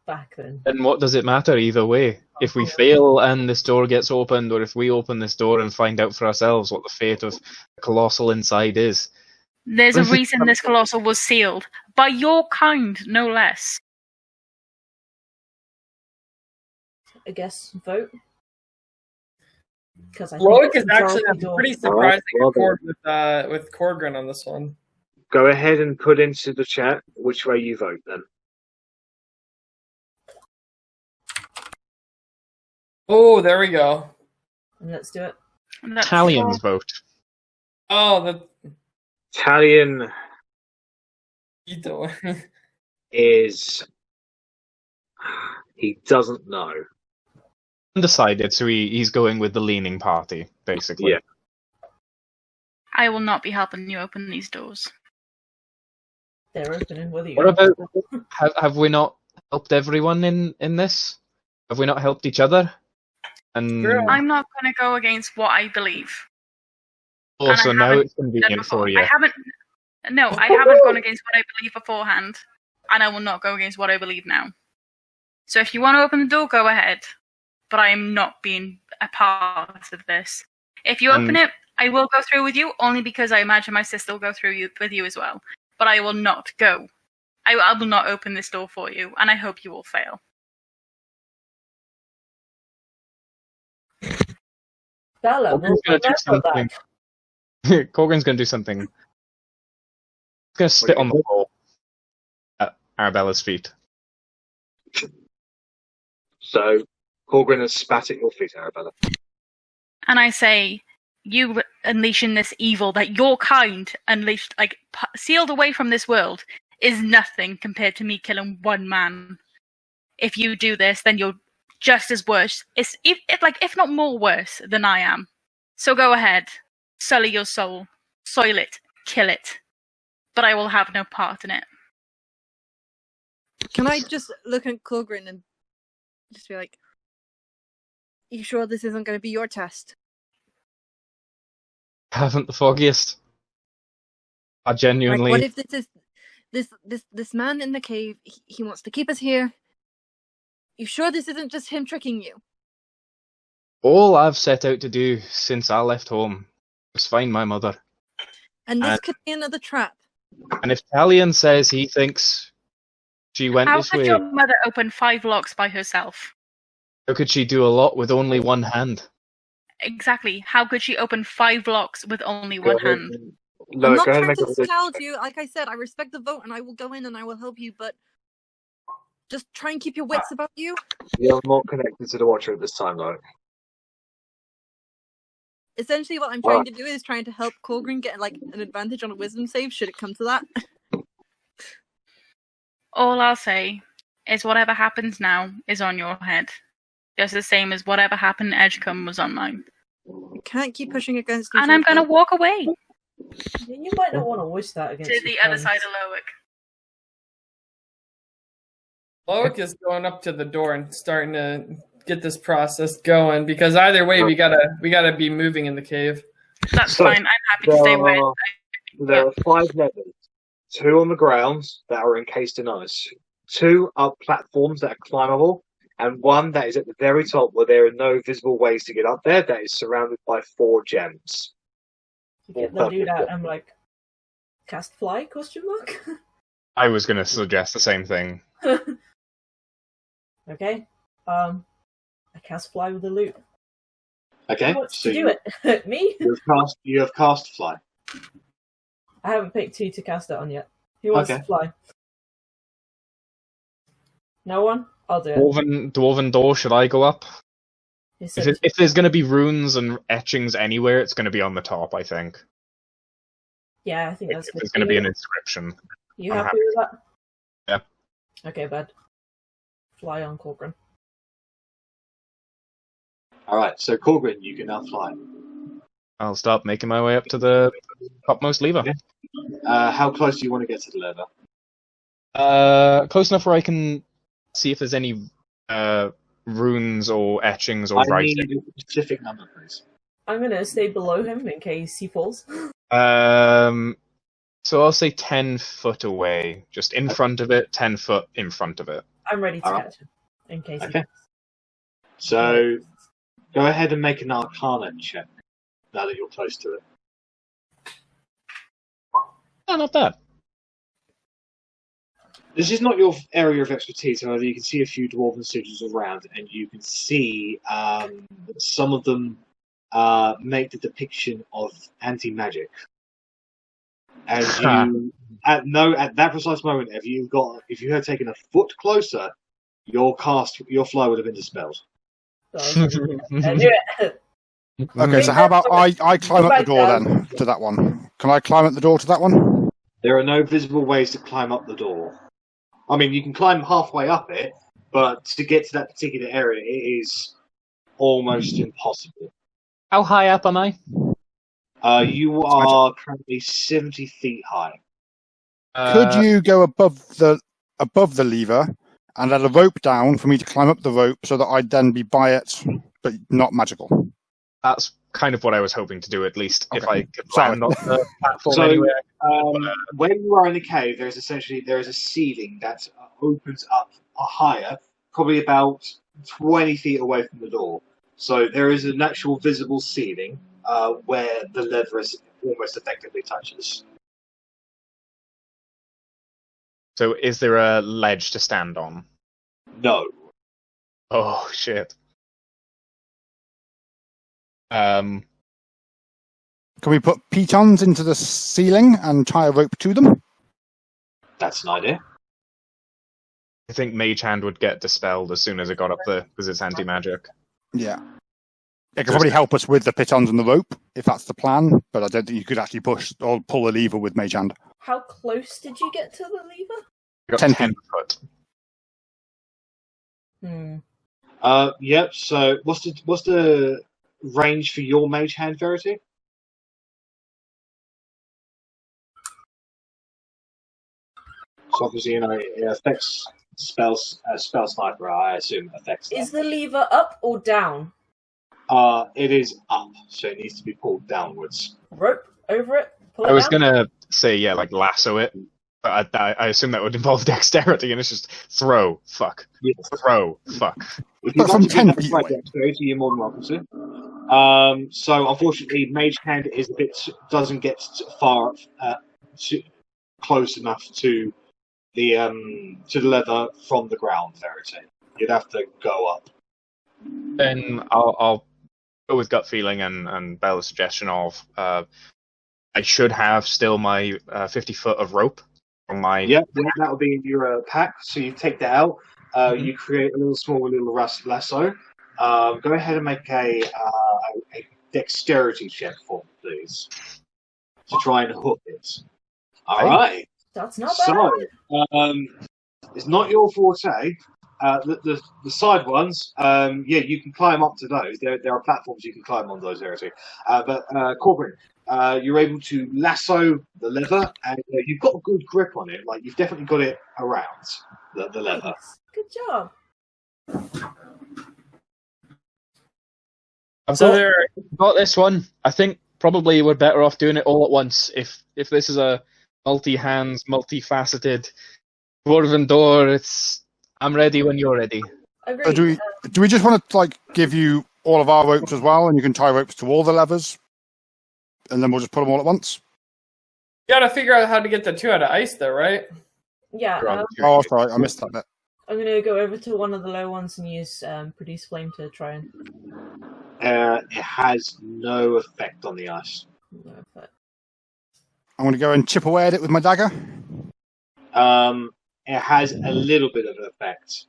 [SPEAKER 5] back, then...
[SPEAKER 4] Then what does it matter either way? If we fail and this door gets opened, or if we open this door and find out for ourselves what the fate of the Colossal inside is.
[SPEAKER 2] There's a reason this Colossal was sealed. By your kind, no less.
[SPEAKER 5] I guess vote. Because
[SPEAKER 6] Loic is actually pretty surprising with Korgrin on this one.
[SPEAKER 1] Go ahead and put into the chat which way you vote then.
[SPEAKER 6] Oh, there we go.
[SPEAKER 5] Let's do it.
[SPEAKER 4] Italian's vote.
[SPEAKER 6] Oh, the
[SPEAKER 1] Italian
[SPEAKER 6] Ito.
[SPEAKER 1] is... He doesn't know.
[SPEAKER 4] Undecided, so he's going with the leaning party, basically.
[SPEAKER 1] Yeah.
[SPEAKER 2] I will not be helping you open these doors.
[SPEAKER 5] They're opening, whether you...
[SPEAKER 4] What about... have we not helped everyone in this? Have we not helped each other? And
[SPEAKER 2] I'm not going to go against what I believe.
[SPEAKER 4] Also, now it's convenient for you.
[SPEAKER 2] I haven't gone against what I believe beforehand, and I will not go against what I believe now. So if you want to open the door, go ahead. But I am not being a part of this. If you open it, I will go through with you, only because I imagine my sister will go through with you as well. But I will not go. I will not open this door for you, and I hope you will fail.
[SPEAKER 5] Bella,
[SPEAKER 4] Korgrin's going to do something. Korgrin's going to do something. He's going to spit on the floor at Arabella's feet.
[SPEAKER 1] So, Korgrin has spat at your feet, Arrabella.
[SPEAKER 2] And I say, you unleashing this evil that your kind unleashed, sealed away from this world, is nothing compared to me killing one man. If you do this, then you're just as worse, if not more worse than I am. So go ahead, sully your soul, soil it, kill it. But I will have no part in it.
[SPEAKER 7] Can I just look at Korgrin and just be like, you sure this isn't going to be your test?
[SPEAKER 4] Haven't the foggiest. I genuinely...
[SPEAKER 7] What if this is this man in the cave, he wants to keep us here? You sure this isn't just him tricking you?
[SPEAKER 4] All I've set out to do since I left home was find my mother.
[SPEAKER 7] And this could be another trap.
[SPEAKER 4] And if Talion says he thinks she went this way...
[SPEAKER 2] How could your mother open 5 locks by herself?
[SPEAKER 4] How could she do a lot with only one hand?
[SPEAKER 2] Exactly. How could she open 5 locks with only one hand?
[SPEAKER 7] I'm not trying to scold you. Like I said, I respect the vote and I will go in and I will help you, but just try and keep your wits about you.
[SPEAKER 1] You're not connected to the Watcher at this time, though.
[SPEAKER 7] Essentially, what I'm trying to do is trying to help Korgrin get an advantage on a wisdom save, should it come to that.
[SPEAKER 2] All I'll say is whatever happens now is on your head. Just the same as whatever happened in Edgecombe was on mine.
[SPEAKER 7] You can't keep pushing against
[SPEAKER 2] And I'm going to walk away.
[SPEAKER 5] You might not want to wish that against
[SPEAKER 2] to the other side of Loic.
[SPEAKER 6] Loic is going up to the door and starting to get this process going, because either way we gotta be moving in the cave.
[SPEAKER 2] That's fine. I'm happy to stay where.
[SPEAKER 1] There are 5 levels. 2 on the ground that are encased in ice. 2 are platforms that are climbable, and 1 that is at the very top where there are no visible ways to get up there. That is surrounded by 4 gems.
[SPEAKER 5] Get the dude out and cast fly? Question mark.
[SPEAKER 4] I was going to suggest the same thing.
[SPEAKER 5] Okay. I cast fly with the loot.
[SPEAKER 1] Okay.
[SPEAKER 5] Who wants to do it? Me?
[SPEAKER 1] You have cast fly.
[SPEAKER 5] I haven't picked 2 to cast it on yet. Who wants to fly? No one? I'll do it.
[SPEAKER 4] Dwarven door, should I go up? If there's going to be runes and etchings anywhere, it's going to be on the top, I think.
[SPEAKER 5] Yeah, I think that's good.
[SPEAKER 4] There's going to be an inscription.
[SPEAKER 5] You happy with that?
[SPEAKER 4] Yeah.
[SPEAKER 5] Okay, bud. Fly on, Korgrin.
[SPEAKER 1] Alright, so Korgrin, you can now fly.
[SPEAKER 4] I'll start making my way up to the topmost lever.
[SPEAKER 1] How close do you want to get to the lever?
[SPEAKER 4] Close enough where I can see if there's any runes or etchings or
[SPEAKER 1] I
[SPEAKER 4] writing.
[SPEAKER 1] need a specific number, please.
[SPEAKER 5] I'm gonna stay below him in case he falls.
[SPEAKER 4] So I'll say 10 foot away, just in front of it, 10 foot in front of it.
[SPEAKER 5] I'm ready to
[SPEAKER 1] Alright.
[SPEAKER 5] catch him in case
[SPEAKER 1] Okay. So, go ahead and make an Arcana check now that you're close to it.
[SPEAKER 4] Oh, not bad.
[SPEAKER 1] This is not your area of expertise, however, you can see a few Dwarven sigils around, and you can see some of them make the depiction of anti-magic. And you, at that precise moment, if you had taken a foot closer, your fly would have been dispelled.
[SPEAKER 3] Okay, so how about I climb up the door then to that one? Can I climb up the door to that one?
[SPEAKER 1] There are no visible ways to climb up the door. I mean, you can climb halfway up it, but to get to that particular area, it is almost impossible.
[SPEAKER 4] How high up am I?
[SPEAKER 1] You are currently 70 feet high.
[SPEAKER 3] Could you go above the lever and let a rope down for me to climb up the rope so that I'd then be by it, but not magical?
[SPEAKER 4] That's kind of what I was hoping to do, at least, if
[SPEAKER 3] Okay.
[SPEAKER 4] I could land on the platform
[SPEAKER 1] So,
[SPEAKER 4] anywhere.
[SPEAKER 1] when you are in the cave, there is a ceiling that opens up higher, probably about 20 feet away from the door. So there is an actual visible ceiling where the lever almost effectively touches.
[SPEAKER 4] So is there a ledge to stand on?
[SPEAKER 1] No.
[SPEAKER 4] Oh, shit.
[SPEAKER 3] Can we put pitons into the ceiling and tie a rope to them?
[SPEAKER 1] That's an idea.
[SPEAKER 4] I think Mage Hand would get dispelled as soon as it got up there, because it's anti-magic.
[SPEAKER 3] Yeah. It could probably help us with the pitons and the rope, if that's the plan, but I don't think you could actually push or pull a lever with Mage Hand.
[SPEAKER 5] How close did you get to the lever?
[SPEAKER 4] I got
[SPEAKER 3] 10
[SPEAKER 4] 10 foot.
[SPEAKER 1] Yep, so what's the range for your Mage Hand, Verity? So obviously, it affects spell sniper, I assume affects that.
[SPEAKER 5] Is the lever up or down?
[SPEAKER 1] It is up, so it needs to be pulled downwards.
[SPEAKER 5] Rope over it? Pull it
[SPEAKER 4] I was
[SPEAKER 5] down?
[SPEAKER 4] gonna say, yeah, like lasso it, but I assume that would involve dexterity, and it's just throw, fuck.
[SPEAKER 1] Yes.
[SPEAKER 4] Throw, fuck.
[SPEAKER 1] If you'd
[SPEAKER 3] But from
[SPEAKER 1] like to do
[SPEAKER 3] 10
[SPEAKER 1] that
[SPEAKER 3] feet
[SPEAKER 1] right
[SPEAKER 3] away.
[SPEAKER 1] dexterity, you're more than welcome to. So unfortunately, Mage Hand is doesn't get far close enough to the leather from the ground, Verity. You'd have to go up.
[SPEAKER 4] Then I'll go with gut feeling and Bella's suggestion of I should have still my 50 foot of rope from my...
[SPEAKER 1] Yeah, that'll be in your pack. So you take that out. You create a little lasso. Go ahead and make a dexterity check for me, please, to try and hook it. All right.
[SPEAKER 5] That's not bad.
[SPEAKER 1] So, it's not your forte. The side ones, you can climb up to those. There are platforms you can climb on those, Verity. But Korgrin, you're able to lasso the lever, and you've got a good grip on it. Like, you've definitely got it around the lever.
[SPEAKER 5] Good job.
[SPEAKER 4] I've
[SPEAKER 6] So
[SPEAKER 4] got this one. I think probably we're better off doing it all at once. If this is a multi-hands, multifaceted dwarven door, I'm ready when you're ready.
[SPEAKER 5] Agreed.
[SPEAKER 3] Do we just want to give you all of our ropes as well, and you can tie ropes to all the levers, and then we'll just put them all at once?
[SPEAKER 6] You gotta figure out how to get the two out of ice, though, right?
[SPEAKER 5] Yeah.
[SPEAKER 3] Oh, sorry, I missed that bit.
[SPEAKER 5] I'm gonna go over to one of the low ones and use Produce Flame to try and...
[SPEAKER 1] It has no effect on the ice.
[SPEAKER 5] No effect.
[SPEAKER 3] I'm going to go and chip away at it with my dagger.
[SPEAKER 1] It has a little bit of an effect.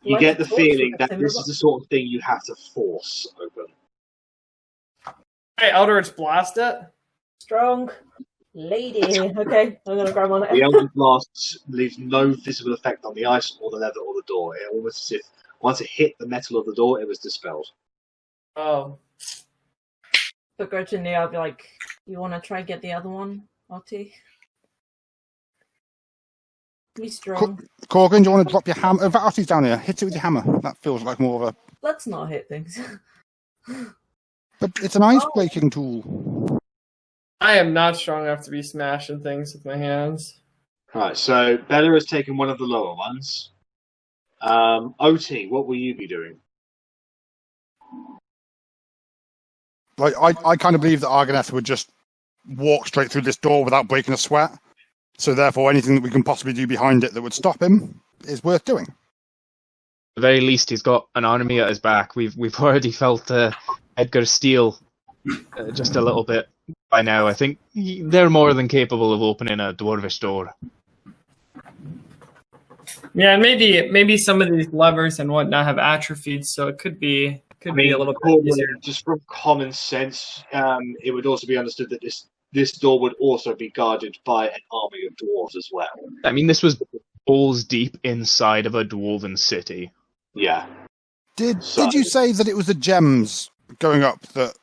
[SPEAKER 1] You get the feeling that this is the sort of thing you have to force open.
[SPEAKER 6] Hey, Eldritch Blast it.
[SPEAKER 5] Strong. Lady. Okay, I'm gonna grab on it.
[SPEAKER 1] The Eldritch Blast leaves no visible effect on the ice or the leather or the door. It almost as if once it hit the metal of the door, it was dispelled.
[SPEAKER 6] Oh.
[SPEAKER 5] Begrudgingly, I'll be like, you want to try get the other one, Otti? Be strong.
[SPEAKER 3] Korgrin, do you want to drop your hammer? Verity's down here. Hit it with your hammer. That feels like more of a...
[SPEAKER 5] Let's not hit things.
[SPEAKER 3] But it's an ice-breaking tool.
[SPEAKER 6] I am not strong enough to be smashing things with my hands.
[SPEAKER 1] Right, so Bella has taken one of the lower ones. Otti, what will you be doing?
[SPEAKER 3] Like, I kind of believe that Arganeth would just walk straight through this door without breaking a sweat. So therefore, anything that we can possibly do behind it that would stop him is worth doing.
[SPEAKER 4] At the very least, he's got an army at his back. We've already felt Edgar's steel just a little bit by now. I think they're more than capable of opening a dwarvish door.
[SPEAKER 6] Yeah, and maybe some of these levers and whatnot have atrophied, so it could be a little bit easier.
[SPEAKER 1] Just from common sense, it would also be understood that this door would also be guarded by an army of dwarves as well.
[SPEAKER 4] I mean, this was balls deep inside of a dwarven city.
[SPEAKER 1] Yeah.
[SPEAKER 3] Did you say that it was the gems going up that...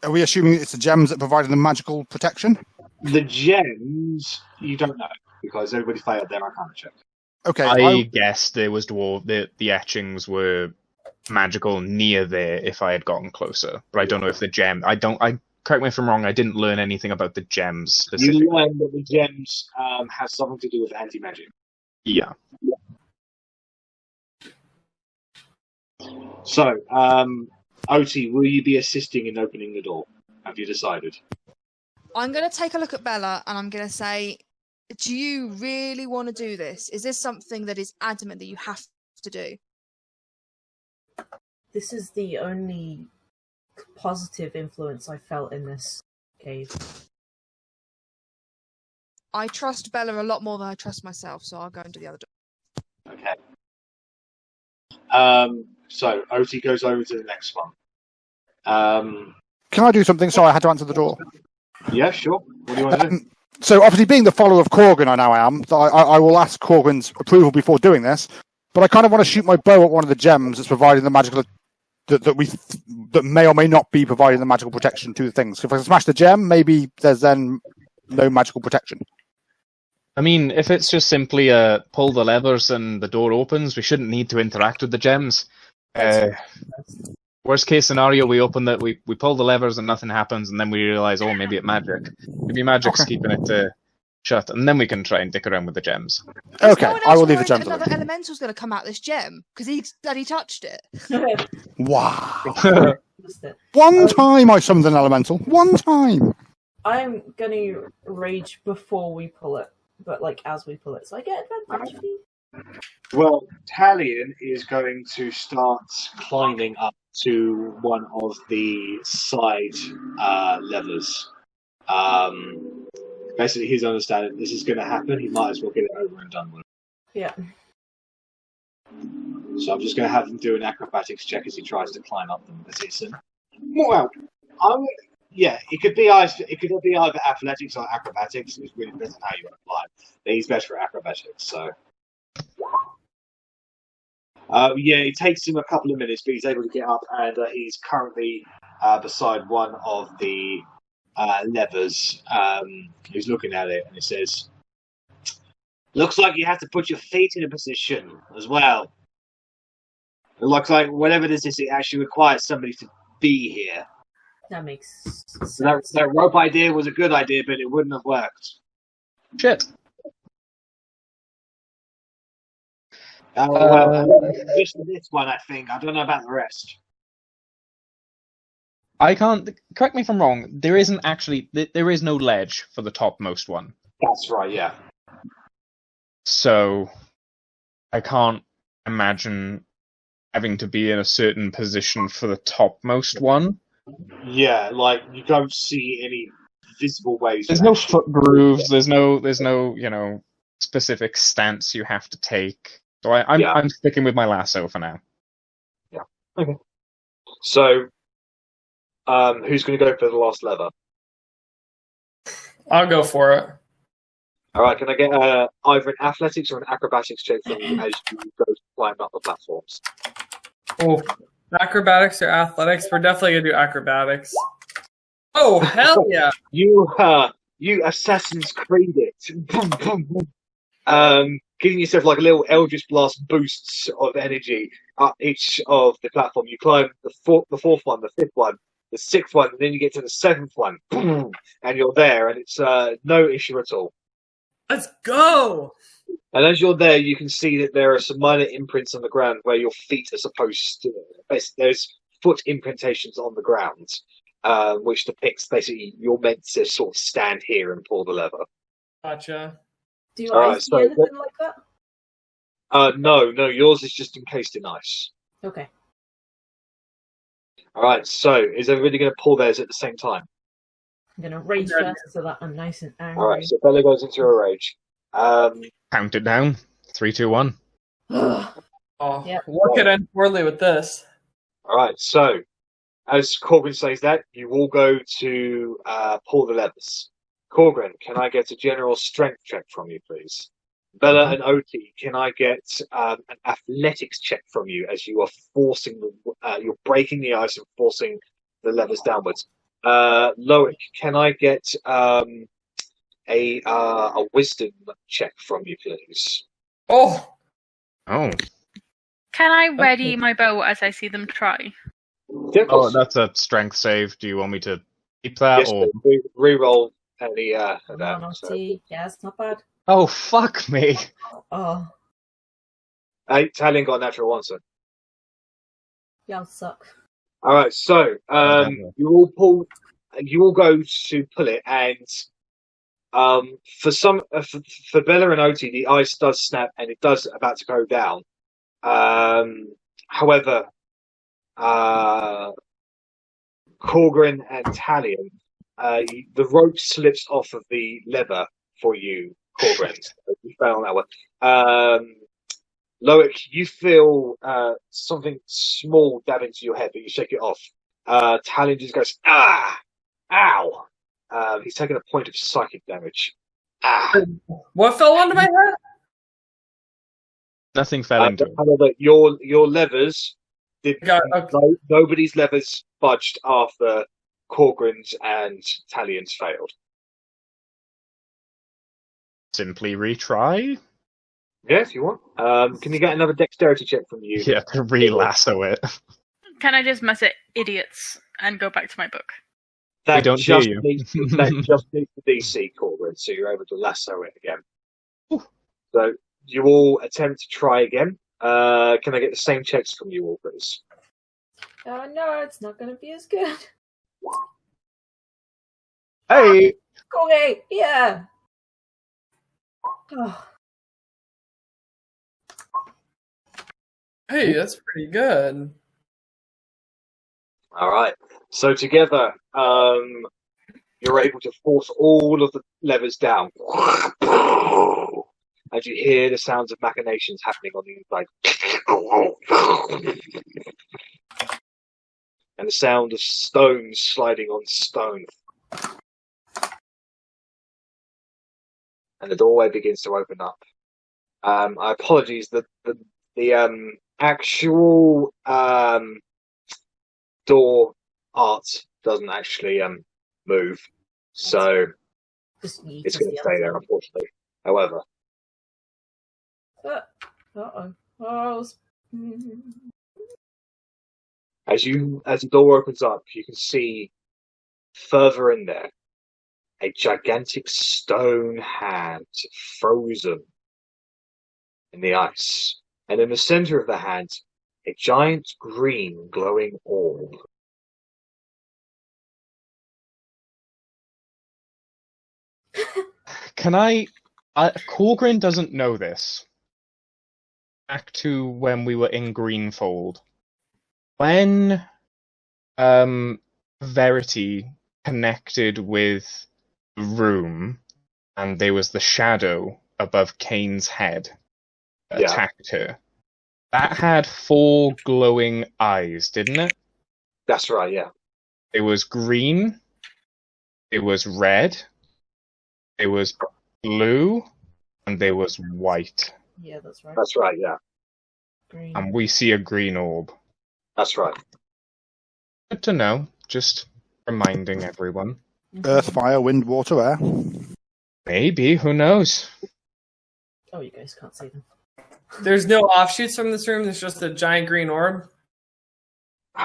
[SPEAKER 3] Are we assuming it's the gems that provided the magical protection?
[SPEAKER 1] The gems, you don't know, because everybody failed their Arcana check.
[SPEAKER 3] Okay.
[SPEAKER 4] I guessed there was the etchings were magical near there if I had gotten closer, but I don't know if the gem... Correct me if I'm wrong, I didn't learn anything about the gems specifically.
[SPEAKER 1] You learned that the gems have something to do with anti-magic.
[SPEAKER 4] Yeah.
[SPEAKER 1] So, Otti, will you be assisting in opening the door? Have you decided?
[SPEAKER 8] I'm going to take a look at Bella and I'm going to say, do you really want to do this? Is this something that is adamant that you have to do?
[SPEAKER 5] This is the only positive influence I felt in this cave.
[SPEAKER 8] I trust Bella a lot more than I trust myself, so I'll go into the other door.
[SPEAKER 1] Okay. So, Otti goes over to the next one.
[SPEAKER 3] Can I do something? Sorry, I had to answer the door.
[SPEAKER 1] Yeah, sure. What do you want to do?
[SPEAKER 3] So, obviously, being the follower of Korgrin, I now am, I will ask Korgrin's approval before doing this, but I kind of want to shoot my bow at one of the gems that's providing the magical... that may or may not be providing the magical protection to the things. If I smash the gem, maybe there's then no magical protection.
[SPEAKER 4] I mean, if it's just simply pull the levers and the door opens, we shouldn't need to interact with the gems. Worst case scenario, we pull the levers and nothing happens, and then we realise, oh, maybe it's magic. Maybe magic's keeping it shut, and then we can try and dick around with the gems.
[SPEAKER 3] Okay, I will leave the gems alone.
[SPEAKER 8] Another elemental's going to come out this gem because he bloody touched it.
[SPEAKER 3] Wow. One time I summoned an elemental. One time.
[SPEAKER 5] I'm going to rage before we pull it, but like as we pull it, so I get advantage.
[SPEAKER 1] Well, Talion is going to start climbing up to one of the side levers. Basically, his understanding this is going to happen. He might as well get it over and done with.
[SPEAKER 5] Yeah.
[SPEAKER 1] So I'm just going to have him do an acrobatics check as he tries to climb up them. Well, yeah, it could be either athletics or acrobatics. It really depends on how you want to climb. But he's better for acrobatics, so. Yeah, it takes him a couple of minutes, but he's able to get up, and he's currently beside one of the levers. He's looking at it, and he says, "Looks like you have to put your feet in a position as well. It looks like whatever this is, it actually requires somebody to be here."
[SPEAKER 5] That makes sense.
[SPEAKER 1] That rope idea was a good idea, but it wouldn't have worked.
[SPEAKER 4] Shit.
[SPEAKER 1] Just this one, I think. I don't know about the rest.
[SPEAKER 4] I can't... Correct me if I'm wrong. There isn't actually... There is no ledge for the topmost one.
[SPEAKER 1] That's right, yeah.
[SPEAKER 4] So, I can't imagine having to be in a certain position for the topmost one.
[SPEAKER 1] Yeah, like, you don't see any visible ways.
[SPEAKER 4] There's no foot grooves. There's no, specific stance you have to take. So I'm sticking with my lasso for now.
[SPEAKER 1] Yeah. Okay. So, who's going to go for the last lever?
[SPEAKER 6] I'll go for it.
[SPEAKER 1] All right, can I get either an athletics or an acrobatics check from you as you go to climb up the platforms?
[SPEAKER 6] Oh, acrobatics or athletics? We're definitely gonna do acrobatics. Oh hell yeah!
[SPEAKER 1] You Assassin's Creed it. Boom, boom, boom. Giving yourself like a little Eldritch Blast boosts of energy up each of the platform. You climb the fourth one, the fifth one, the sixth one, and then you get to the seventh one, boom, and you're there, and it's no issue at all.
[SPEAKER 6] Let's go!
[SPEAKER 1] And as you're there, you can see that there are some minor imprints on the ground where your feet are supposed to. There's foot imprintations on the ground, which depicts basically you're meant to sort of stand here and pull the lever.
[SPEAKER 6] Gotcha.
[SPEAKER 5] Do I see anything like that?
[SPEAKER 1] No, yours is just encased in ice.
[SPEAKER 5] Okay.
[SPEAKER 1] All right, so is everybody going to pull theirs at the same time?
[SPEAKER 5] I'm going to rage first so that I'm nice and angry.
[SPEAKER 1] All right, so Bella goes into a rage.
[SPEAKER 4] Count it down. 3, 2, 1.
[SPEAKER 6] What could end poorly with this?
[SPEAKER 1] All right, so as Korgrin says that, you all go to pull the levers. Korgrin, can I get a general strength check from you, please? Bella and Otti, can I get an athletics check from you as you are forcing you're breaking the ice and forcing the levers downwards? Loic, can I get a wisdom check from you, please?
[SPEAKER 6] Oh.
[SPEAKER 2] Can I ready my bow as I see them try?
[SPEAKER 4] Oh, that's a strength save. Do you want me to keep that?
[SPEAKER 1] Yes,
[SPEAKER 4] or
[SPEAKER 1] re-roll any of
[SPEAKER 5] Come
[SPEAKER 1] that.
[SPEAKER 5] on, Otti. Yeah, it's not bad.
[SPEAKER 4] Oh, fuck me.
[SPEAKER 5] Oh.
[SPEAKER 1] Hey, Talion got a natural one, so.
[SPEAKER 5] Y'all suck.
[SPEAKER 1] All right, so you all go to pull it, and for Bella and Otti, the ice does snap and it does about to go down. However, Korgrin and Talion, the rope slips off of the lever for you, Korgrin. You fell on that one. Loic, you feel something small dab into your head, but you shake it off. Talion just goes, ah! Ow! He's taken a point of psychic damage. Ah!
[SPEAKER 6] What fell onto my head?
[SPEAKER 4] Nothing fell into it.
[SPEAKER 1] However, your levers nobody's levers budged after Korgrin's and Talion's failed.
[SPEAKER 4] Simply retry?
[SPEAKER 1] Yeah, if you want. Can you get another dexterity check from you?
[SPEAKER 4] Yeah, to re-lasso it.
[SPEAKER 2] Can I just mess it idiots and go back to my book?
[SPEAKER 1] That
[SPEAKER 4] We don't hear you.
[SPEAKER 1] That just needs the DC, Korgrin, so you're able to lasso it again.
[SPEAKER 4] Ooh.
[SPEAKER 1] So you all attempt to try again. Can I get the same checks from you all, please?
[SPEAKER 5] Oh no, it's not going to be as good.
[SPEAKER 4] Hey!
[SPEAKER 5] Okay, yeah. Oh.
[SPEAKER 6] Hey, that's pretty good.
[SPEAKER 1] All right. So together, you're able to force all of the levers down. As you hear the sounds of machinations happening on the inside. And the sound of stones sliding on stone. And the doorway begins to open up. I apologize that the actual door art doesn't actually move, so it's going to stay there, unfortunately. However, as the door opens up, you can see further in there a gigantic stone hand frozen in the ice, and in the center of the hand, a giant green glowing orb.
[SPEAKER 4] Can Korgrin doesn't know this. Back to when we were in Greenfold. When Verity connected with the room and there was the shadow above Kane's head that attacked her, that had 4 glowing eyes, didn't it?
[SPEAKER 1] That's right, yeah.
[SPEAKER 4] It was green, it was red, There was blue, and there was white.
[SPEAKER 5] Yeah, that's right.
[SPEAKER 1] That's right, yeah.
[SPEAKER 5] Green.
[SPEAKER 4] And we see a green orb.
[SPEAKER 1] That's right.
[SPEAKER 4] Good to know. Just reminding everyone.
[SPEAKER 3] Earth, fire, wind, water, air.
[SPEAKER 4] Maybe, who knows?
[SPEAKER 5] Oh, you guys can't see them.
[SPEAKER 6] There's no offshoots from this room. There's just a giant green orb.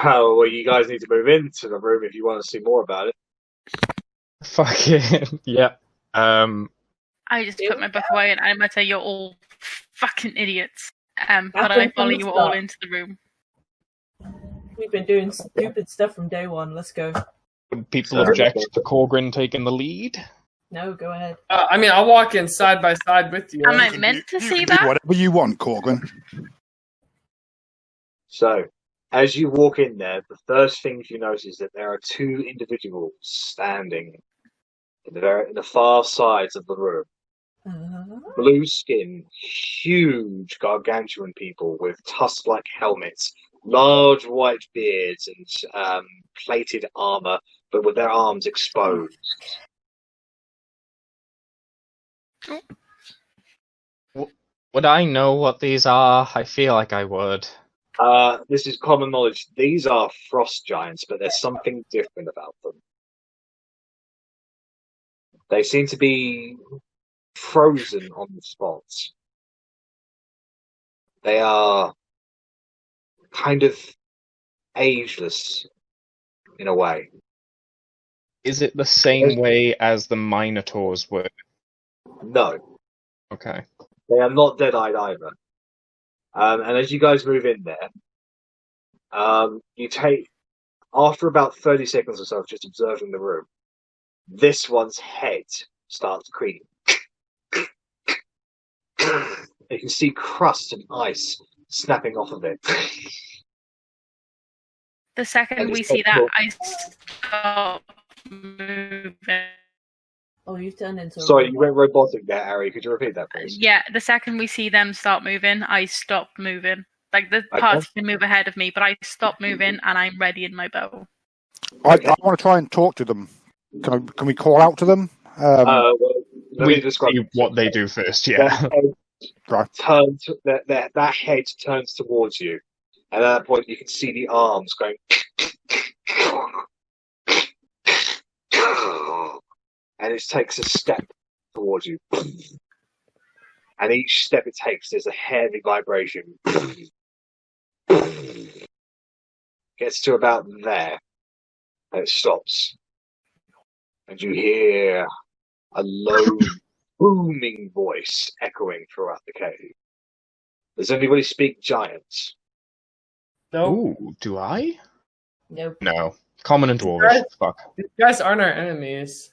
[SPEAKER 1] Oh, well, you guys need to move into the room if you want to see more about it.
[SPEAKER 4] Fuck it. Yeah.
[SPEAKER 2] I just put my book away and I'm going to say you're all fucking idiots. But I follow you all into the room.
[SPEAKER 5] We've been doing stupid stuff from day one. Let's go.
[SPEAKER 4] Would people object to Korgrin taking the lead?
[SPEAKER 5] No, go ahead.
[SPEAKER 6] I mean, I'll walk in side by side with you.
[SPEAKER 2] Am I meant to see that?
[SPEAKER 3] Whatever you want, Korgrin.
[SPEAKER 1] So, as you walk in there, the first thing you notice is that there are two individuals standing in the far sides of the room. Blue skin, huge gargantuan people with tusk-like helmets, large white beards, and plated armor, but with their arms exposed.
[SPEAKER 4] Would I know what these are? I feel like I would.
[SPEAKER 1] This is common knowledge. These are frost giants, but there's something different about them. They seem to be frozen on the spot. They are kind of ageless in a way.
[SPEAKER 4] Is it the same way as the Minotaurs were?
[SPEAKER 1] No.
[SPEAKER 4] Okay.
[SPEAKER 1] They are not dead-eyed either. And as you guys move in there, you take, after about 30 seconds or so of just observing the room, this one's head starts creaking. You can see crust and ice snapping off of it.
[SPEAKER 2] The second we see that, I stop moving.
[SPEAKER 5] Oh, you've turned into a
[SPEAKER 1] Sorry, you went robotic there, Arri. Could you repeat that, please?
[SPEAKER 2] Yeah, the second we see them start moving, I stop moving. Like, the parts can move ahead of me, but I stop moving and I'm ready in my bow.
[SPEAKER 3] I want to try and talk to them. Can we call out to them?
[SPEAKER 4] We describe what they do first, yeah.
[SPEAKER 3] Right.
[SPEAKER 1] That head turns towards you. And at that point, you can see the arms going... and it takes a step towards you. And each step it takes, there's a heavy vibration. Gets to about there, and it stops. And you hear a low, booming voice echoing throughout the cave. Does anybody speak giants?
[SPEAKER 6] No.
[SPEAKER 4] Ooh, do I?
[SPEAKER 5] Nope.
[SPEAKER 4] No. Common and dwarves. Fuck.
[SPEAKER 6] These guys aren't our enemies.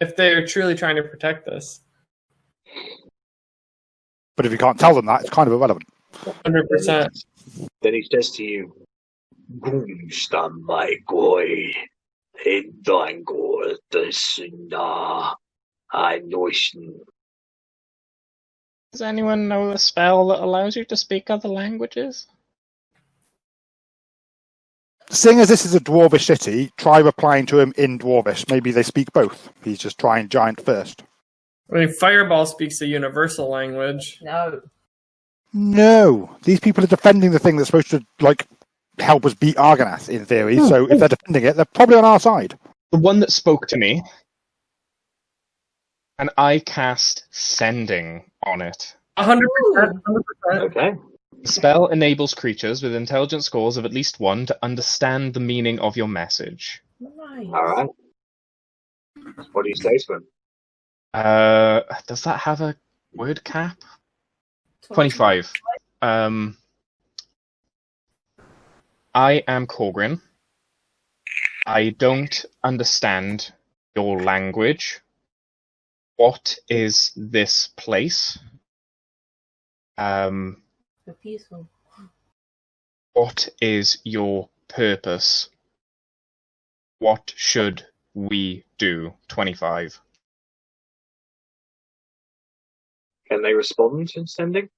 [SPEAKER 6] If they're truly trying to protect us.
[SPEAKER 3] But if you can't tell them that, it's kind of irrelevant.
[SPEAKER 6] 100%.
[SPEAKER 1] Then he says to you, Gumstam my goy, Edangor the Sina, I notion.
[SPEAKER 4] Does anyone know a spell that allows you to speak other languages?
[SPEAKER 3] Seeing as this is a dwarvish city, try replying to him in dwarvish. Maybe they speak both. He's just trying giant first.
[SPEAKER 6] I mean, Fireball speaks a universal language.
[SPEAKER 3] No. These people are defending the thing that's supposed to, help us beat Argonath, in theory. So if they're defending it, they're probably on our side.
[SPEAKER 4] The one that spoke to me, and I cast Sending on it.
[SPEAKER 6] 100%.
[SPEAKER 1] Okay.
[SPEAKER 4] The spell enables creatures with intelligence scores of at least 1 to understand the meaning of your message.
[SPEAKER 5] Nice.
[SPEAKER 1] Alright. What do you say to him?
[SPEAKER 4] Does that have a word cap? 25. I am Korgrin. I don't understand your language. What is this place?
[SPEAKER 5] Peaceful.
[SPEAKER 4] What is your purpose? What should we do? 25.
[SPEAKER 1] Can they respond in sending?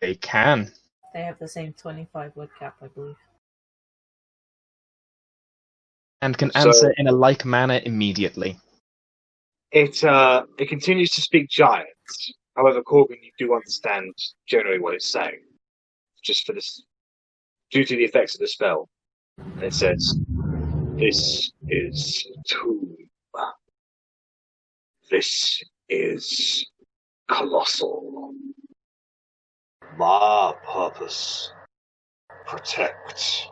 [SPEAKER 4] They can.
[SPEAKER 5] They have the same 25 word cap, I believe.
[SPEAKER 4] And can answer in a like manner immediately.
[SPEAKER 1] It continues to speak giant. However, Korgrin, you do understand generally what it's saying, just for this, due to the effects of the spell. And it says, "This is tomb. This is colossal. My purpose, protect.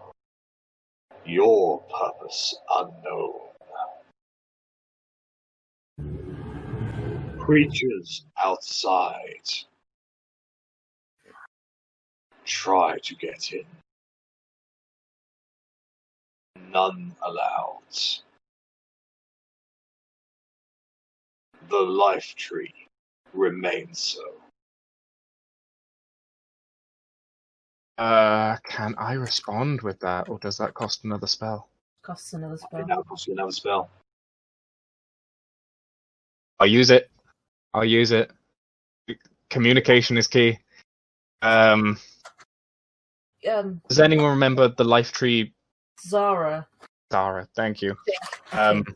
[SPEAKER 1] Your purpose, unknown. Creatures outside. Try to get in. None allowed. The life tree remains so."
[SPEAKER 4] Can I respond with that, or does that cost another spell?
[SPEAKER 5] Costs another spell.
[SPEAKER 1] That costs you another spell.
[SPEAKER 4] I'll use it. Communication is key. Does anyone remember the life tree?
[SPEAKER 5] Zara,
[SPEAKER 4] thank you. Zara,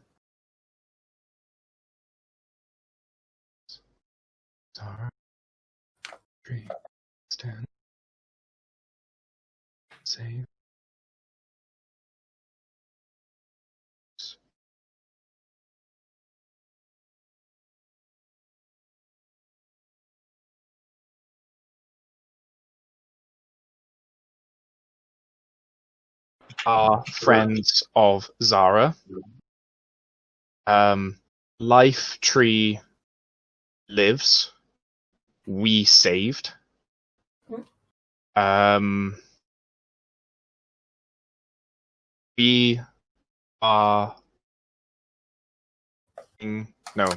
[SPEAKER 4] tree, stand, save. Are friends of Zara. Life tree lives. We saved. We are. No.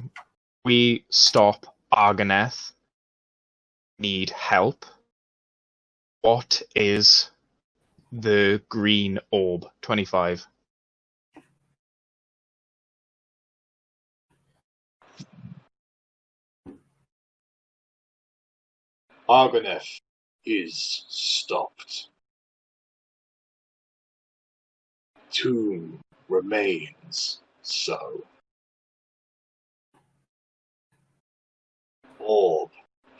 [SPEAKER 4] We stop Argoneth. Need help. What is the green orb? 25.
[SPEAKER 1] Argoneth is stopped. Tomb remains so. Orb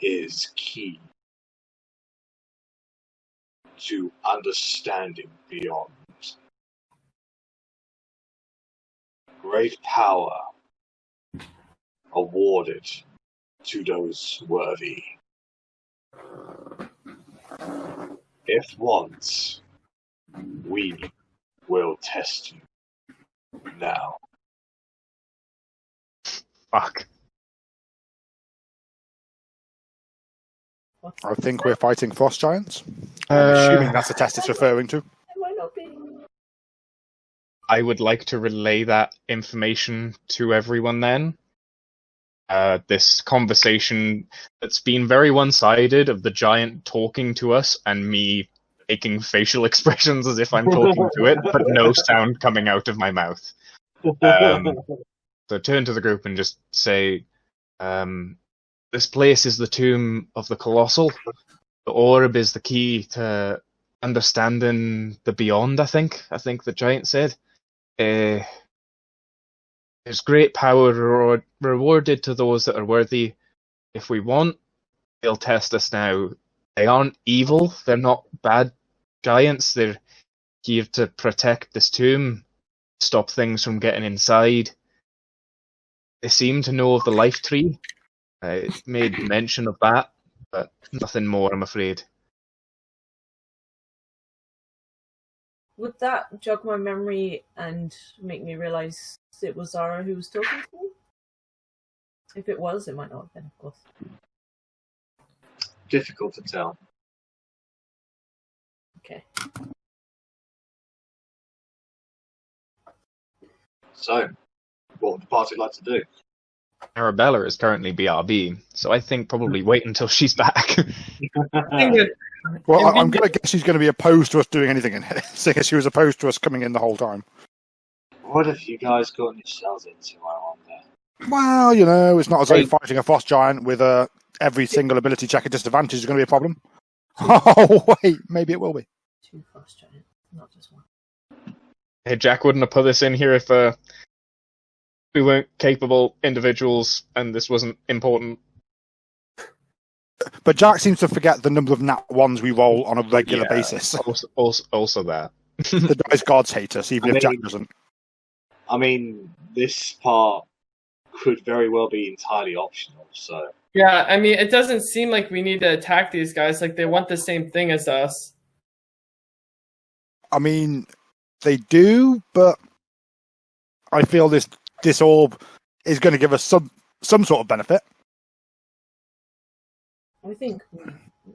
[SPEAKER 1] is key to understanding beyond. Great power awarded to those worthy. If once, we will test you. Now.
[SPEAKER 4] Fuck.
[SPEAKER 3] I think we're fighting frost giants. I'm assuming that's the test it's referring to.
[SPEAKER 5] It might not be.
[SPEAKER 4] I would like to relay that information to everyone then. This conversation that's been very one-sided of the giant talking to us and me making facial expressions as if I'm talking to it, but no sound coming out of my mouth. So turn to the group and just say, this place is the tomb of the colossal. The orb is the key to understanding the beyond, I think the giant said. There's great power rewarded to those that are worthy. If we want, they'll test us now. They aren't evil. They're not bad giants. They're here to protect this tomb, stop things from getting inside. They seem to know of the life tree. It made mention of that, but nothing more, I'm afraid.
[SPEAKER 5] Would that jog my memory and make me realise it was Zara who was talking to me? If it was, it might not have been, of course.
[SPEAKER 1] Difficult to tell.
[SPEAKER 5] Okay.
[SPEAKER 1] So, what would the party like to do?
[SPEAKER 4] Arrabella is currently BRB, so I think probably wait until she's back.
[SPEAKER 3] Well, I'm going to guess she's going to be opposed to us doing anything in here, seeing as she was opposed to us coming in the whole time.
[SPEAKER 1] What have you guys gotten yourselves into, I wonder?
[SPEAKER 3] Well, you know, it's not as though fighting a frost giant with every single ability check at disadvantage is going to be a problem. Oh, wait, maybe it will be.
[SPEAKER 5] 2 frost giants, not just 1.
[SPEAKER 4] Hey, Jack wouldn't have put this in here if we weren't capable individuals, and this wasn't important.
[SPEAKER 3] But Jack seems to forget the number of nat ones we roll on a regular basis.
[SPEAKER 4] Also that.
[SPEAKER 3] The dice gods hate us, even if Jack doesn't.
[SPEAKER 1] I mean, this part could very well be entirely optional, so...
[SPEAKER 6] Yeah, I mean, it doesn't seem like we need to attack these guys. Like, they want the same thing as us.
[SPEAKER 3] I mean, they do, but I feel this orb is going to give us some sort of benefit.
[SPEAKER 5] I think we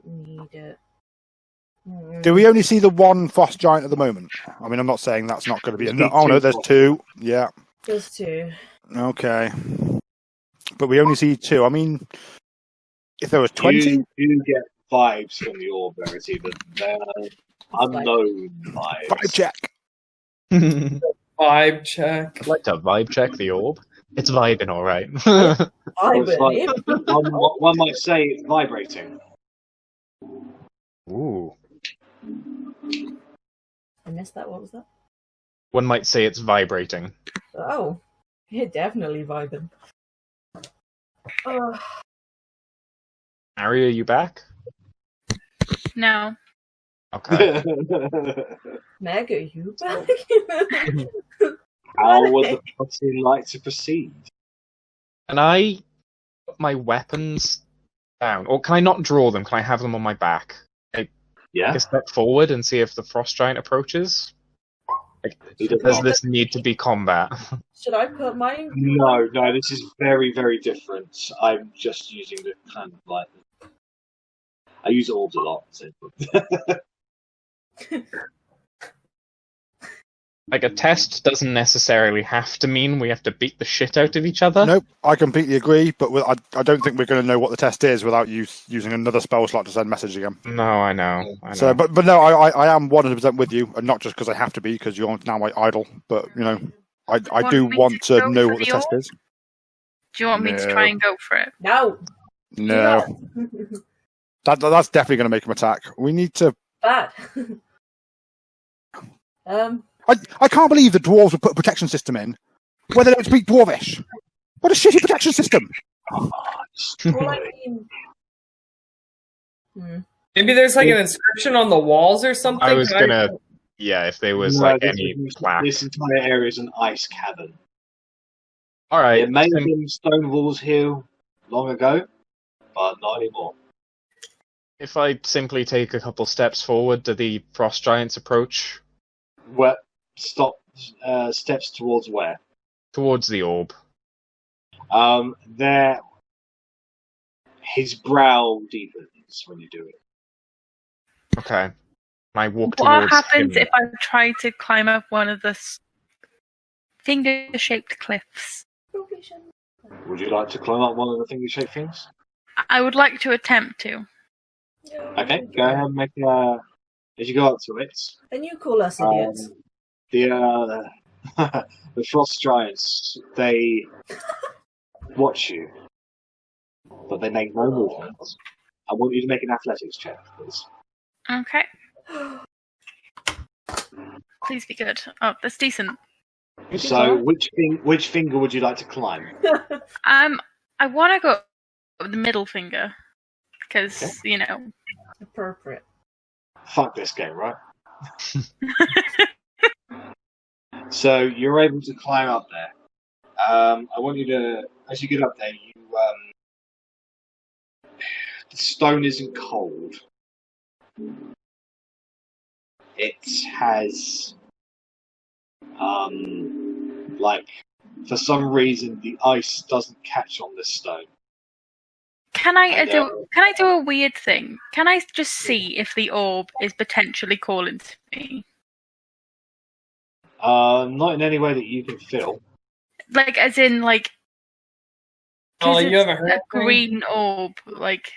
[SPEAKER 5] need it.
[SPEAKER 3] Do we only see the one frost giant at the moment? I mean, I'm not saying that's not going to be enough. Oh no, there's two. Yeah.
[SPEAKER 5] There's two.
[SPEAKER 3] Okay. But we only see two. I mean, if there was 20...
[SPEAKER 1] You get vibes from the orb, Verity, but they're unknown vibes.
[SPEAKER 3] Vibe check.
[SPEAKER 6] Vibe check.
[SPEAKER 4] I'd like to vibe check the orb. It's vibing all right.
[SPEAKER 1] One might say it's vibrating.
[SPEAKER 4] Ooh.
[SPEAKER 5] I missed that. What was that?
[SPEAKER 4] One might say it's vibrating.
[SPEAKER 5] Oh, yeah, definitely vibing.
[SPEAKER 4] Arri, are you back?
[SPEAKER 2] No.
[SPEAKER 4] Okay.
[SPEAKER 5] Meg, are you back?
[SPEAKER 1] How would the party like to proceed?
[SPEAKER 4] Can I put my weapons down? Or can I not draw them? Can I have them on my back?
[SPEAKER 1] Yeah.
[SPEAKER 4] Step forward and see if the frost giant approaches? Does this need to be combat?
[SPEAKER 5] Should I put my...
[SPEAKER 1] No, this is very, very different. I'm just using the kind of like... I use orbs a lot. So.
[SPEAKER 4] Like, a test doesn't necessarily have to mean we have to beat the shit out of each other.
[SPEAKER 3] Nope, I completely agree, but I don't think we're going to know what the test is without using another spell slot to send message again.
[SPEAKER 4] No, I know.
[SPEAKER 3] So, but no, I am 100% with you, and not just because I have to be, because you're now my idol, but, you know, I do want to know what the test is.
[SPEAKER 2] Do you want me to try and go for it?
[SPEAKER 5] No.
[SPEAKER 3] That's definitely going to make him attack. We need to...
[SPEAKER 5] Bad.
[SPEAKER 3] I can't believe the dwarves would put a protection system in where they don't speak dwarvish. What a shitty protection system!
[SPEAKER 5] Well, I mean...
[SPEAKER 6] Maybe there's like an inscription on the walls or something.
[SPEAKER 4] I was gonna... Yeah, if there was any plaque.
[SPEAKER 1] This entire area is an ice cavern.
[SPEAKER 4] Alright.
[SPEAKER 1] It may have been stone walls here long ago, but not anymore.
[SPEAKER 4] If I simply take a couple steps forward, do the frost giants approach?
[SPEAKER 1] Steps towards where?
[SPEAKER 4] Towards the orb.
[SPEAKER 1] There. His brow deepens when you do it.
[SPEAKER 4] Okay. I walk towards
[SPEAKER 2] What happens
[SPEAKER 4] him.
[SPEAKER 2] if I try to climb up one of the finger-shaped cliffs?
[SPEAKER 1] Would you like to climb up one of the finger-shaped things?
[SPEAKER 2] I would like to attempt to.
[SPEAKER 1] Okay, go ahead and make as you go up to it.
[SPEAKER 5] And you call us idiots.
[SPEAKER 1] The frost giants, they watch you, but they make no movement. I want you to make an athletics check, please.
[SPEAKER 2] Okay. Please be good. Oh, that's decent.
[SPEAKER 1] So, which finger would you like to climb?
[SPEAKER 2] I want to go with the middle finger because you know.
[SPEAKER 5] Appropriate.
[SPEAKER 1] Fuck this game, right? So you're able to climb up there. I want you to, as you get up there, the stone isn't cold. It has, for some reason, the ice doesn't catch on this stone.
[SPEAKER 2] Can I do a weird thing? Can I just see if the orb is potentially calling to me?
[SPEAKER 1] Not in any way that you can feel.
[SPEAKER 2] Like, as in, like...
[SPEAKER 6] Oh, you haven't heard
[SPEAKER 2] a green orb, like...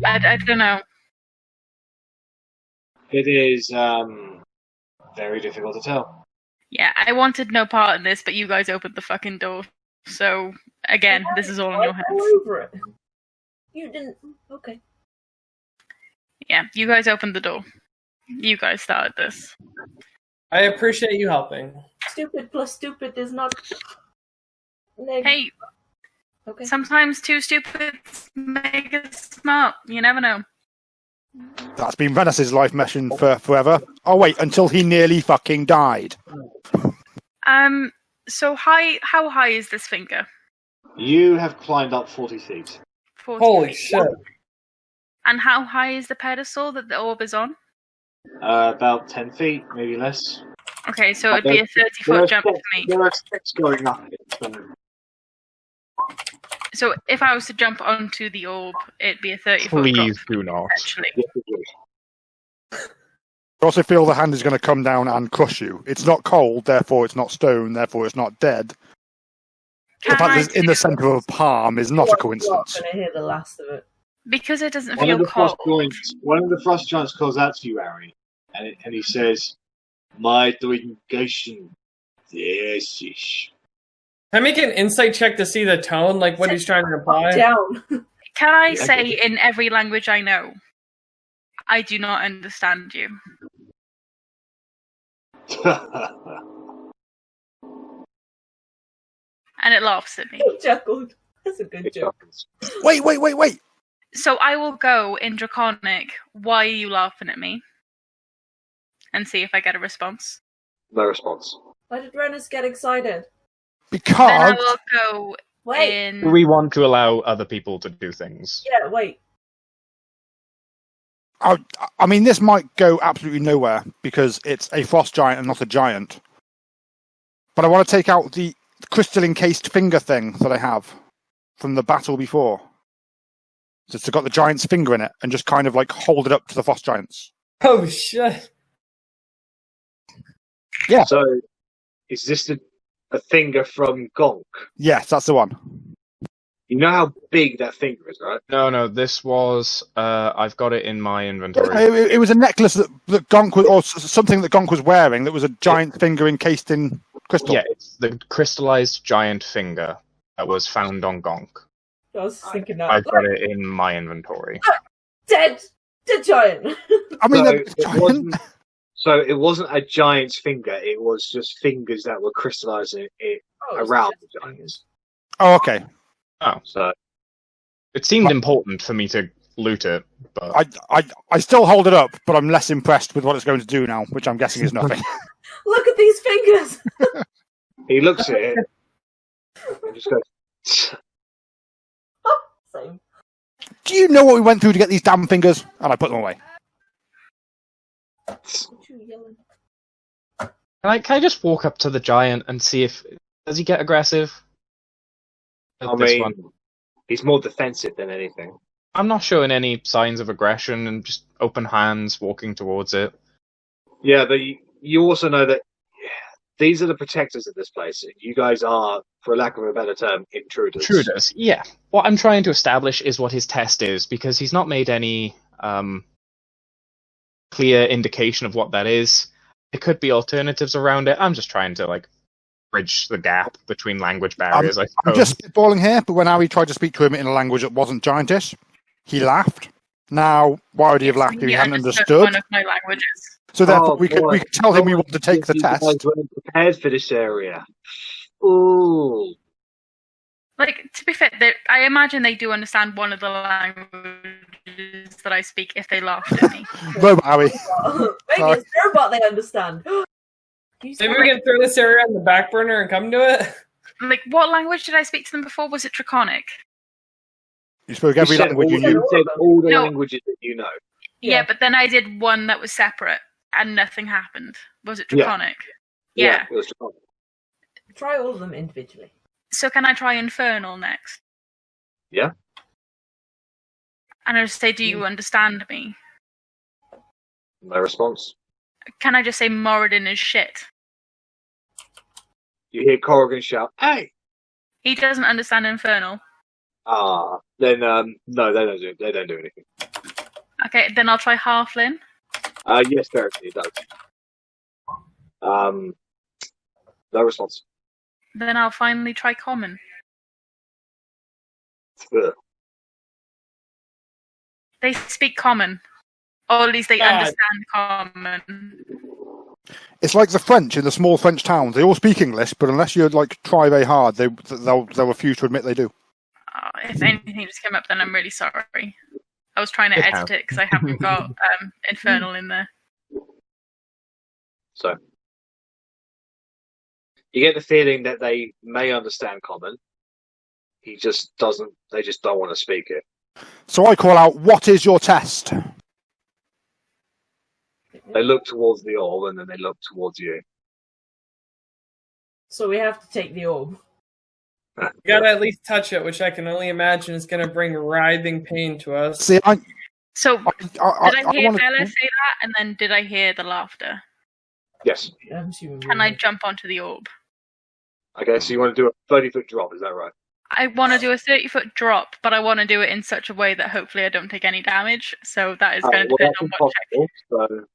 [SPEAKER 2] I don't know.
[SPEAKER 1] It is, very difficult to tell.
[SPEAKER 2] Yeah, I wanted no part in this, but you guys opened the fucking door. So, again, this is all in your hands.
[SPEAKER 5] All over it. You didn't... Okay.
[SPEAKER 2] Yeah, you guys opened the door. You guys started this.
[SPEAKER 6] I appreciate you helping.
[SPEAKER 5] Stupid plus stupid is not...
[SPEAKER 2] Hey,
[SPEAKER 5] okay.
[SPEAKER 2] Sometimes two stupids make us smart. You never know.
[SPEAKER 3] That's been Rennas' life mission for forever. Oh wait, until he nearly fucking died.
[SPEAKER 2] So how high is this finger?
[SPEAKER 1] You have climbed up 40 feet.
[SPEAKER 2] 40
[SPEAKER 6] Holy
[SPEAKER 2] feet.
[SPEAKER 6] shit.
[SPEAKER 2] And how high is the pedestal that the orb is on?
[SPEAKER 1] About 10 feet, maybe less.
[SPEAKER 2] Okay, so it'd be a 30-foot jump for me.
[SPEAKER 1] There are steps going up it.
[SPEAKER 2] So if I was to jump onto the orb, it'd be a 30-foot drop.
[SPEAKER 4] Please do not.
[SPEAKER 2] Actually.
[SPEAKER 3] I also feel the hand is going to come down and crush you. It's not cold, therefore it's not stone, therefore it's not dead. The fact that it's in the centre of a palm is not a coincidence.
[SPEAKER 5] I'm not going to hear the last of it.
[SPEAKER 2] Because it doesn't
[SPEAKER 1] One
[SPEAKER 2] feel
[SPEAKER 1] of the
[SPEAKER 2] cold.
[SPEAKER 1] One of the frost giants calls out to you, Arri, and he says, "My delegation, this is."
[SPEAKER 6] Can I make an insight check to see the tone, like what he's trying to imply?
[SPEAKER 5] Down.
[SPEAKER 2] Can I say in every language I know, I do not understand you? And it laughs at me.
[SPEAKER 5] He chuckled. That's a good joke.
[SPEAKER 3] Wait.
[SPEAKER 2] So I will go in Draconic, why are you laughing at me? And see if I get a response.
[SPEAKER 1] No response.
[SPEAKER 5] Why did Rennas get excited?
[SPEAKER 2] Then I
[SPEAKER 3] Because
[SPEAKER 2] will go
[SPEAKER 5] Wait.
[SPEAKER 2] in...
[SPEAKER 4] We want to allow other people to do things.
[SPEAKER 5] Yeah, wait.
[SPEAKER 3] I mean, this might go absolutely nowhere because it's a frost giant and not a giant. But I want to take out the crystal encased finger thing that I have from the battle before. So it's got the giant's finger in it and just kind of like hold it up to the frost giants.
[SPEAKER 6] Oh shit.
[SPEAKER 3] Yeah.
[SPEAKER 1] So, is this a finger from Gonk?
[SPEAKER 3] Yes, that's the one.
[SPEAKER 1] You know how big that finger is, right?
[SPEAKER 4] No, this was... I've got it in my inventory.
[SPEAKER 3] It was a necklace that Gonk was, or something that Gonk was wearing that was a giant finger encased in crystal.
[SPEAKER 4] Yeah, it's the crystallized giant finger that was found on Gonk.
[SPEAKER 5] I was thinking that.
[SPEAKER 4] I've got it in my inventory.
[SPEAKER 5] Dead giant.
[SPEAKER 3] I mean,
[SPEAKER 1] it wasn't a giant's finger. It was just fingers that were crystallizing it around the giants.
[SPEAKER 3] Oh, okay.
[SPEAKER 4] Oh,
[SPEAKER 1] So
[SPEAKER 4] it seemed important for me to loot it, but
[SPEAKER 3] I still hold it up, but I'm less impressed with what it's going to do now, which I'm guessing is nothing.
[SPEAKER 5] Look at these fingers.
[SPEAKER 1] he looks at it and just goes.
[SPEAKER 5] Same.
[SPEAKER 3] Do you know what we went through to get these damn fingers? And I put them away.
[SPEAKER 4] can I just walk up to the giant and see if does he get aggressive?
[SPEAKER 1] I mean, he's more defensive than anything.
[SPEAKER 4] I'm not showing any signs of aggression and just open hands walking towards it.
[SPEAKER 1] Yeah, but you also know that these are the protectors of this place. You guys are, for lack of a better term, intruders.
[SPEAKER 4] Intruders, yeah. What I'm trying to establish is what his test is, because he's not made any clear indication of what that is. There could be alternatives around it. I'm just trying to, bridge the gap between language barriers, I suppose.
[SPEAKER 3] I'm just spitballing here, but when Arri tried to speak to him in a language that wasn't giantish, he laughed. Now, why would he have laughed if he hadn't understood?
[SPEAKER 2] One of my languages.
[SPEAKER 3] So therefore, we could tell him we want to take the test.
[SPEAKER 1] You guys weren't prepared for this area. Ooh.
[SPEAKER 2] To be fair, I imagine they do understand one of the languages that I speak if they laughed at me.
[SPEAKER 3] Robot, Arri.
[SPEAKER 5] Maybe it's robot they understand.
[SPEAKER 6] Maybe we can throw this area on the back burner and come to it.
[SPEAKER 2] What language did I speak to them before? Was it Draconic?
[SPEAKER 3] You spoke every language you knew.
[SPEAKER 1] You said all the languages that you know.
[SPEAKER 2] Yeah, but then I did one that was separate, and nothing happened. Was it Draconic? Yeah.
[SPEAKER 1] It was Draconic.
[SPEAKER 5] Try all of them individually.
[SPEAKER 2] So can I try Infernal next?
[SPEAKER 1] Yeah.
[SPEAKER 2] And I just say, do you understand me?
[SPEAKER 1] No response.
[SPEAKER 2] Can I just say Moradin is shit?
[SPEAKER 1] You hear Korgrin shout, "Hey!"
[SPEAKER 2] He doesn't understand Infernal.
[SPEAKER 1] Then no, they don't do anything.
[SPEAKER 2] Okay, then I'll try Halfling.
[SPEAKER 1] Yes, Verity does. No response.
[SPEAKER 2] Then I'll finally try Common.
[SPEAKER 1] Ugh.
[SPEAKER 2] They speak Common. Or at least they understand Common.
[SPEAKER 3] It's like the French in the small French towns. They all speak English, but unless you like try very hard, they'll refuse to admit they do.
[SPEAKER 2] If anything just came up, then I'm really sorry. I was trying to edit it because I haven't got Infernal in there.
[SPEAKER 1] So, you get the feeling that they may understand Common. He just doesn't. They just don't want to speak it.
[SPEAKER 3] So I call out, "What is your test?"
[SPEAKER 1] They look towards the orb and then they look towards you.
[SPEAKER 5] So we have to take the orb.
[SPEAKER 6] You gotta at least touch it, which I can only imagine is gonna bring writhing pain to us.
[SPEAKER 3] See,
[SPEAKER 2] did I hear
[SPEAKER 3] wanna...
[SPEAKER 2] Bella say that, and then did I hear the laughter?
[SPEAKER 1] Yes.
[SPEAKER 2] Can I jump onto the orb?
[SPEAKER 1] Okay, so you want to do a 30-foot drop, is that right?
[SPEAKER 2] I want to do a 30-foot drop, but I want to do it in such a way that hopefully I don't take any damage. So that is going to depend on what check.
[SPEAKER 1] So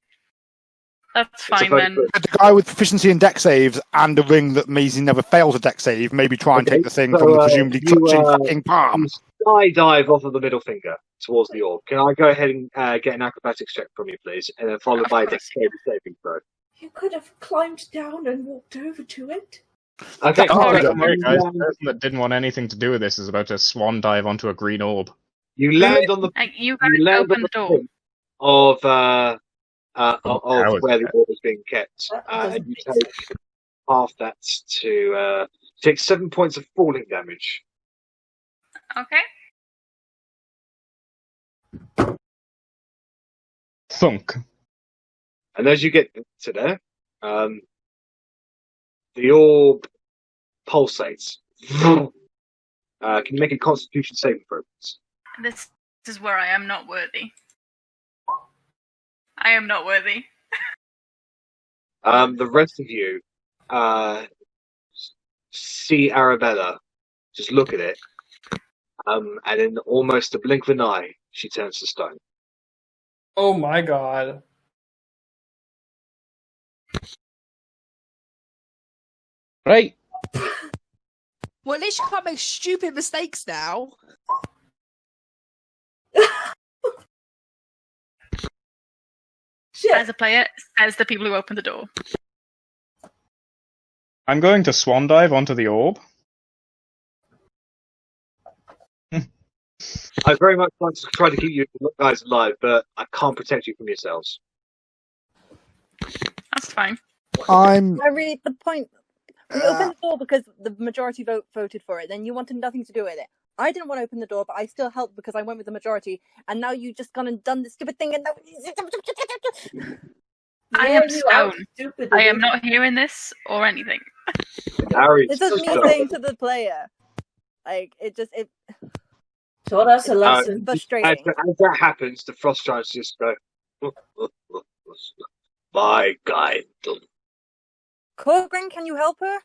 [SPEAKER 2] that's fine then.
[SPEAKER 3] The guy with proficiency in deck saves and a ring that means he never fails a deck save, maybe try and take the thing from the presumably clutching fucking palm.
[SPEAKER 1] Dive off of the middle finger towards the orb. Can I go ahead and get an acrobatics check from you, please? And then followed by a dexterity saving throw.
[SPEAKER 5] You could have climbed down and walked over to it.
[SPEAKER 1] Okay.
[SPEAKER 4] Don't worry, guys. The person that didn't want anything to do with this is about to swan dive onto a green orb.
[SPEAKER 1] You land on the.
[SPEAKER 2] You guys open the door.
[SPEAKER 1] Of where the orb is being kept. And you take half that to take 7 points of falling damage.
[SPEAKER 2] Okay.
[SPEAKER 4] Thunk.
[SPEAKER 1] And as you get to there, the orb pulsates. Can you make a Constitution saving throw?
[SPEAKER 2] This is where I am not worthy. I am not worthy.
[SPEAKER 1] The rest of you see Arrabella just look at it, and in almost a blink of an eye, she turns to stone.
[SPEAKER 6] Oh my god.
[SPEAKER 4] Right.
[SPEAKER 8] Well, at least you can't make stupid mistakes now.
[SPEAKER 2] As a player, as the people who open the door.
[SPEAKER 4] I'm going to swan dive onto the orb.
[SPEAKER 1] I very much like to try to keep you guys alive, but I can't protect you from yourselves.
[SPEAKER 2] That's fine.
[SPEAKER 7] I read the point. We opened the door because the majority voted for it. Then you wanted nothing to do with it. I didn't want to open the door, but I still helped because I went with the majority. And now you just gone and done this stupid thing. And
[SPEAKER 2] I am stone. I am not hearing this or anything.
[SPEAKER 7] It's just me saying to the player, like it.
[SPEAKER 5] Taught us a lesson.
[SPEAKER 7] Frustrating.
[SPEAKER 1] As that happens, the frost giants just go. My guide.
[SPEAKER 7] Korgrin, can you help her?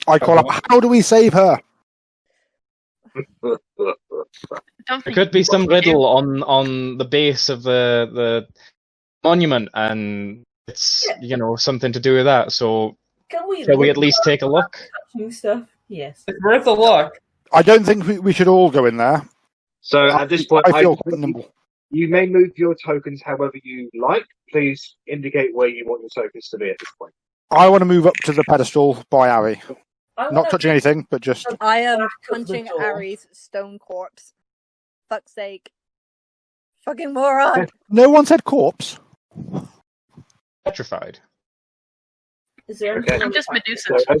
[SPEAKER 3] I call up. How do we save her?
[SPEAKER 4] There could be some riddle on the base of the monument, and it's something to do with that. So shall we at least take a look?
[SPEAKER 5] Stuff? Yes,
[SPEAKER 6] it's worth a look.
[SPEAKER 3] I don't think we should all go in there.
[SPEAKER 1] So at this point,
[SPEAKER 3] I feel quite nimble.
[SPEAKER 1] You may move your tokens however you like. Please indicate where you want your tokens to be at this point.
[SPEAKER 3] I want to move up to the pedestal by Arri. Not touching anything, but just...
[SPEAKER 7] I am punching Arri's stone corpse. Fuck's sake. Fucking moron.
[SPEAKER 3] No one said corpse.
[SPEAKER 4] Petrified.
[SPEAKER 5] Is there
[SPEAKER 1] Okay.
[SPEAKER 2] I'm just Medusa.
[SPEAKER 1] So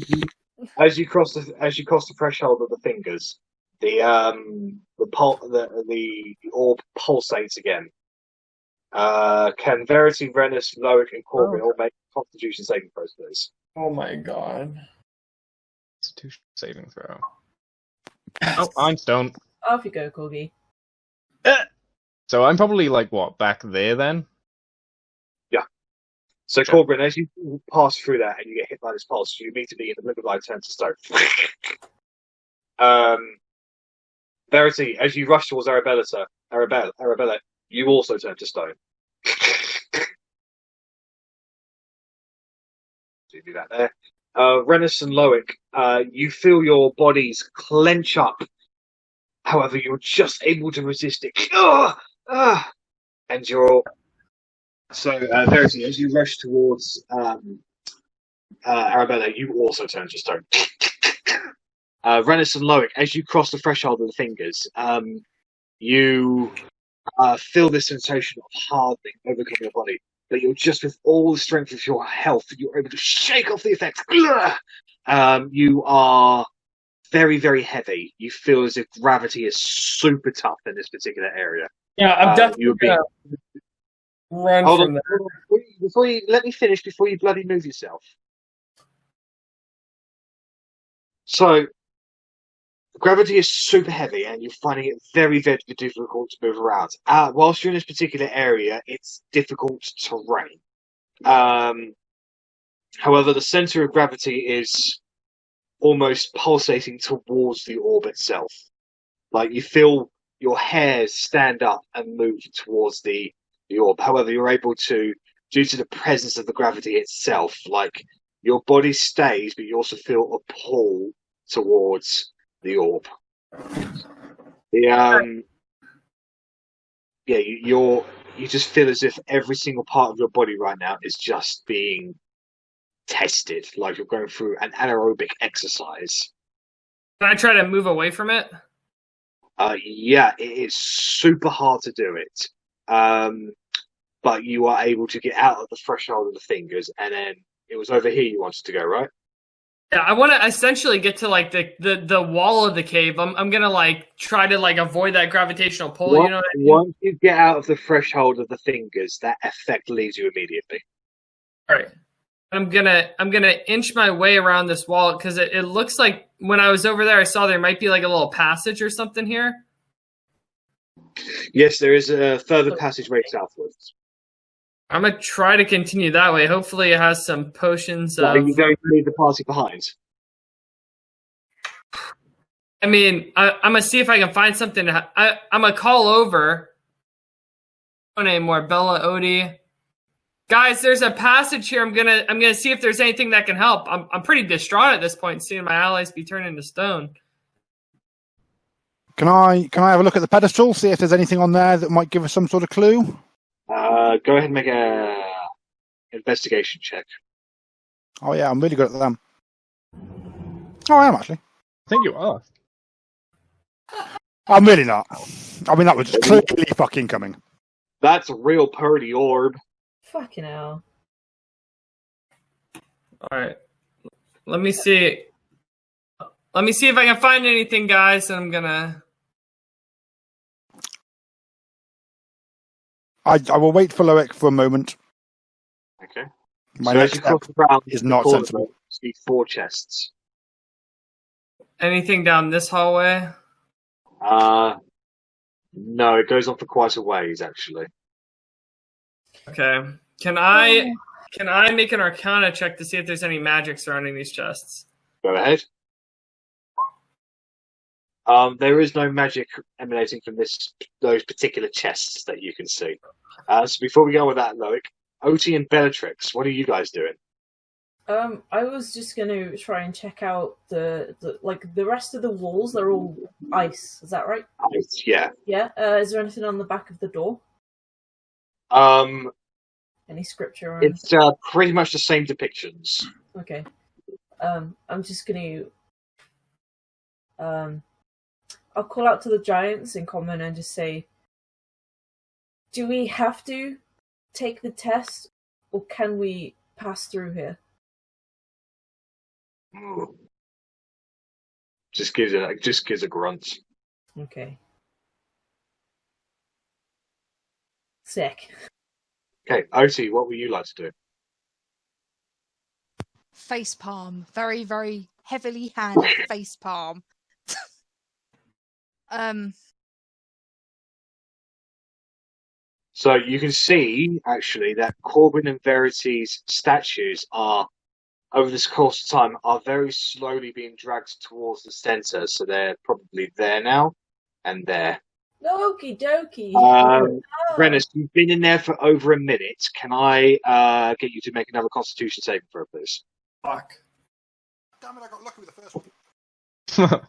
[SPEAKER 1] as you cross the threshold of the fingers, the orb pulsates again. Can Verity, Rennas, Loic, and Korgrin all make Constitution saving throws, please?
[SPEAKER 6] Oh my god.
[SPEAKER 4] Constitution saving throw. Oh, I'm stone.
[SPEAKER 5] Off you go, Corgi.
[SPEAKER 4] So I'm probably back there then?
[SPEAKER 1] Yeah. So Korgrin, as you pass through that and you get hit by this pulse, you immediately in the middle of light turn to stone. Verity, as you rush towards Arrabella, you also turn to stone. So you do that there. Rennas and Loic, you feel your bodies clench up. However, you're just able to resist it. And you're So, Verity, as you rush towards Arrabella, you also turn to stone. Rennas and Loic, as you cross the threshold of the fingers, you feel this sensation of hardening overcome your body. But you're just with all the strength of your health, you're able to shake off the effects. You are very, very heavy. You feel as if gravity is super tough in this particular area.
[SPEAKER 6] Yeah, I'm definitely gonna run
[SPEAKER 1] Hold
[SPEAKER 6] from
[SPEAKER 1] on,
[SPEAKER 6] there.
[SPEAKER 1] before you let me finish. Before you bloody move yourself. So, gravity is super heavy, and you're finding it very, very difficult to move around. Whilst you're in this particular area, it's difficult terrain. However, the center of gravity is almost pulsating towards the orb itself. Like you feel your hairs stand up and move towards the orb. However, you're able to, due to the presence of the gravity itself, like your body stays, but you also feel a pull towards the orb. You just feel as if every single part of your body right now is just being tested, like you're going through an anaerobic exercise.
[SPEAKER 6] Can I try to move away from it?
[SPEAKER 1] Yeah, it is super hard to do it. But you are able to get out of the threshold of the fingers, and then it was over here you wanted to go, right?
[SPEAKER 6] Yeah, I want to essentially get to like the wall of the cave. I'm gonna like try to like avoid that gravitational pull. You know what I mean?
[SPEAKER 1] Once you get out of the threshold of the fingers, that effect leaves you immediately.
[SPEAKER 6] All right. I'm gonna inch my way around this wall because it looks like when I was over there, I saw there might be like a little passage or something here.
[SPEAKER 1] Yes, there is a further passageway southwards.
[SPEAKER 6] I'm gonna try to continue that way. Hopefully, it has some potions.
[SPEAKER 1] Are you going to leave the party behind?
[SPEAKER 6] I mean, I'm gonna see if I can find something. I'm gonna call over. No name more Bella, Otti. Guys, there's a passage here. I'm gonna see if there's anything that can help. I'm pretty distraught at this point, seeing my allies be turned into stone.
[SPEAKER 3] Can I have a look at the pedestal, see if there's anything on there that might give us some sort of clue?
[SPEAKER 1] Go ahead and make a investigation check.
[SPEAKER 3] Oh yeah, I'm really good at them. Oh, I am actually.
[SPEAKER 4] I think you are.
[SPEAKER 3] I'm really not. I mean, that was just clearly fucking coming.
[SPEAKER 1] That's a real purdy orb.
[SPEAKER 5] Fucking hell.
[SPEAKER 6] Alright. Let me see. Let me see if I can find anything, guys, and I'm gonna...
[SPEAKER 3] I will wait for Loic for a moment.
[SPEAKER 1] Okay.
[SPEAKER 3] My
[SPEAKER 1] so
[SPEAKER 3] next
[SPEAKER 1] as you
[SPEAKER 3] step
[SPEAKER 1] cross around
[SPEAKER 3] is not sensible.
[SPEAKER 1] See 4 chests.
[SPEAKER 6] Anything down this hallway?
[SPEAKER 1] No, it goes on for quite a ways, actually.
[SPEAKER 6] Okay. Can I make an Arcana check to see if there's any magic surrounding these chests?
[SPEAKER 1] Go ahead. There is no magic emanating from those particular chests that you can see. So before we go with that, Loic, Otti and Bellatrix, what are you guys doing?
[SPEAKER 5] I was just gonna try and check out the rest of the walls. They're all ice. Is that right?
[SPEAKER 1] Ice, yeah.
[SPEAKER 5] Yeah. Is there anything on the back of the door? Any scripture or anything?
[SPEAKER 1] It's pretty much the same depictions.
[SPEAKER 5] Okay. I'm just gonna I'll call out to the giants in common and just say, do we have to take the test, or can we pass through here?
[SPEAKER 1] Just gives a grunt.
[SPEAKER 5] Okay. Sick.
[SPEAKER 1] Okay, Otti, what would you like to do?
[SPEAKER 8] Face palm. Very, very heavily handed face palm.
[SPEAKER 1] So you can see, actually, that Korgrin and Verity's statues are, over this course of time, are very slowly being dragged towards the centre. So they're probably there now, and there.
[SPEAKER 5] Okie dokie.
[SPEAKER 1] Rennas, you've been in there for over a minute. Can I get you to make another Constitution saving throw, please?
[SPEAKER 6] Fuck.
[SPEAKER 3] Damn it, I got lucky with the first one.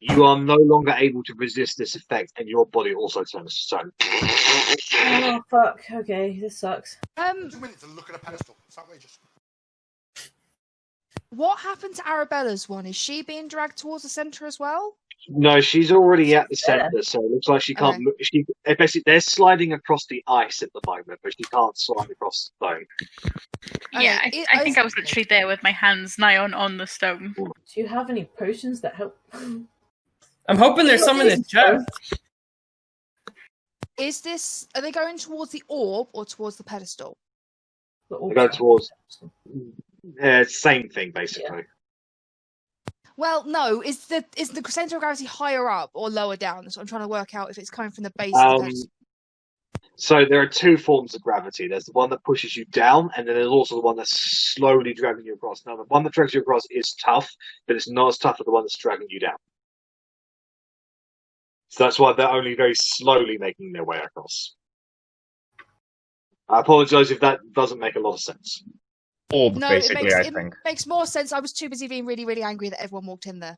[SPEAKER 1] You are no longer able to resist this effect, and your body also turns to stone.
[SPEAKER 5] Oh fuck! Okay, this sucks.
[SPEAKER 3] 2 minutes and look at a pedestal. It's outrageous.
[SPEAKER 8] What happened to Arabella's one? Is she being dragged towards the centre as well?
[SPEAKER 1] No, she's already at the centre, so it looks like she can't. She basically they're sliding across the ice at the moment, but she can't slide across the stone.
[SPEAKER 2] Yeah, I think I was literally there with my hands nigh on the stone.
[SPEAKER 5] Do you have any potions that help?
[SPEAKER 6] I'm hoping there's some in this chest.
[SPEAKER 8] Is this? Are they going towards the orb or towards the pedestal?
[SPEAKER 1] They go towards. Same thing, basically.
[SPEAKER 5] Yeah.
[SPEAKER 8] Well, no. Is the centre of gravity higher up or lower down? So I'm trying to work out if it's coming from the base of the pedestal.
[SPEAKER 1] So there are two forms of gravity. There's the one that pushes you down, and then there's also the one that's slowly dragging you across. Now, the one that drags you across is tough, but it's not as tough as the one that's dragging you down. So that's why they're only very slowly making their way across. I apologise if that doesn't make a lot of sense.
[SPEAKER 4] Orb,
[SPEAKER 8] No,
[SPEAKER 4] basically,
[SPEAKER 8] it
[SPEAKER 4] I think.
[SPEAKER 8] makes more sense. I was too busy being really, really angry that everyone walked in there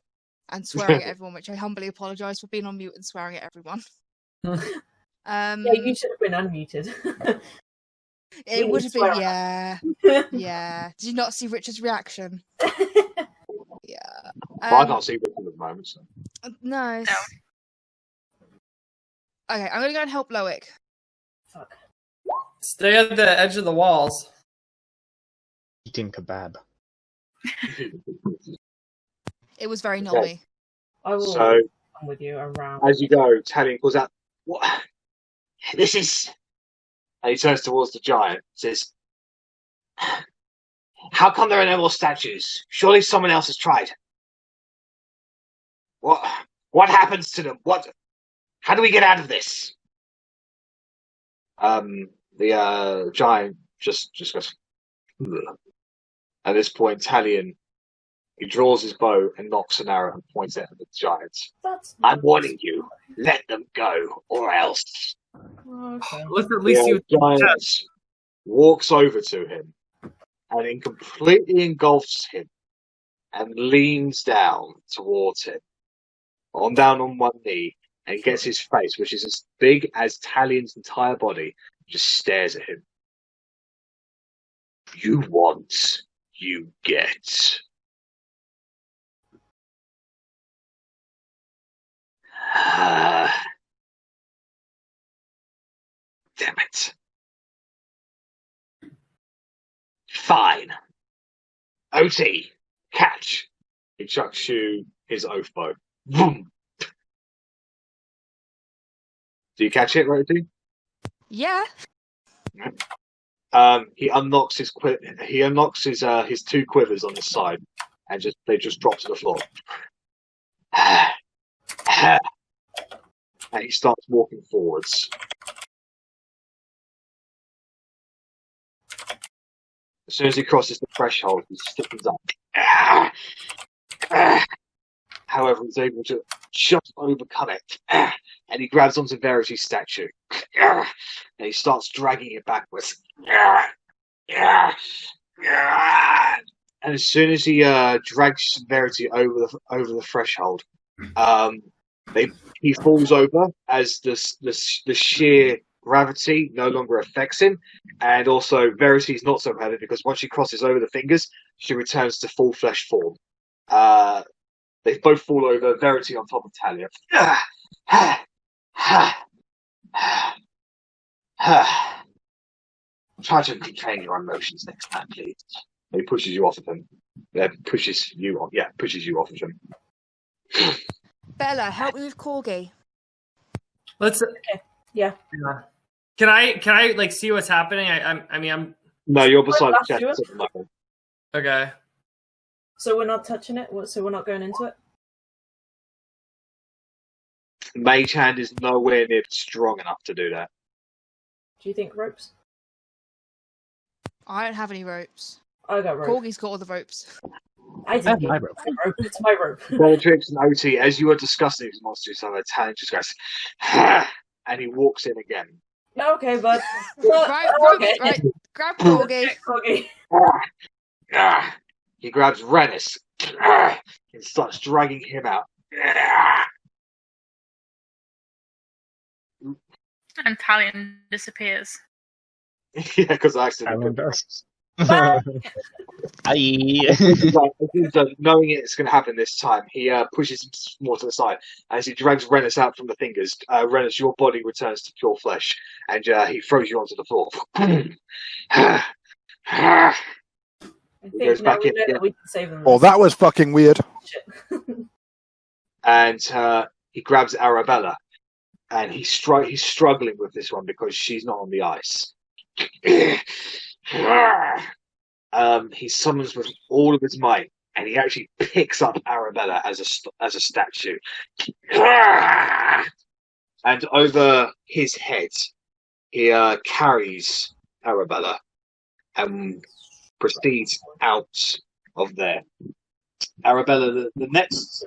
[SPEAKER 8] and swearing at everyone, which I humbly apologise for being on mute and swearing at everyone.
[SPEAKER 5] Yeah, you should have been unmuted.
[SPEAKER 8] It would have been, yeah. Yeah. Did you not see Richard's reaction? Yeah.
[SPEAKER 1] I can't see Richard at the moment. So.
[SPEAKER 8] No. Okay, I'm going to go and help Loic.
[SPEAKER 5] Fuck.
[SPEAKER 6] Stay at the edge of the walls.
[SPEAKER 4] Eating kebab.
[SPEAKER 8] It was very nolly.
[SPEAKER 5] I will
[SPEAKER 1] So,
[SPEAKER 5] come with you around.
[SPEAKER 1] as you go, Talion calls out, "What? This is..." And he turns towards the giant and says, "How come there are no more statues? Surely someone else has tried. What happens to them? How do we get out of this?" The giant just goes. Ugh. At this point, Talion, he draws his bow and knocks an arrow and points it at the giants. I'm warning you, let them go, or else.
[SPEAKER 5] Okay.
[SPEAKER 6] Let's at least see
[SPEAKER 1] The
[SPEAKER 6] what
[SPEAKER 1] giant walks over to him and then completely engulfs him and leans down towards him, down on one knee, and gets his face, which is as big as Talion's entire body, just stares at him. You want, you get. Damn it. Fine. Otti, catch. He chucks you his oath bow. Boom. Do you catch it, Verity?
[SPEAKER 8] Yeah.
[SPEAKER 1] He unlocks his his two quivers on his side, and they just drop to the floor. And he starts walking forwards. As soon as he crosses the threshold, he stiffens up. However, he's able to just overcome it. And he grabs onto Verity's statue. And he starts dragging it backwards. And as soon as he drags Verity over the threshold, he falls over as the sheer gravity no longer affects him, and also Verity's not so bad because once she crosses over the fingers, she returns to full flesh form. They both fall over, Verity on top of Talia. Try to contain your emotions next time, please. He pushes you off of him. Pushes you off of him.
[SPEAKER 8] Bella, help me with Corgi.
[SPEAKER 6] Let's.
[SPEAKER 5] Okay. Yeah.
[SPEAKER 6] Can I like see what's happening? I'm.
[SPEAKER 1] No, you're beside the chest at the moment.
[SPEAKER 6] Okay.
[SPEAKER 5] So we're not touching it. So we're not going into it.
[SPEAKER 1] Mage Hand is nowhere near strong enough to do that.
[SPEAKER 5] Do you think ropes?
[SPEAKER 8] I don't have any ropes.
[SPEAKER 5] I got ropes.
[SPEAKER 8] Corgi's got all the ropes.
[SPEAKER 5] I did.
[SPEAKER 4] my rope.
[SPEAKER 5] It's my rope.
[SPEAKER 1] Bellatrix and Otti, as you are discussing these monsters, so the talent just goes, and he walks in again.
[SPEAKER 5] Okay, bud.
[SPEAKER 8] Right,
[SPEAKER 5] Okay.
[SPEAKER 8] right. Grab Corgi.
[SPEAKER 5] Okay.
[SPEAKER 1] He grabs Rennas and starts dragging him out.
[SPEAKER 2] And Talion disappears.
[SPEAKER 1] Yeah, because I accidentally
[SPEAKER 4] Alan
[SPEAKER 1] put
[SPEAKER 4] does.
[SPEAKER 1] the
[SPEAKER 4] Aye.
[SPEAKER 1] knowing it's going to happen this time, he pushes him more to the side. As he drags Rennas out from the fingers, Rennas, your body returns to pure flesh, and he throws you onto the floor.
[SPEAKER 5] I
[SPEAKER 1] He goes
[SPEAKER 5] think now
[SPEAKER 1] back
[SPEAKER 5] we
[SPEAKER 1] in
[SPEAKER 5] know
[SPEAKER 1] again.
[SPEAKER 5] that we can save them.
[SPEAKER 3] Oh, that was fucking weird.
[SPEAKER 1] And he grabs Arrabella, and he's struggling with this one because she's not on the ice. He summons with all of his might, and he actually picks up Arrabella as a statue. And over his head, he carries Arrabella and proceeds out of there. Arrabella, the next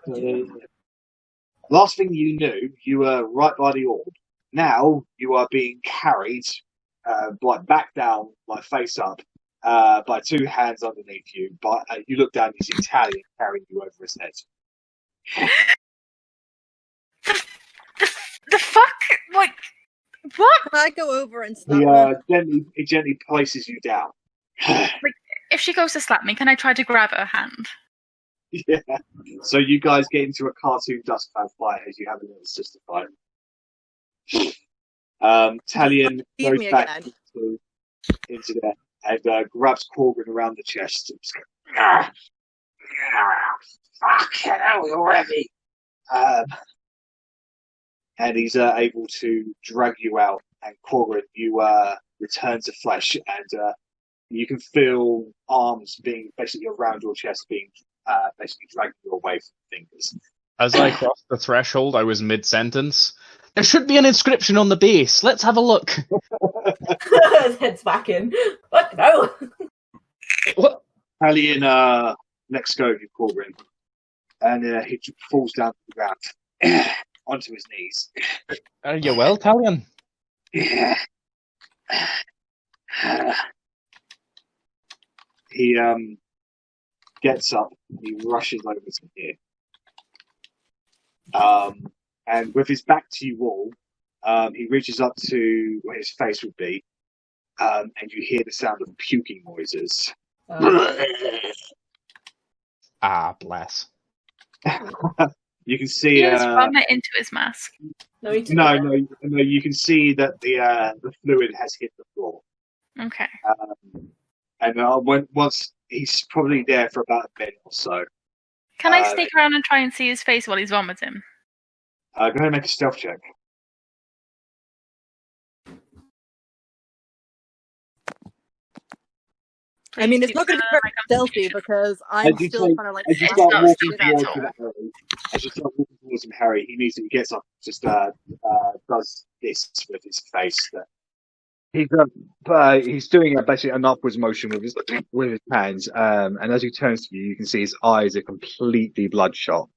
[SPEAKER 1] last thing you knew, you were right by the orb. Now you are being carried, back down, face up, by two hands underneath you. But you look down, you see Talion carrying you over his head.
[SPEAKER 2] The fuck? Like, what?
[SPEAKER 7] Can I go over and snap her?
[SPEAKER 1] He gently places you down.
[SPEAKER 2] If she goes to slap me, can I try to grab her hand?
[SPEAKER 1] Yeah. So you guys get into a cartoon Dust Cloud fight as you have a little sister fight. Talion
[SPEAKER 7] Feed
[SPEAKER 1] goes
[SPEAKER 7] me
[SPEAKER 1] back
[SPEAKER 7] again.
[SPEAKER 1] into there and grabs Korgrin around the chest. Fucking hell already. And he's able to drag you out. And Korgrin, you return to flesh, and you can feel arms being basically around your chest, being basically dragging you away from the fingers.
[SPEAKER 4] As I crossed the threshold, I was mid-sentence. There should be an inscription on the base. Let's have a look.
[SPEAKER 5] His head's back in. What? No.
[SPEAKER 4] What?
[SPEAKER 1] Talion lets go of you, Korgrin, and he falls down to the ground onto his knees.
[SPEAKER 4] Are you well, Talion?
[SPEAKER 1] He gets up, he rushes over to here. And with his back to you all, he reaches up to where his face would be, and you hear the sound of puking noises.
[SPEAKER 4] Ah, bless.
[SPEAKER 1] You can see.
[SPEAKER 2] He was vomit into his mask.
[SPEAKER 1] No, you can see that the fluid has hit the floor.
[SPEAKER 2] Okay.
[SPEAKER 1] And once he's probably there for about a minute or so.
[SPEAKER 2] Can I sneak around and try and see his face while he's vomiting?
[SPEAKER 1] Go ahead and make a stealth check.
[SPEAKER 7] I mean, it's not going to be very stealthy because I'm still kind of like.
[SPEAKER 1] As you start walking towards him, Harry, he gets up, just does this with his face. He's doing basically an upwards motion with his hands, and as he turns to you, you can see his eyes are completely bloodshot,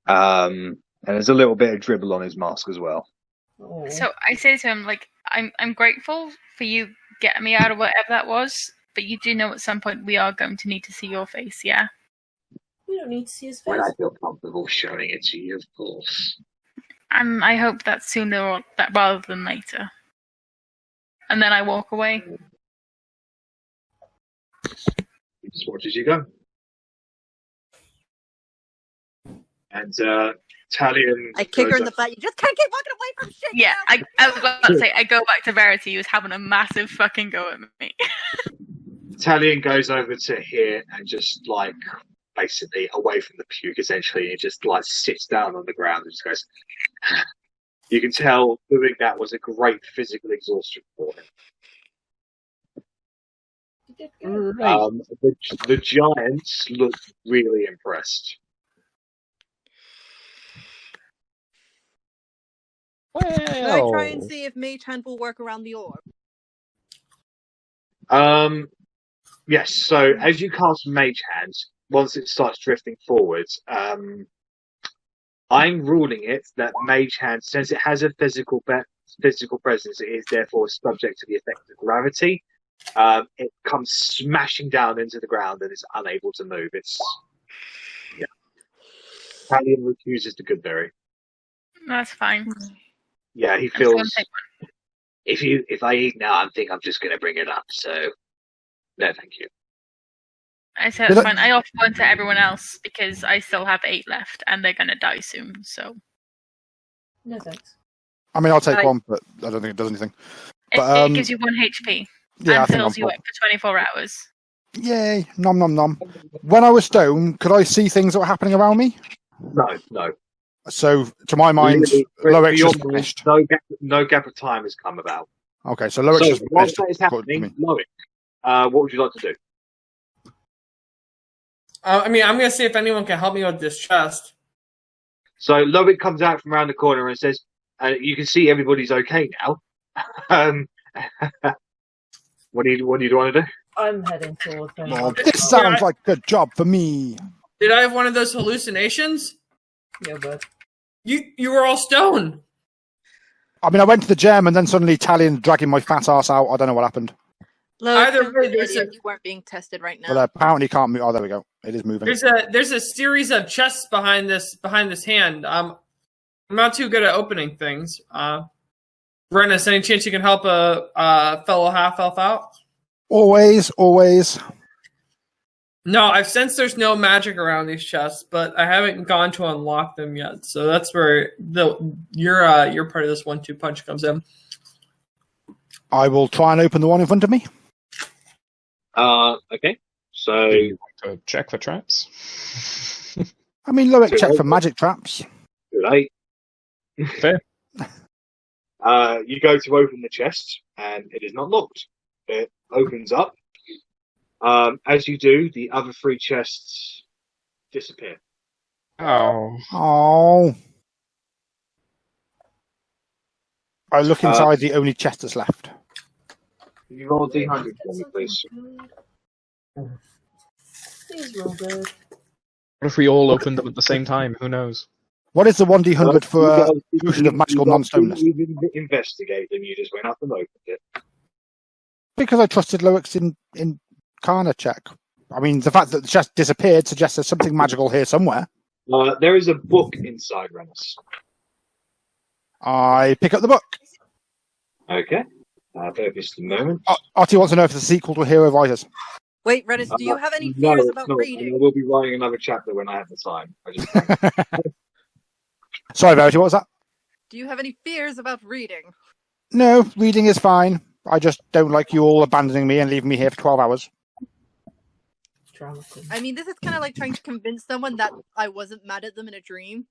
[SPEAKER 1] and there's a little bit of dribble on his mask as well.
[SPEAKER 5] Oh.
[SPEAKER 2] So I say to him, like, I'm grateful for you getting me out of whatever that was, but you do know at some point we are going to need to see your face, yeah?
[SPEAKER 5] We don't need to see his face.
[SPEAKER 1] When I feel comfortable showing it to you, of course.
[SPEAKER 2] And I hope that's sooner or rather than later. And then I walk away.
[SPEAKER 1] He just watches you go. And Talion.
[SPEAKER 7] I kick her in the butt. You just can't keep walking away from shit.
[SPEAKER 2] Yeah, I was about to say, I go back to Verity, who's having a massive fucking go at me.
[SPEAKER 1] Talion goes over to here and just basically away from the puke essentially, and just sits down on the ground and just goes. You can tell doing that was a great physical exhaustion for him.
[SPEAKER 4] Right.
[SPEAKER 1] The giants look really impressed.
[SPEAKER 7] Can I try and see if Mage Hand will work around the orb?
[SPEAKER 1] Yes, so as you cast Mage Hand, once it starts drifting forwards, I'm ruling it that Mage Hand, since it has a physical presence, it is therefore subject to the effect of gravity. It comes smashing down into the ground and is unable to move. Italian refuses the good berry.
[SPEAKER 2] That's fine.
[SPEAKER 1] Yeah, he feels if I eat now, I think I'm just going to bring it up. So, no, thank you.
[SPEAKER 2] I said it's fine. I offer one to everyone else because I still have 8 left, and they're going to die soon. So.
[SPEAKER 5] No thanks.
[SPEAKER 3] I mean, I'll take one, but I don't think it does anything. But,
[SPEAKER 2] it gives you 1 HP
[SPEAKER 3] yeah,
[SPEAKER 2] and fills you up for 24 hours.
[SPEAKER 3] Yay! Nom nom nom. When I was stoned, could I see things that were happening around me?
[SPEAKER 1] No.
[SPEAKER 3] So, to my mind, Loic just finished.
[SPEAKER 1] No gap of time has come about.
[SPEAKER 3] Okay, so Loic just
[SPEAKER 1] whilst that is happening, Loic, what would you like to do?
[SPEAKER 6] I mean, I'm going to see if anyone can help me with this chest.
[SPEAKER 1] So Loic comes out from around the corner and says, you can see everybody's okay now. What do you want to do?
[SPEAKER 5] I'm heading towards them.
[SPEAKER 3] Oh, this sounds like a good job for me.
[SPEAKER 6] Did I have one of those hallucinations?
[SPEAKER 5] Yeah, bud.
[SPEAKER 6] You were all stoned.
[SPEAKER 3] I mean, I went to the gym and then suddenly Italian dragging my fat ass out. I don't know what happened.
[SPEAKER 6] Either way,
[SPEAKER 7] you weren't being tested right now.
[SPEAKER 3] Well, apparently can't move. Oh, there we go. It is moving.
[SPEAKER 6] There's a series of chests behind this hand. I'm not too good at opening things. Rennas, any chance you can help a fellow half-elf out?
[SPEAKER 3] Always.
[SPEAKER 6] No, I've sensed there's no magic around these chests, but I haven't gone to unlock them yet. So that's where your part of this 1-2 punch comes in.
[SPEAKER 3] I will try and open the one in front of me.
[SPEAKER 1] Okay. So
[SPEAKER 4] check for traps.
[SPEAKER 3] I mean, Loic check for magic traps.
[SPEAKER 1] Too late.
[SPEAKER 4] Fair.
[SPEAKER 1] You go to open the chest, and it is not locked. It opens up. As you do, the other 3 chests disappear.
[SPEAKER 4] Oh.
[SPEAKER 3] I look inside the only chest that's left.
[SPEAKER 1] Can you roll a D100 for me, please?
[SPEAKER 5] Please roll good.
[SPEAKER 4] What if we all opened them at the same time? Who knows?
[SPEAKER 3] What is the 1D100 for a potion of magical non-stoneness?
[SPEAKER 1] You didn't investigate them, you just went up and opened it.
[SPEAKER 3] Because I trusted Loic's in Kana check. I mean, the fact that the chest disappeared suggests there's something magical here somewhere.
[SPEAKER 1] There is a book inside Rennas.
[SPEAKER 3] I pick up the book.
[SPEAKER 1] Okay. Just a moment.
[SPEAKER 3] Otti wants to know if the sequel to Hero Rises.
[SPEAKER 7] Wait, Rennas, do you have any fears about reading?
[SPEAKER 1] I will be writing another chapter when I have the time.
[SPEAKER 3] Sorry, Verity, what was that?
[SPEAKER 7] Do you have any fears about reading?
[SPEAKER 3] No, reading is fine. I just don't like you all abandoning me and leaving me here for 12 hours.
[SPEAKER 7] I mean, this is kind of like trying to convince someone that I wasn't mad at them in a dream.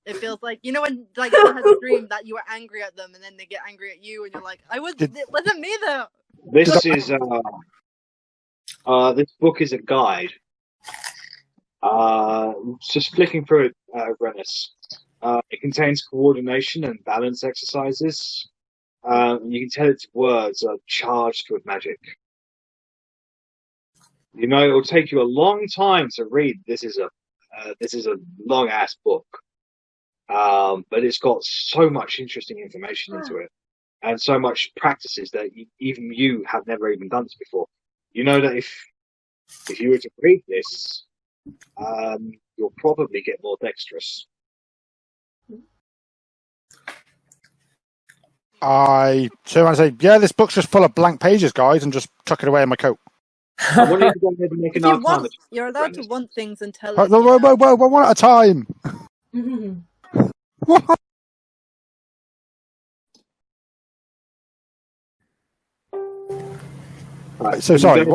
[SPEAKER 7] It feels like, you know, when like someone has a dream that you were angry at them and then they get angry at you and you're like, it wasn't me though.
[SPEAKER 1] This is this book is a guide. Just flicking through it, Rennas. It contains coordination and balance exercises. You can tell its words are charged with magic. You know, it will take you a long time to read. This is a long ass book, but it's got so much interesting information into it, and so much practices that even you have never even done this before. You know that if you were to read this, you'll probably get more dexterous.
[SPEAKER 3] I turn around and say, yeah, this book's just full of blank pages, guys, and just chuck it away in my coat.
[SPEAKER 1] I want you to go ahead and make an arcana.
[SPEAKER 7] You're allowed to want things and tell
[SPEAKER 3] us. Whoa, one at a time. What?
[SPEAKER 1] Right,
[SPEAKER 3] so sorry.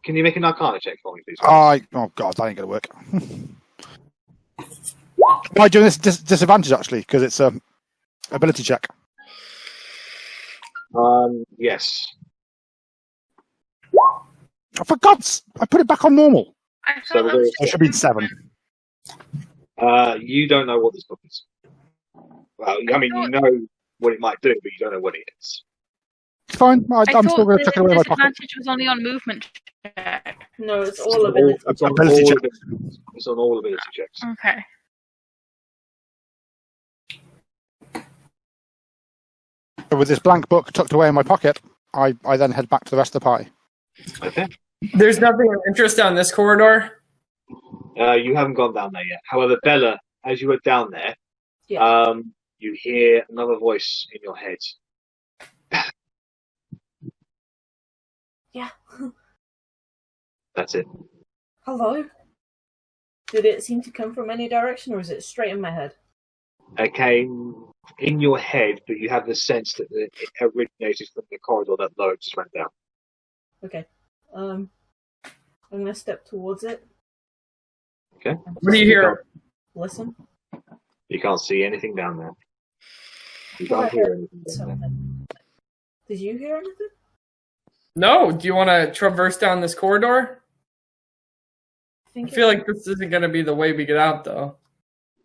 [SPEAKER 1] Can you make an arcana check for me, please?
[SPEAKER 3] Oh god, that ain't gonna work. Am I doing this disadvantage actually? Because it's a ability check.
[SPEAKER 1] Yes.
[SPEAKER 3] Oh, for God's! I put it back on normal.
[SPEAKER 1] So
[SPEAKER 3] it should be 7.
[SPEAKER 1] You don't know what this book is. Well, I mean, you know what it might do, but you don't know what it is.
[SPEAKER 3] It's fine. I'm still going to chuck it away in my pocket.
[SPEAKER 2] Disadvantage was only on movement check.
[SPEAKER 5] No, it's all ability.
[SPEAKER 1] It's on ability checks. It's on all ability checks.
[SPEAKER 2] Okay.
[SPEAKER 3] With this blank book tucked away in my pocket, I then head back to the rest of the party.
[SPEAKER 1] Okay.
[SPEAKER 6] There's nothing of interest down this corridor?
[SPEAKER 1] You haven't gone down there yet. However, Bella, as you were down there,
[SPEAKER 5] Yeah.
[SPEAKER 1] you hear another voice in your head.
[SPEAKER 5] Yeah.
[SPEAKER 1] That's it.
[SPEAKER 5] Hello? Did it seem to come from any direction, or is it straight in my head?
[SPEAKER 1] It came in your head, but you have the sense that it originated from the corridor that Loic just went down.
[SPEAKER 5] Okay. I'm gonna step towards it.
[SPEAKER 1] Okay.
[SPEAKER 6] What do you hear?
[SPEAKER 5] Listen.
[SPEAKER 1] You can't see anything down there. You can't hear anything down there.
[SPEAKER 5] Did you hear anything?
[SPEAKER 6] No. Do you want to traverse down this corridor? I feel like this isn't going to be the way we get out, though.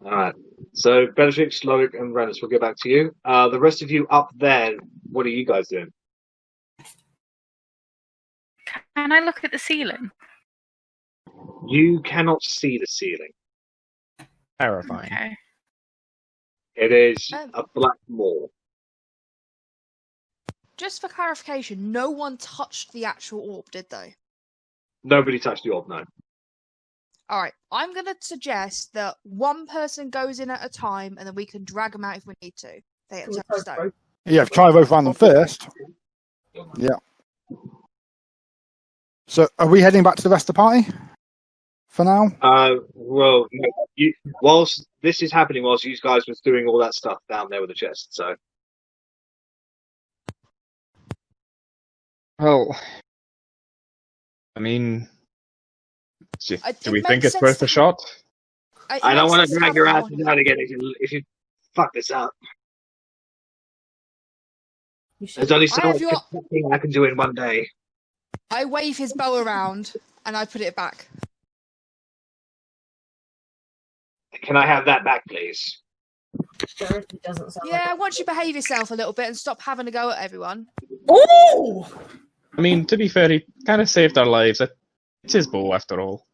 [SPEAKER 1] Alright. So, Bellatrix, Loic, and Rennas, we'll get back to you. The rest of you up there, what are you guys doing?
[SPEAKER 2] Can I look at the ceiling?
[SPEAKER 1] You cannot see the ceiling.
[SPEAKER 4] Terrifying.
[SPEAKER 2] Okay.
[SPEAKER 1] It is a black maw.
[SPEAKER 8] Just for clarification, no one touched the actual orb, did they?
[SPEAKER 1] Nobody touched the orb, no.
[SPEAKER 8] Alright, I'm going to suggest that one person goes in at a time and then we can drag them out if we need to. They get turned to stone.
[SPEAKER 3] Yeah, try both around them first. Yeah. So, are we heading back to the rest of the party? For now?
[SPEAKER 1] Well, whilst this is happening, whilst you guys was doing all that stuff down there with the chest, so.
[SPEAKER 4] Well, I mean, do we think it's
[SPEAKER 8] sense
[SPEAKER 4] worth a shot?
[SPEAKER 1] I don't want to drag your ass down again if you fuck this up. There's only so much thing I can do in one day.
[SPEAKER 8] I wave his bow around and I put it back.
[SPEAKER 1] Can I have that back, please?
[SPEAKER 5] Verity doesn't sound
[SPEAKER 8] Yeah, once you behave yourself a little bit and stop having a go at everyone.
[SPEAKER 6] Oh!
[SPEAKER 4] I mean, to be fair, he kind of saved our lives. It's his bow, after all.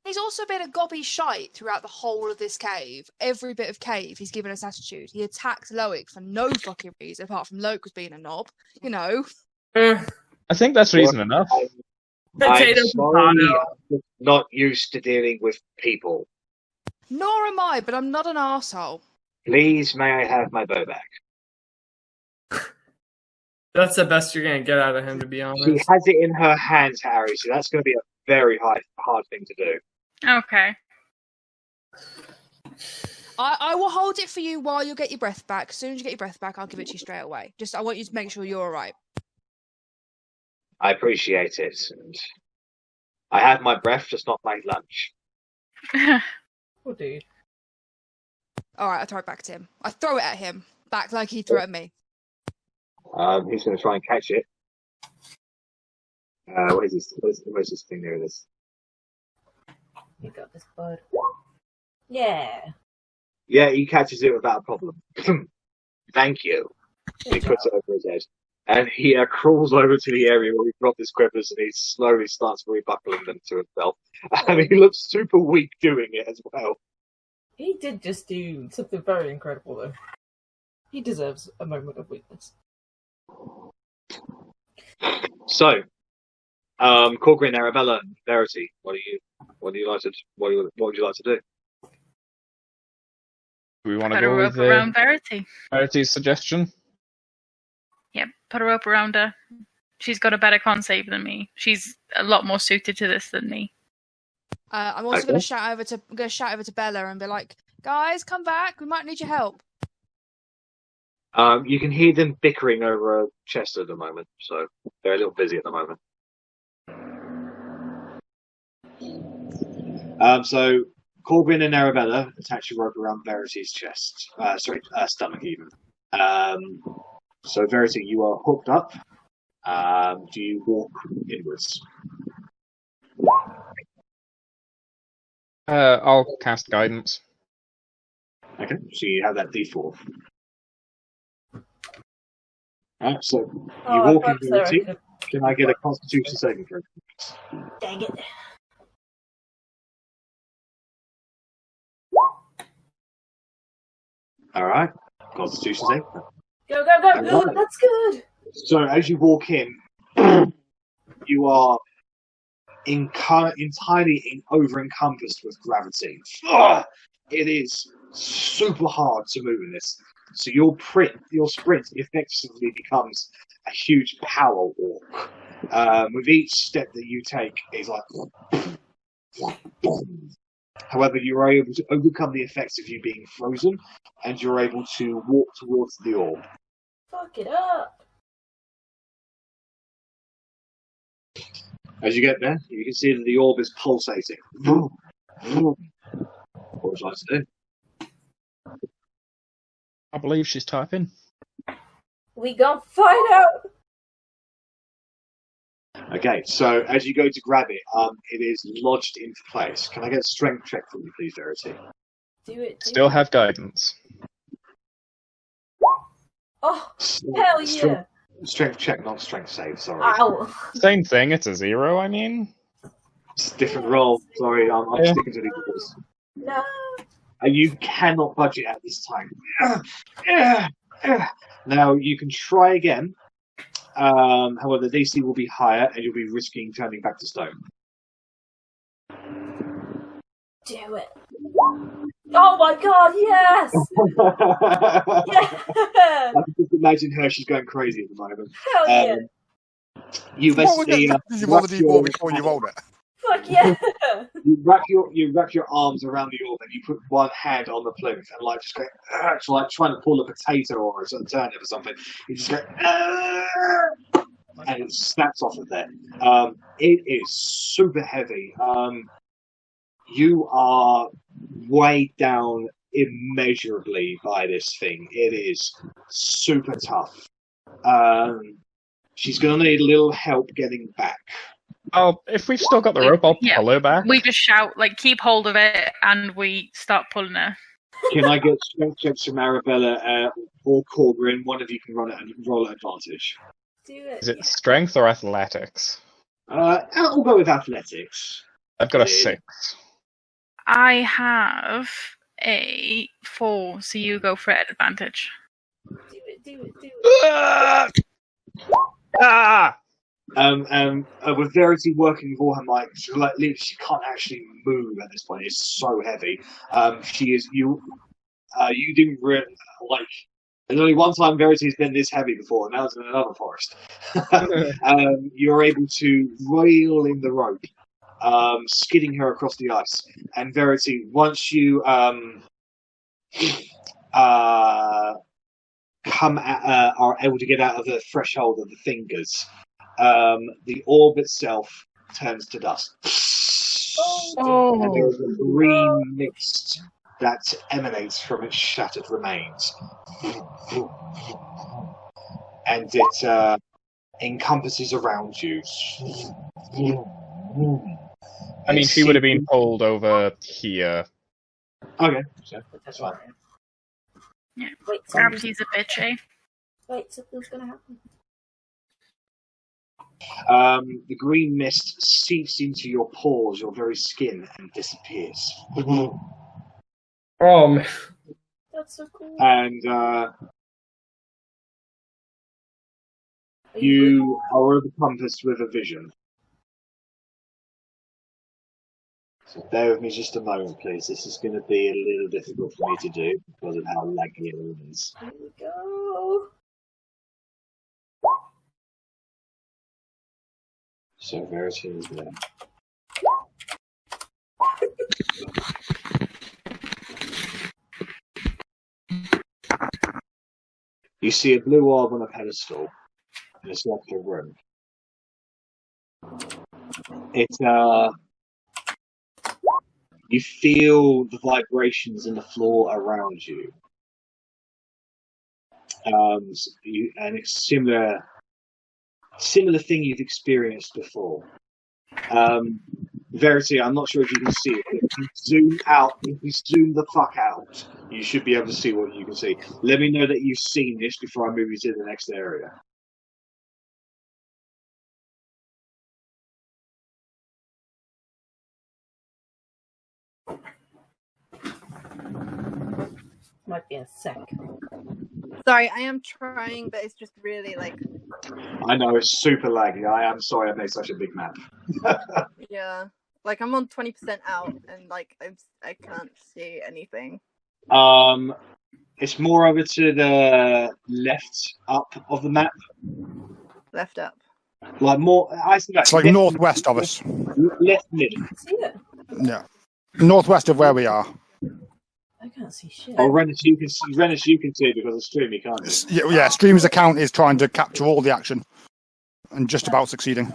[SPEAKER 8] He's also been a gobby shite throughout the whole of this cave. Every bit of cave, he's given us attitude. He attacked Loic for no fucking reason, apart from Loic was being a knob. You know.
[SPEAKER 4] I think that's reason enough.
[SPEAKER 1] I'm sorry, I'm not used to dealing with people.
[SPEAKER 8] Nor am I, but I'm not an arsehole.
[SPEAKER 1] Please, may I have my bow back?
[SPEAKER 6] That's the best you're going to get out of him, to be honest.
[SPEAKER 1] She has it in her hands, Harry, so that's going to be a very hard thing to do.
[SPEAKER 2] Okay.
[SPEAKER 8] I will hold it for you while you get your breath back. As soon as you get your breath back, I'll give it to you straight away. Just, I want you to make sure you're alright.
[SPEAKER 1] I appreciate it. And I have my breath, just not my lunch.
[SPEAKER 5] Oh, dude.
[SPEAKER 8] Alright, I throw it back to him. I throw it at him. Back like he threw it at me.
[SPEAKER 1] He's going to try and catch it. What is this? Where's this thing? There it is.
[SPEAKER 5] You got this, bud. Yeah.
[SPEAKER 1] Yeah, he catches it without a problem. Thank you. He puts it over his head. And he crawls over to the area where we dropped his quivers and he slowly starts rebuckling them to himself. And he looks super weak doing it as well.
[SPEAKER 5] He did just do something very incredible, though. He deserves a moment of weakness.
[SPEAKER 1] So, Korgrin, Arrabella, and Verity, what would you like to do?
[SPEAKER 4] Do we want to
[SPEAKER 2] Put a
[SPEAKER 4] go
[SPEAKER 2] rope
[SPEAKER 4] with
[SPEAKER 2] around Verity.
[SPEAKER 4] Verity's suggestion?
[SPEAKER 2] Yep, put a rope around her. She's got a better con save than me. She's a lot more suited to this than me.
[SPEAKER 8] I'm also going to shout over to Bella and be like, "Guys, come back. We might need your help."
[SPEAKER 1] You can hear them bickering over a chest at the moment, so they're a little busy at the moment. So Korgrin and Arrabella attach a rope around Verity's chest. Stomach even. So Verity, you are hooked up. Do you walk inwards?
[SPEAKER 4] I'll cast guidance.
[SPEAKER 1] Okay, so you have that D4. Alright, so you walk in Verity. Can I get a Constitution saving throw?
[SPEAKER 5] Dang it.
[SPEAKER 1] Alright, Constitution saving throw.
[SPEAKER 5] Go, go, go! Right. That's good!
[SPEAKER 1] So as you walk in, you are entirely over-encompassed with gravity. Ugh! It is super hard to move in this. So your sprint effectively becomes a huge power walk. With each step that you take is like... However, you're able to overcome the effects of you being frozen, and you're able to walk towards the orb.
[SPEAKER 5] Fuck it up!
[SPEAKER 1] As you get there, you can see that the orb is pulsating. What would you like to do?
[SPEAKER 4] I believe she's typing.
[SPEAKER 5] We gonna find out!
[SPEAKER 1] Okay, so as you go to grab it, it is lodged into place. Can I get a strength check from you, please, Verity?
[SPEAKER 5] Do it.
[SPEAKER 4] Still have guidance.
[SPEAKER 5] Oh, hell yeah!
[SPEAKER 1] Strength check, not strength save, sorry.
[SPEAKER 5] Ow!
[SPEAKER 4] Same thing, it's a 0, I mean.
[SPEAKER 1] It's a different roll. Sorry, I'm sticking to the rules.
[SPEAKER 5] No!
[SPEAKER 1] You cannot budget at this time. Now, you can try again. However, the DC will be higher, and you'll be risking turning back to stone.
[SPEAKER 5] Do it! Oh my god, yes! Yeah!
[SPEAKER 1] I can just imagine her, she's going crazy at the moment.
[SPEAKER 5] Hell yeah!
[SPEAKER 1] You basically...
[SPEAKER 3] you roll the d4 before you roll it.
[SPEAKER 5] Fuck yeah!
[SPEAKER 1] You wrap your arms around the orb, and you put one hand on the plinth, and like just go, it's like trying to pull a potato or a turnip or something. You just go, and it snaps off of there. It is super heavy. You are weighed down immeasurably by this thing. It is super tough. She's going to need a little help getting back.
[SPEAKER 4] Oh, if we've still got the rope, I'll pull her back.
[SPEAKER 2] We just shout, like, keep hold of it, and we start pulling her.
[SPEAKER 1] Can I get strength checks from Arrabella or Korgrin? One of you can roll at advantage.
[SPEAKER 5] Do it.
[SPEAKER 4] Is it strength or athletics?
[SPEAKER 1] I'll go with athletics.
[SPEAKER 4] I've got a 6.
[SPEAKER 2] I have a 4, so you go for advantage.
[SPEAKER 5] Do it.
[SPEAKER 4] Ah!
[SPEAKER 1] With Verity working with all her might, she can't actually move at this point. It's so heavy. She is you. You didn't like. There's only one time Verity's been this heavy before, and that was in another forest. You're able to reel in the rope, skidding her across the ice. And Verity, once you are able to get out of the threshold of the fingers, the orb itself turns to dust. And there is a green mist that emanates from its shattered remains. And it encompasses around you.
[SPEAKER 4] I mean, she would have been pulled over here.
[SPEAKER 1] Okay, so that's fine.
[SPEAKER 2] Yeah, gravity's a bitch, eh?
[SPEAKER 5] Wait, something's gonna happen.
[SPEAKER 1] The green mist seeps into your pores, your very skin, and disappears.
[SPEAKER 6] Oh man,
[SPEAKER 5] that's so cool.
[SPEAKER 1] And you are overcompassed with a vision. So bear with me just a moment, please. This is going to be a little difficult for me to do because of how laggy it all is.
[SPEAKER 5] Here we go.
[SPEAKER 1] So Verity is there. You see a blue orb on a pedestal in a circular room. You feel the vibrations in the floor around you. And it's similar thing you've experienced before. Verity, I'm not sure if you can see it. If you zoom out, if you zoom the fuck out, you should be able to see what you can see. Let me know that you've seen this before I move you to the next area.
[SPEAKER 5] Might be a sec.
[SPEAKER 7] Sorry, I am trying, but it's just really like
[SPEAKER 1] I know, it's super laggy. I am sorry I made such a big map.
[SPEAKER 7] Yeah. Like, I'm on 20% out, and, like, I can't see anything.
[SPEAKER 1] It's more over to the left up of the map.
[SPEAKER 7] Left up.
[SPEAKER 1] Like more, I think
[SPEAKER 3] It's like northwest of us.
[SPEAKER 1] Left mid.
[SPEAKER 5] See it?
[SPEAKER 3] Yeah. Northwest of where we are.
[SPEAKER 5] I can't see shit.
[SPEAKER 1] Oh, Rennas, you can see it because of stream, you can't.
[SPEAKER 3] Yeah, Stream's account is trying to capture all the action and just about succeeding.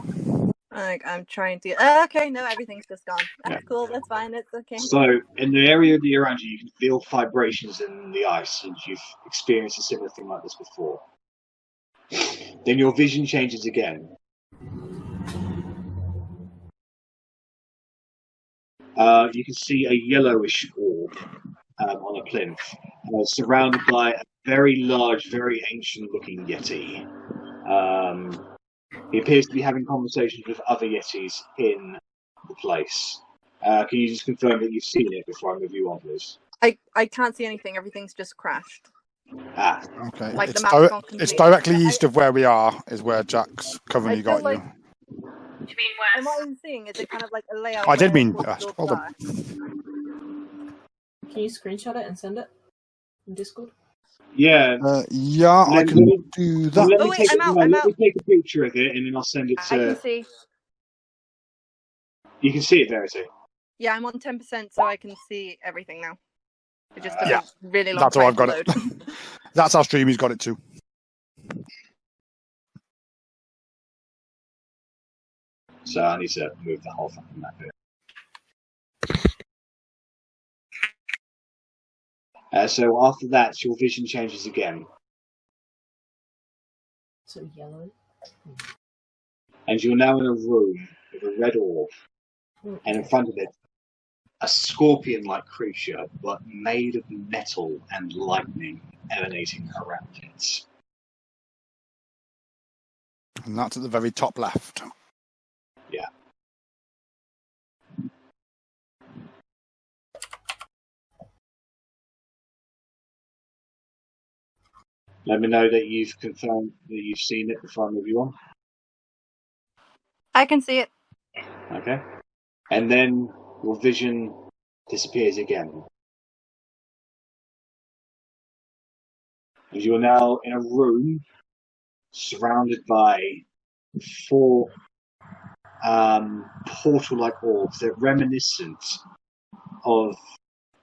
[SPEAKER 7] Like, I'm trying to. Okay, no, everything's just gone. That's cool. That's fine. It's okay.
[SPEAKER 1] So, in the area around you, you can feel vibrations in the ice, and you've experienced a similar thing like this before. Then your vision changes again. You can see a yellowish orb on a plinth, surrounded by a very large, very ancient-looking yeti. He appears to be having conversations with other yetis in the place. Can you just confirm that you've seen it before I move you on, please?
[SPEAKER 7] I can't see anything. Everything's just crashed.
[SPEAKER 1] Ah,
[SPEAKER 3] okay.
[SPEAKER 7] Like
[SPEAKER 3] It's directly east of where we are, is where Jack's currently got
[SPEAKER 7] like,
[SPEAKER 3] you.
[SPEAKER 2] Do you mean
[SPEAKER 7] And
[SPEAKER 2] west?
[SPEAKER 7] what I'm seeing is it kind of like a layout.
[SPEAKER 3] I did mean
[SPEAKER 7] where
[SPEAKER 3] west.
[SPEAKER 7] it's
[SPEAKER 3] Hold on.
[SPEAKER 5] Can you screenshot it and send it in Discord?
[SPEAKER 1] yeah.
[SPEAKER 3] Yeah, I can do that.
[SPEAKER 7] Oh, wait, I'm out.
[SPEAKER 1] Let me take a picture of it, and then I'll send it
[SPEAKER 7] I can
[SPEAKER 1] to...
[SPEAKER 7] see.
[SPEAKER 1] You can see it, Verity.
[SPEAKER 7] Yeah, I'm on 10%, so I can see everything now. It just took
[SPEAKER 3] Yeah,
[SPEAKER 7] a really long
[SPEAKER 3] that's how
[SPEAKER 7] time
[SPEAKER 3] I've got
[SPEAKER 7] to
[SPEAKER 3] it.
[SPEAKER 7] load.
[SPEAKER 3] That's how Streamy's got it too.
[SPEAKER 1] So I need to move the whole fucking map here. So after that, your vision changes again.
[SPEAKER 5] So yellow.
[SPEAKER 1] And you're now in a room with a red orb. And in front of it, a scorpion-like creature, but made of metal and lightning emanating around it.
[SPEAKER 3] And that's at the very top left.
[SPEAKER 1] Yeah. Let me know that you've confirmed that you've seen it before I move you on.
[SPEAKER 7] I can see it.
[SPEAKER 1] Okay. And then your vision disappears again. And you are now in a room surrounded by 4 portal-like orbs. They're reminiscent of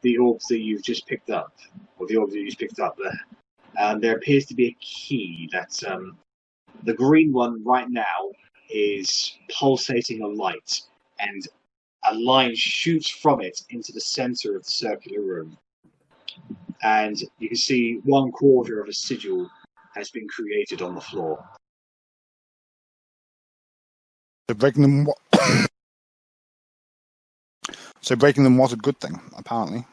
[SPEAKER 1] the orbs that you've just picked up, or the orbs that you just picked up there. There appears to be a key that the green one right now is pulsating a light, and a line shoots from it into the center of the circular room. And you can see 1/4 of a sigil has been created on the floor.
[SPEAKER 3] So breaking them, so breaking them was a good thing, apparently.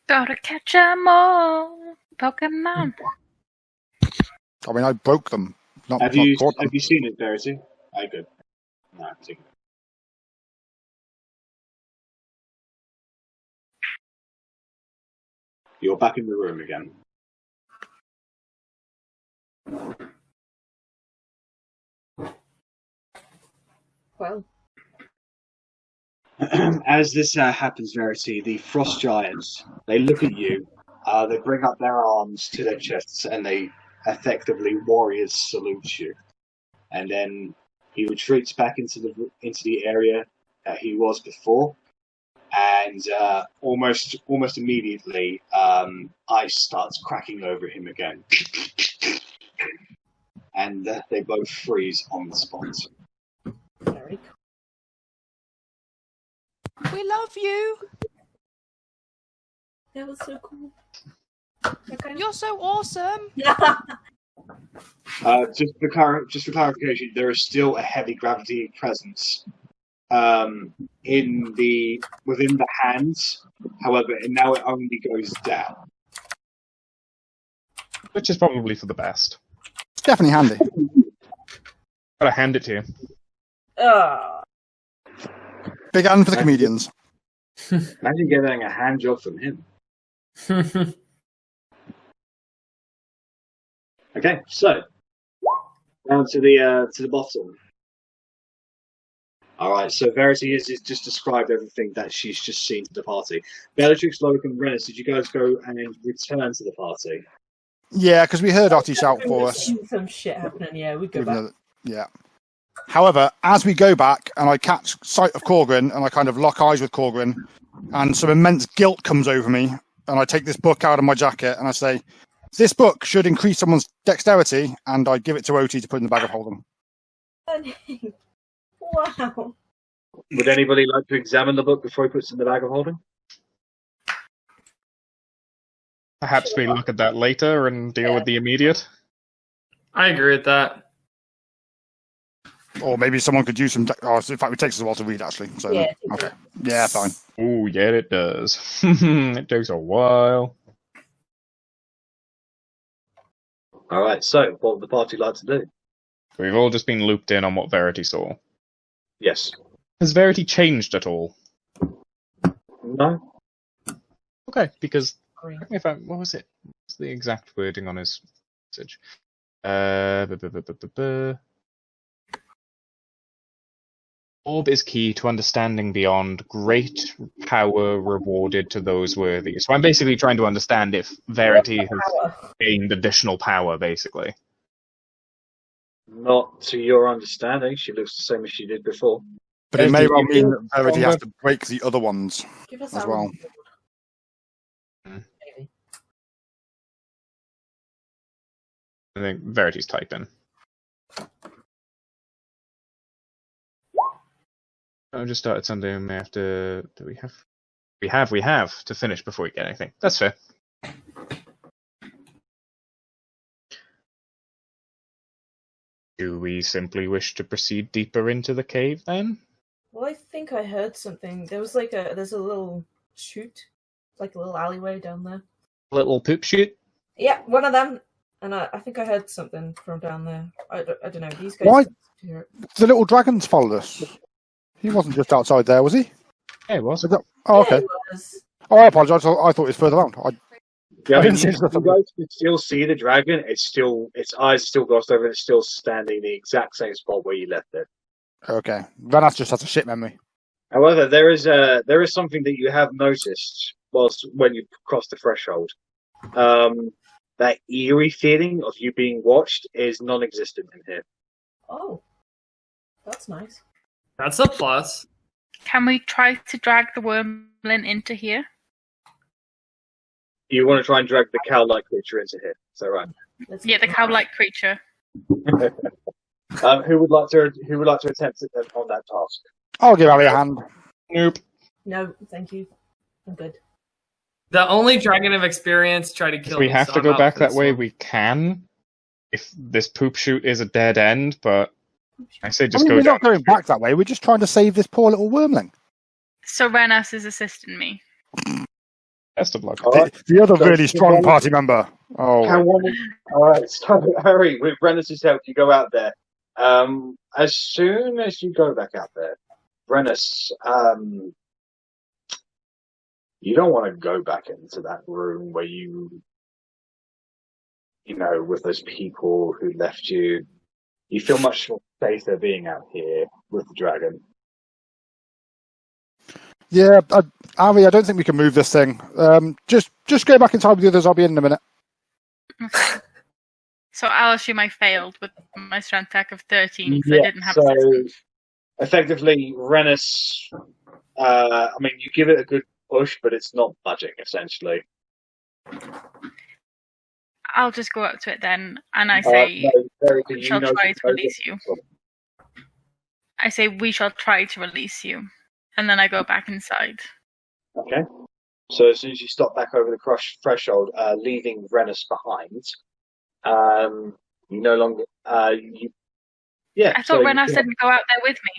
[SPEAKER 2] Gotta catch 'em all, Pokemon.
[SPEAKER 3] I mean, I broke them.
[SPEAKER 1] Have you seen it, Verity? I good. No, I'm taking it. You're back in the room again.
[SPEAKER 5] Well.
[SPEAKER 1] As this happens, Verity, the frost giants, they look at you, they bring up their arms to their chests, and they effectively warriors salute you. And then he retreats back into the area that he was before, and almost immediately, ice starts cracking over him again, and they both freeze on the spot.
[SPEAKER 5] Very cool.
[SPEAKER 8] We love you.
[SPEAKER 5] That was so cool. Okay.
[SPEAKER 8] You're so awesome.
[SPEAKER 1] Just for clarification, there is still a heavy gravity presence within the hands. However, now it only goes down,
[SPEAKER 4] Which is probably for the best.
[SPEAKER 3] It's definitely handy.
[SPEAKER 4] Gotta hand it to you.
[SPEAKER 3] Big hand for the comedians.
[SPEAKER 1] Imagine getting a hand job from him. Okay, so Down to the bottom. All right. So Verity has just described everything that she's just seen to the party. Bellatrix, Loic, and Rennas, did you guys go and return to the party?
[SPEAKER 3] Yeah, because we heard Otti shout for us.
[SPEAKER 5] Some shit happening. Yeah, we go back.
[SPEAKER 3] Yeah. However, as we go back and I catch sight of Korgrin and I kind of lock eyes with Korgrin, and some immense guilt comes over me, and I take this book out of my jacket and I say, "This book should increase someone's dexterity," and I give it to Otti to put in the bag of holding.
[SPEAKER 5] Wow.
[SPEAKER 1] Would anybody like to examine the book before he puts it in the bag of holding?
[SPEAKER 4] Perhaps we look at that later and deal with the immediate.
[SPEAKER 6] I agree with that.
[SPEAKER 3] Or maybe someone could use some... in fact, it takes us a while to read, actually. So,
[SPEAKER 5] Yeah,
[SPEAKER 3] okay. Yeah, fine.
[SPEAKER 4] Oh, yeah, it does. It takes a while.
[SPEAKER 1] All right, so what would the party like to do?
[SPEAKER 4] We've all just been looped in on what Verity saw.
[SPEAKER 1] Yes.
[SPEAKER 4] Has Verity changed at all?
[SPEAKER 1] No.
[SPEAKER 4] Okay, because... what was it? What's the exact wording on his message? Orb is key to understanding beyond, great power rewarded to those worthy. So I'm basically trying to understand if Verity has gained additional power, basically.
[SPEAKER 1] Not to your understanding. She looks the same as she did before.
[SPEAKER 3] But it may well mean that Verity has to break the other ones as well.
[SPEAKER 5] Maybe.
[SPEAKER 4] I think Verity's typing. I just started Sunday and we have to... Do we have... We have to finish before we get anything. That's fair. Do we simply wish to proceed deeper into the cave then?
[SPEAKER 5] Well, I think I heard something. There's a little chute, like a little alleyway down there.
[SPEAKER 4] Little poop chute?
[SPEAKER 5] Yeah, one of them. And I think I heard something from down there. I don't know. These guys.
[SPEAKER 3] Why?
[SPEAKER 5] Hear it.
[SPEAKER 3] The little dragons followed us. He wasn't just outside there, was he?
[SPEAKER 4] Yeah, he was.
[SPEAKER 3] Oh, okay.
[SPEAKER 5] Yeah,
[SPEAKER 3] Oh, I apologise. I thought it was further around.
[SPEAKER 1] Yeah,
[SPEAKER 3] I didn't see
[SPEAKER 1] you guys can still see the dragon. Its eyes still glossed over. It's still standing in the exact same spot where you left it.
[SPEAKER 3] Okay. Rennas just has a shit memory.
[SPEAKER 1] However, there is something that you have noticed when you cross the threshold. That eerie feeling of you being watched is non-existent in here.
[SPEAKER 5] Oh, that's nice.
[SPEAKER 6] That's a plus.
[SPEAKER 2] Can we try to drag the wormling into here?
[SPEAKER 1] You want to try and drag the cow-like creature into here? Is that right?
[SPEAKER 2] Yeah, the cow-like creature.
[SPEAKER 1] Who would like to attempt it on that task?
[SPEAKER 3] I'll give Ali a hand.
[SPEAKER 4] Nope.
[SPEAKER 5] No, thank you. I'm good.
[SPEAKER 6] The only dragon of experience tried to kill
[SPEAKER 4] If we
[SPEAKER 6] me,
[SPEAKER 4] have
[SPEAKER 6] so
[SPEAKER 4] to
[SPEAKER 6] I'm
[SPEAKER 4] go
[SPEAKER 6] out
[SPEAKER 4] back
[SPEAKER 6] for
[SPEAKER 4] that
[SPEAKER 6] this
[SPEAKER 4] way,
[SPEAKER 6] one.
[SPEAKER 4] we can. If this poop chute is a dead end, but I say just go
[SPEAKER 3] we're
[SPEAKER 4] down.
[SPEAKER 3] not going back that way. We're just trying to save this poor little wormling.
[SPEAKER 2] So Rennas is assisting me.
[SPEAKER 4] Best of luck.
[SPEAKER 1] Right.
[SPEAKER 3] The other really strong party member. Oh.
[SPEAKER 1] Alright, so Harry, with Rennas' help, you go out there. As soon as you go back out there, Rennas, you don't want to go back into that room where you know, with those people who left you. You feel much more safer being out here with the dragon.
[SPEAKER 3] Yeah, Arri, I don't think we can move this thing. Just go back inside with the others. I'll be in a minute.
[SPEAKER 2] Okay. So I'll assume I failed with my strength attack of 13 because I didn't have assistance.
[SPEAKER 1] Effectively, Rennas, you give it a good push, but it's not budging, essentially.
[SPEAKER 2] I'll just go up to it then, and I say, we shall try to release you. I say, we shall try to release you. And then I go back inside.
[SPEAKER 1] Okay. So as soon as you stop back over the threshold, leaving Rennas behind, you no longer... I
[SPEAKER 2] thought Rennas didn't go out there with me.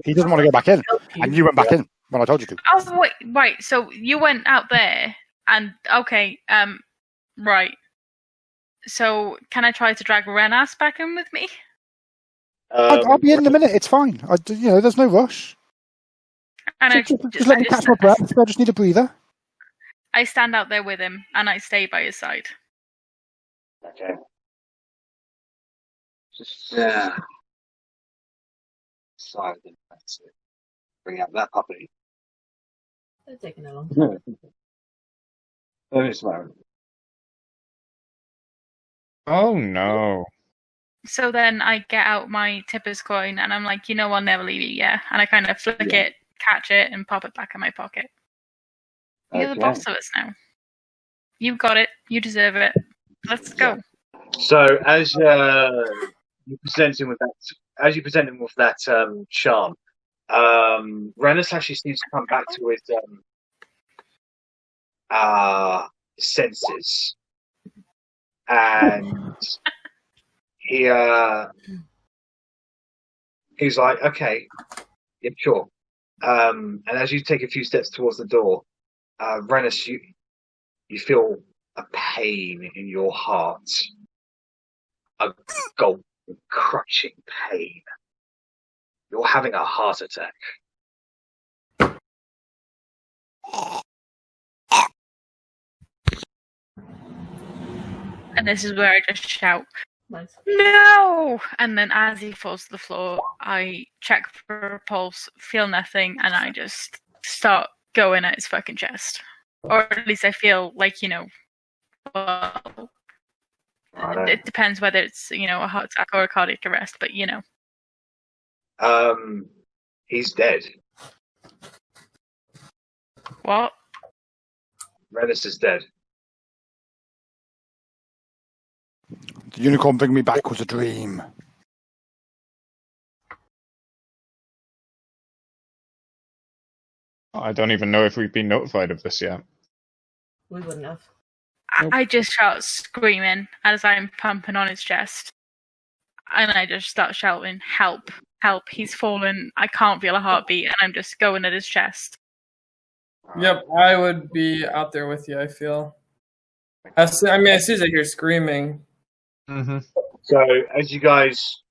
[SPEAKER 3] He doesn't want to go back in. And you went back in when I told you to.
[SPEAKER 2] Oh, wait, right. So you went out there, and, okay, right. So can I try to drag Rennas back in with me?
[SPEAKER 3] I'll be in a minute. It's fine. There's no rush.
[SPEAKER 2] And
[SPEAKER 3] just let me catch my breath. I just need a breather.
[SPEAKER 2] I stand out there with him, and I stay by his side.
[SPEAKER 1] Okay. Just silent. That's it. Bring out that puppy.
[SPEAKER 5] They're taking a long time.
[SPEAKER 1] Only swear.
[SPEAKER 4] Oh no.
[SPEAKER 2] So then I get out my tipper's coin and I'm like, you know, I'll never leave you, yeah? And I kind of flick it, catch it, and pop it back in my pocket. You're the boss of us now. You got it. You deserve it. Let's go.
[SPEAKER 1] So as you present him with that, charm, Rennas actually seems to come back to his senses, and he's like, okay, yeah, sure. And as you take a few steps towards the door, Rennas, you feel a pain in your heart, a gulp, crushing pain. You're having a heart attack.
[SPEAKER 2] And this is where I just shout,
[SPEAKER 5] Nice.
[SPEAKER 2] no! And then as he falls to the floor, I check for a pulse, feel nothing, and I just start going at his fucking chest. Or at least I feel like, you know, well, it depends whether it's, you know, a heart attack or a cardiac arrest, but, you know.
[SPEAKER 1] He's dead.
[SPEAKER 2] What?
[SPEAKER 1] Rennas is dead.
[SPEAKER 3] The unicorn bring me back was a dream.
[SPEAKER 4] I don't even know if we've been notified of this yet.
[SPEAKER 5] We wouldn't have.
[SPEAKER 2] I just start screaming as I'm pumping on his chest. And I just start shouting, help, help, he's fallen, I can't feel a heartbeat, and I'm just going at his chest.
[SPEAKER 6] Yep, I would be out there with you, I feel. As soon as I hear screaming.
[SPEAKER 4] Mm-hmm.
[SPEAKER 1] So as you guys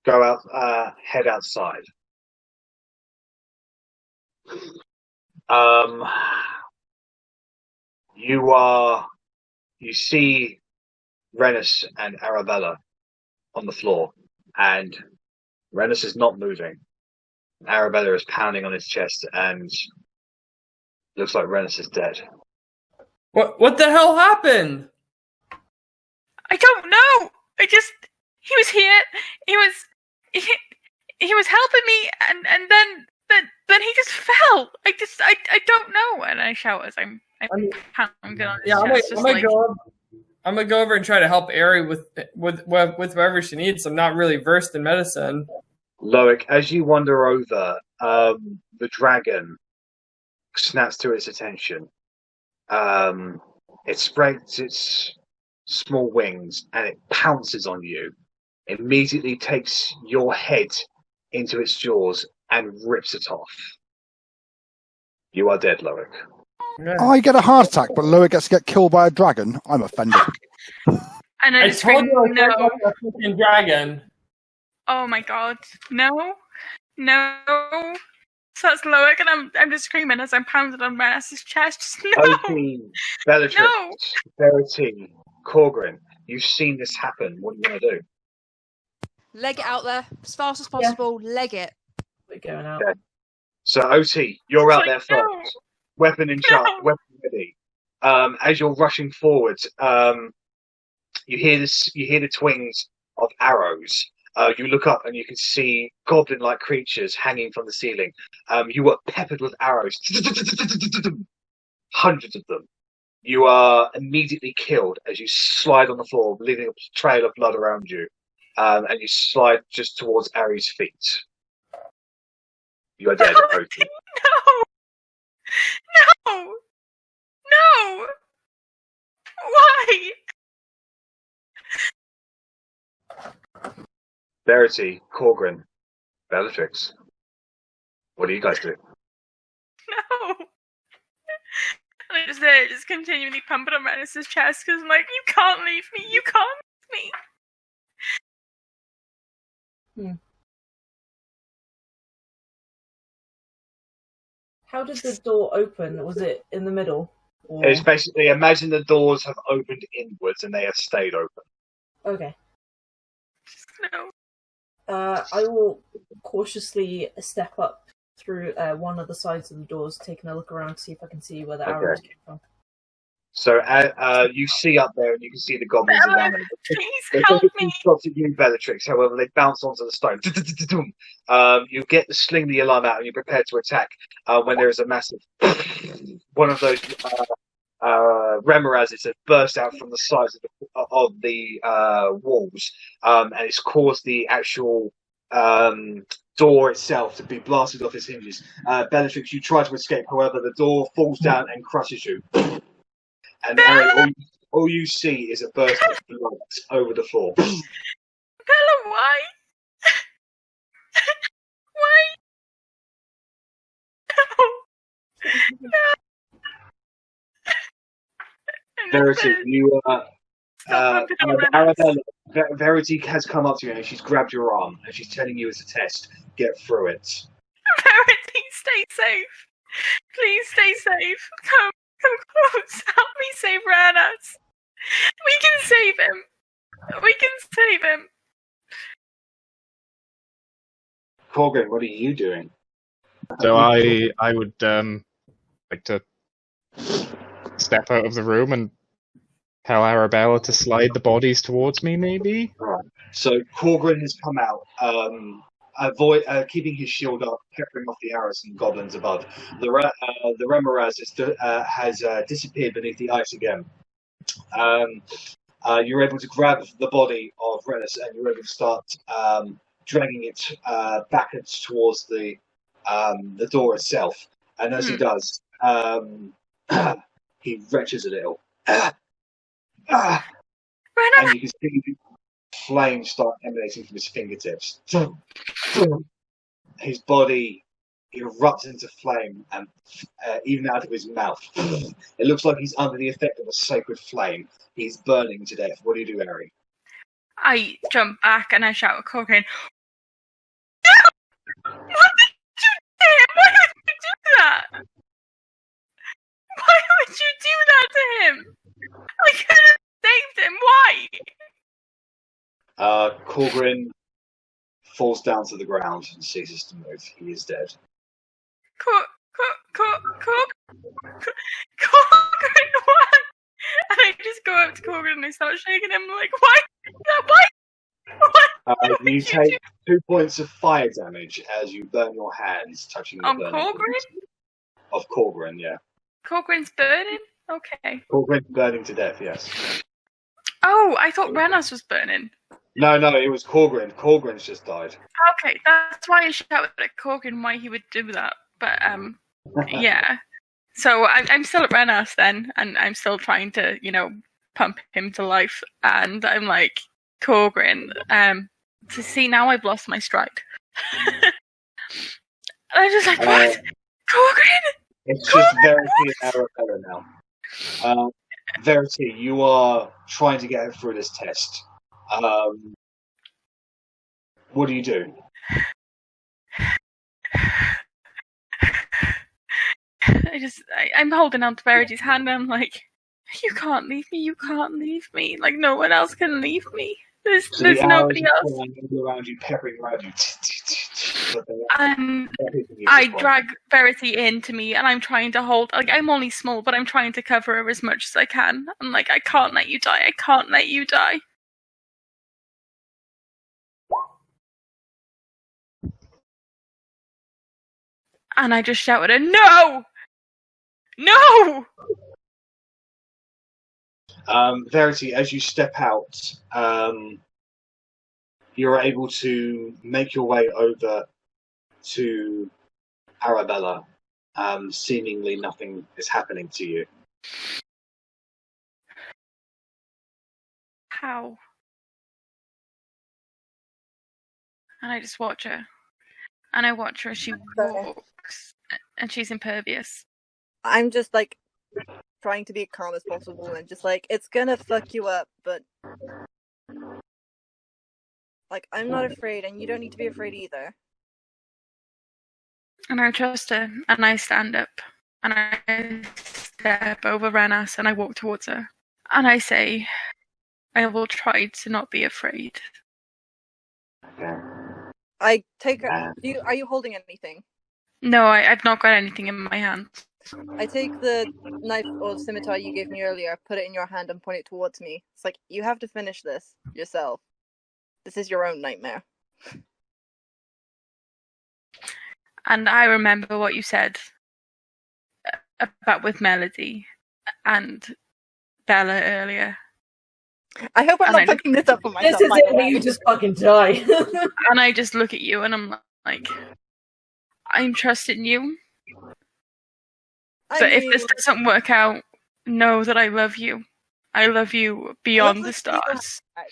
[SPEAKER 1] go out, head outside. You see Rennas and Arrabella on the floor, and Rennas is not moving. Arrabella is pounding on his chest, and looks like Rennas is dead.
[SPEAKER 6] What the hell happened?
[SPEAKER 2] I don't know. He was here. He was helping me, and then he just fell. I don't know. And I shout as I'm pounding on his chest.
[SPEAKER 6] I'm gonna go over and try to help Arri with whatever she needs. I'm not really versed in medicine.
[SPEAKER 1] Loic, as you wander over, the dragon snaps to its attention. It spreads its small wings and it pounces on you. Immediately takes your head into its jaws and rips it off. You are dead, Loic.
[SPEAKER 3] I get a heart attack, but Loic gets to get killed by a dragon. I'm offended.
[SPEAKER 2] And I
[SPEAKER 6] told you I was a freaking dragon.
[SPEAKER 2] Oh my god. No. So it's Loic, and I'm just screaming as I'm pounding on Rennas' chest. Just, no!
[SPEAKER 1] Otti, Bellatrix,
[SPEAKER 2] No!
[SPEAKER 1] Verity, Korgrin, you've seen this happen. What do you want to do?
[SPEAKER 8] Leg it out there as fast as possible. Yeah. Leg it.
[SPEAKER 5] We're going out.
[SPEAKER 1] Okay. So Otti, you're out there first. Weapon in charge, weapon ready. As you're rushing forward, you hear the twings of arrows. You look up and you can see goblin-like creatures hanging from the ceiling. You were peppered with arrows. Hundreds of them. You are immediately killed as you slide on the floor, leaving a trail of blood around you. And you slide just towards Arri's feet. You are dead, Otti.
[SPEAKER 2] No! Why?
[SPEAKER 1] Verity, Korgrin, Bellatrix. What do you guys do?
[SPEAKER 2] No. And I just there, just continually pumping on Rennas' chest because I'm like, you can't leave me. You can't leave me.
[SPEAKER 5] How did the door open? Was it in the middle? Or...
[SPEAKER 1] It's basically, imagine the doors have opened inwards and they have stayed open.
[SPEAKER 5] Okay.
[SPEAKER 2] No.
[SPEAKER 5] I will cautiously step up through one of the sides of the doors, taking a look around to see if I can see where the arrows came from.
[SPEAKER 1] So you see up there, and you can see the goblins around there.
[SPEAKER 2] Please help me!
[SPEAKER 1] Shots at you, Bellatrix. However, they bounce onto the stone. You get the sling the alarm out, and you're prepared to attack when there is a massive one of those remorazes that burst out from the sides of the walls, and it's caused the actual door itself to be blasted off its hinges. Bellatrix, you try to escape. However, the door falls down and crushes you. And Arri, all you see is a burst of blood over the floor.
[SPEAKER 2] Bella, why? Why? No.
[SPEAKER 1] Verity, you Arrabella, Verity has come up to you and she's grabbed your arm and she's telling you it's a test. Get through it.
[SPEAKER 2] Verity, stay safe. Please stay safe. Come close. Help me save Rennas. We can save him. We can save him.
[SPEAKER 1] Korgrin, what are you doing?
[SPEAKER 4] So I would like to step out of the room and tell Arrabella to slide the bodies towards me, maybe?
[SPEAKER 1] Right. So Korgrin has come out, keeping his shield up, peppering off the arrows and goblins above. The Remoraz has disappeared beneath the ice again. You're able to grab the body of Rennas and you're able to start dragging it backwards towards the door itself. And as he does, he retches a little. And you can see flames start emanating from his fingertips. His body erupts into flame, and even out of his mouth. It looks like he's under the effect of a sacred flame. He's burning to death. What do you do, Arri?
[SPEAKER 2] I jump back and I shout at Korgrin. No! What did you do? Why would you do that? Why would you do that to him? I could have saved him. Why?
[SPEAKER 1] Korgrin falls down to the ground and ceases to move. He is dead.
[SPEAKER 2] Korgrin, why? And I just go up to Korgrin and I start shaking him like, why?
[SPEAKER 1] You take 2 points of fire damage as you burn your hands touching the burning
[SPEAKER 2] Korgrin?
[SPEAKER 1] Of Korgrin, yeah.
[SPEAKER 2] Korgrin's burning? Okay.
[SPEAKER 1] Korgrin's burning to death, yes.
[SPEAKER 2] Oh, I thought Rennas was burning.
[SPEAKER 1] No, it was Korgrin. Korgrin's just died.
[SPEAKER 2] Okay, that's why I shouted at Korgrin why he would do that. But, yeah. So I'm still at Rennas then, and I'm still trying to, pump him to life. And I'm like, Korgrin, to see now I've lost my stride. And I'm just like, what? Korgrin?
[SPEAKER 1] It's just Verity and Arrabella now. Verity, you are trying to get her through this test. What do you do?
[SPEAKER 2] I'm holding on to Verity's hand and I'm like, you can't leave me. Like, no one else can leave me. There's nobody else.
[SPEAKER 1] Around you, peppering around you.
[SPEAKER 2] And I drag Verity into me and I'm trying to hold, like, I'm only small, but I'm trying to cover her as much as I can. I'm like, I can't let you die. And I just shouted at her, no! No!
[SPEAKER 1] Verity, as you step out, you're able to make your way over to Arrabella. Seemingly nothing is happening to you.
[SPEAKER 2] How? And I just watch her. And I watch her as she walks. And she's impervious.
[SPEAKER 7] I'm just like trying to be calm as possible and just like, it's gonna fuck you up, but like, I'm not afraid and you don't need to be afraid either.
[SPEAKER 2] And I trust her and I stand up and I step over Rennas and I walk towards her and I say, I will try to not be afraid.
[SPEAKER 1] Okay.
[SPEAKER 7] I take. Are you holding anything?
[SPEAKER 2] No, I've not got anything in my hand.
[SPEAKER 7] I take the knife or scimitar you gave me earlier, put it in your hand, and point it towards me. It's like, you have to finish this yourself. This is your own nightmare.
[SPEAKER 2] And I remember what you said about with Melody and Bella earlier.
[SPEAKER 7] I hope I'm not fucking this up for myself.
[SPEAKER 5] This is it where you just fucking die.
[SPEAKER 2] And I just look at you and I'm like, I'm trusting you. But if this doesn't work out, know that I love you. I love you beyond the stars.
[SPEAKER 5] I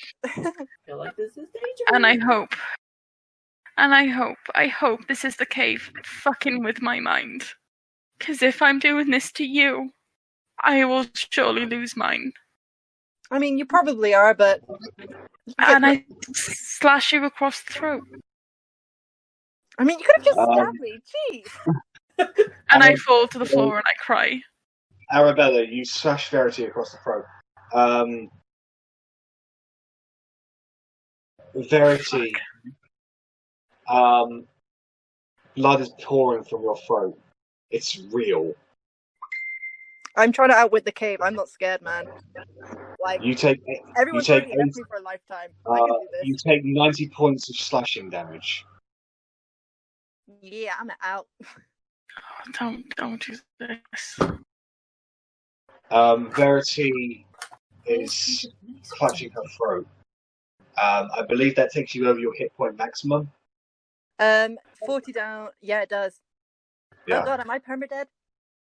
[SPEAKER 5] feel like this is dangerous.
[SPEAKER 2] And I hope this is the cave fucking with my mind. Because if I'm doing this to you, I will surely lose mine.
[SPEAKER 7] I mean, you probably are, but...
[SPEAKER 2] And I slash you across the throat.
[SPEAKER 7] I mean, you could have just stabbed me, jeez!
[SPEAKER 2] And I fall to the floor and I cry.
[SPEAKER 1] Arrabella, you slash Verity across the throat. Verity, blood is pouring from your throat. It's real.
[SPEAKER 7] I'm trying to outwit the cave. I'm not scared, man. Like, everyone's already left me for a lifetime. I can do this.
[SPEAKER 1] You take 90 points of slashing damage.
[SPEAKER 7] Yeah, I'm out.
[SPEAKER 2] Don't do this.
[SPEAKER 1] Verity is clutching her throat. I believe that takes you over your hit point maximum.
[SPEAKER 7] 40 down. Yeah, it does.
[SPEAKER 1] Yeah.
[SPEAKER 7] Oh god, am I permadead?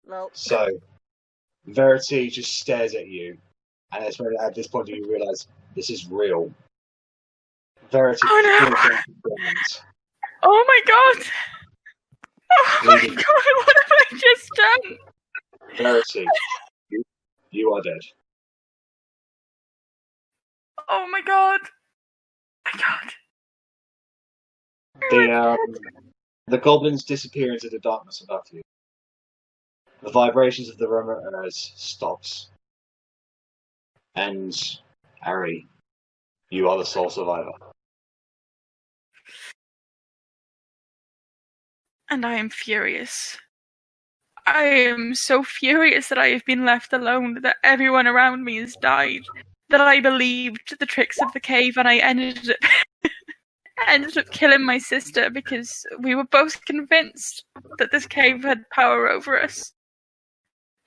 [SPEAKER 7] Lol.
[SPEAKER 1] So, Verity just stares at you, and it's when at this point do you realise this is real. Verity.
[SPEAKER 2] Oh no! Oh my god! Oh my god! What have I just done?
[SPEAKER 1] Verity, you are dead.
[SPEAKER 2] Oh my god! My god!
[SPEAKER 1] The goblins disappear into the darkness above you. The vibrations of the Rennas stops. And Arri, you are the sole survivor.
[SPEAKER 2] And I am furious. I am so furious that I have been left alone, that everyone around me has died, that I believed the tricks of the cave and I ended up killing my sister because we were both convinced that this cave had power over us.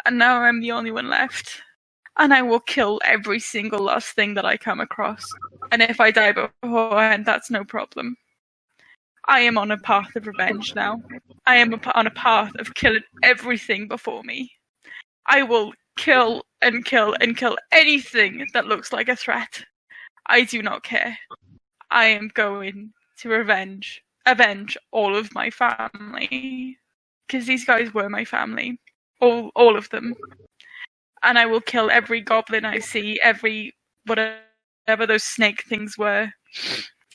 [SPEAKER 2] And now I'm the only one left. And I will kill every single last thing that I come across. And if I die beforehand, that's no problem. I am on a path of revenge now. I am on a path of killing everything before me. I will kill and kill and kill anything that looks like a threat. I do not care. I am going to avenge all of my family. Because these guys were my family. All of them. And I will kill every goblin I see, every whatever those snake things were,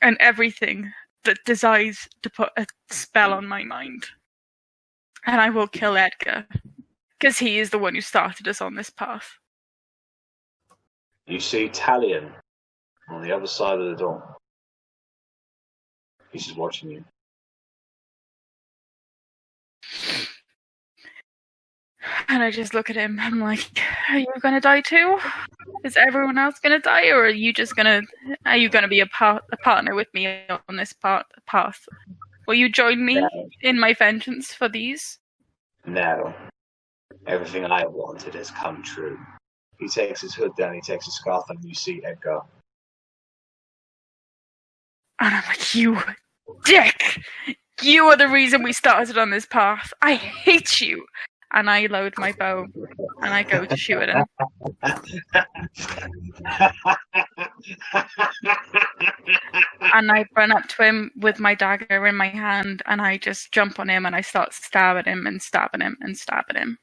[SPEAKER 2] and everything that desires to put a spell on my mind. And I will kill Edgar, because he is the one who started us on this path.
[SPEAKER 1] You see Talion on the other side of the door. He's just watching you.
[SPEAKER 2] And I just look at him. I'm like, are you going to die too? Is everyone else going to die? Or are you going to be a partner with me on this path? Will you join me in my vengeance for these?
[SPEAKER 1] No. Everything I wanted has come true. He takes his hood down, he takes his scarf, and you see Edgar.
[SPEAKER 2] And I'm like, you dick! You are the reason we started on this path. I hate you! And I load my bow, and I go to shoot at him. And I run up to him with my dagger in my hand, and I just jump on him, and I start stabbing him and stabbing him and stabbing him.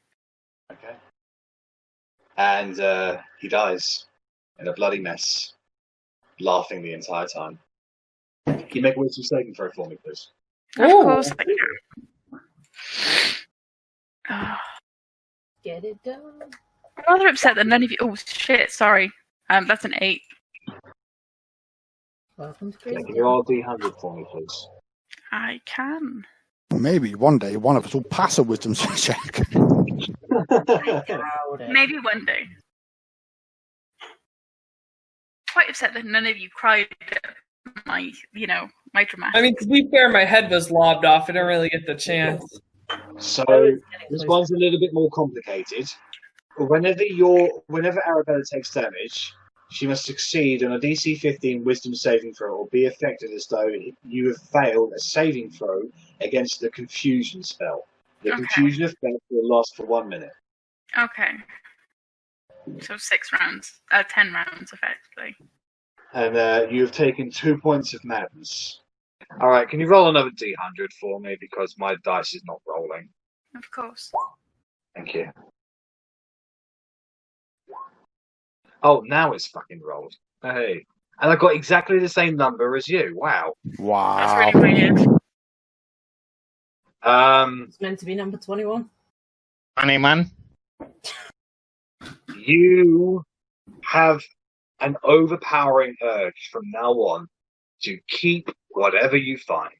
[SPEAKER 1] Okay. And he dies in a bloody mess, laughing the entire time. Can you make a wisdom saving throw for me, please?
[SPEAKER 2] Of course I can.
[SPEAKER 5] Get it done.
[SPEAKER 2] I'm rather upset that none of you... Oh, shit, sorry. That's an 8.
[SPEAKER 5] Welcome to
[SPEAKER 1] Can
[SPEAKER 5] Crazy.
[SPEAKER 1] you roll D100 for me, please?
[SPEAKER 2] I can.
[SPEAKER 3] Well, maybe one day one of us will pass a wisdom check.
[SPEAKER 2] Maybe one day. Quite upset that none of you cried at my, my dramatic.
[SPEAKER 6] I mean, to be fair, my head was lobbed off. I didn't really get the chance.
[SPEAKER 1] So this one's a little bit more complicated. Whenever Arrabella takes damage, she must succeed on a DC 15 Wisdom saving throw or be affected as though you have failed a saving throw against the Confusion spell. The Confusion effect will last for 1 minute.
[SPEAKER 2] Okay. So 10 rounds, effectively.
[SPEAKER 1] And you have taken 2 points of madness. All right, can you roll another D100 for me because my dice is not rolling?
[SPEAKER 2] Of course.
[SPEAKER 1] Thank you. Oh, now it's fucking rolled. Hey. And I got exactly the same number as you. Wow.
[SPEAKER 3] Wow.
[SPEAKER 2] That's really weird.
[SPEAKER 5] It's meant to be number 21.
[SPEAKER 4] Funny man.
[SPEAKER 1] You have an overpowering urge from now on to keep whatever you find.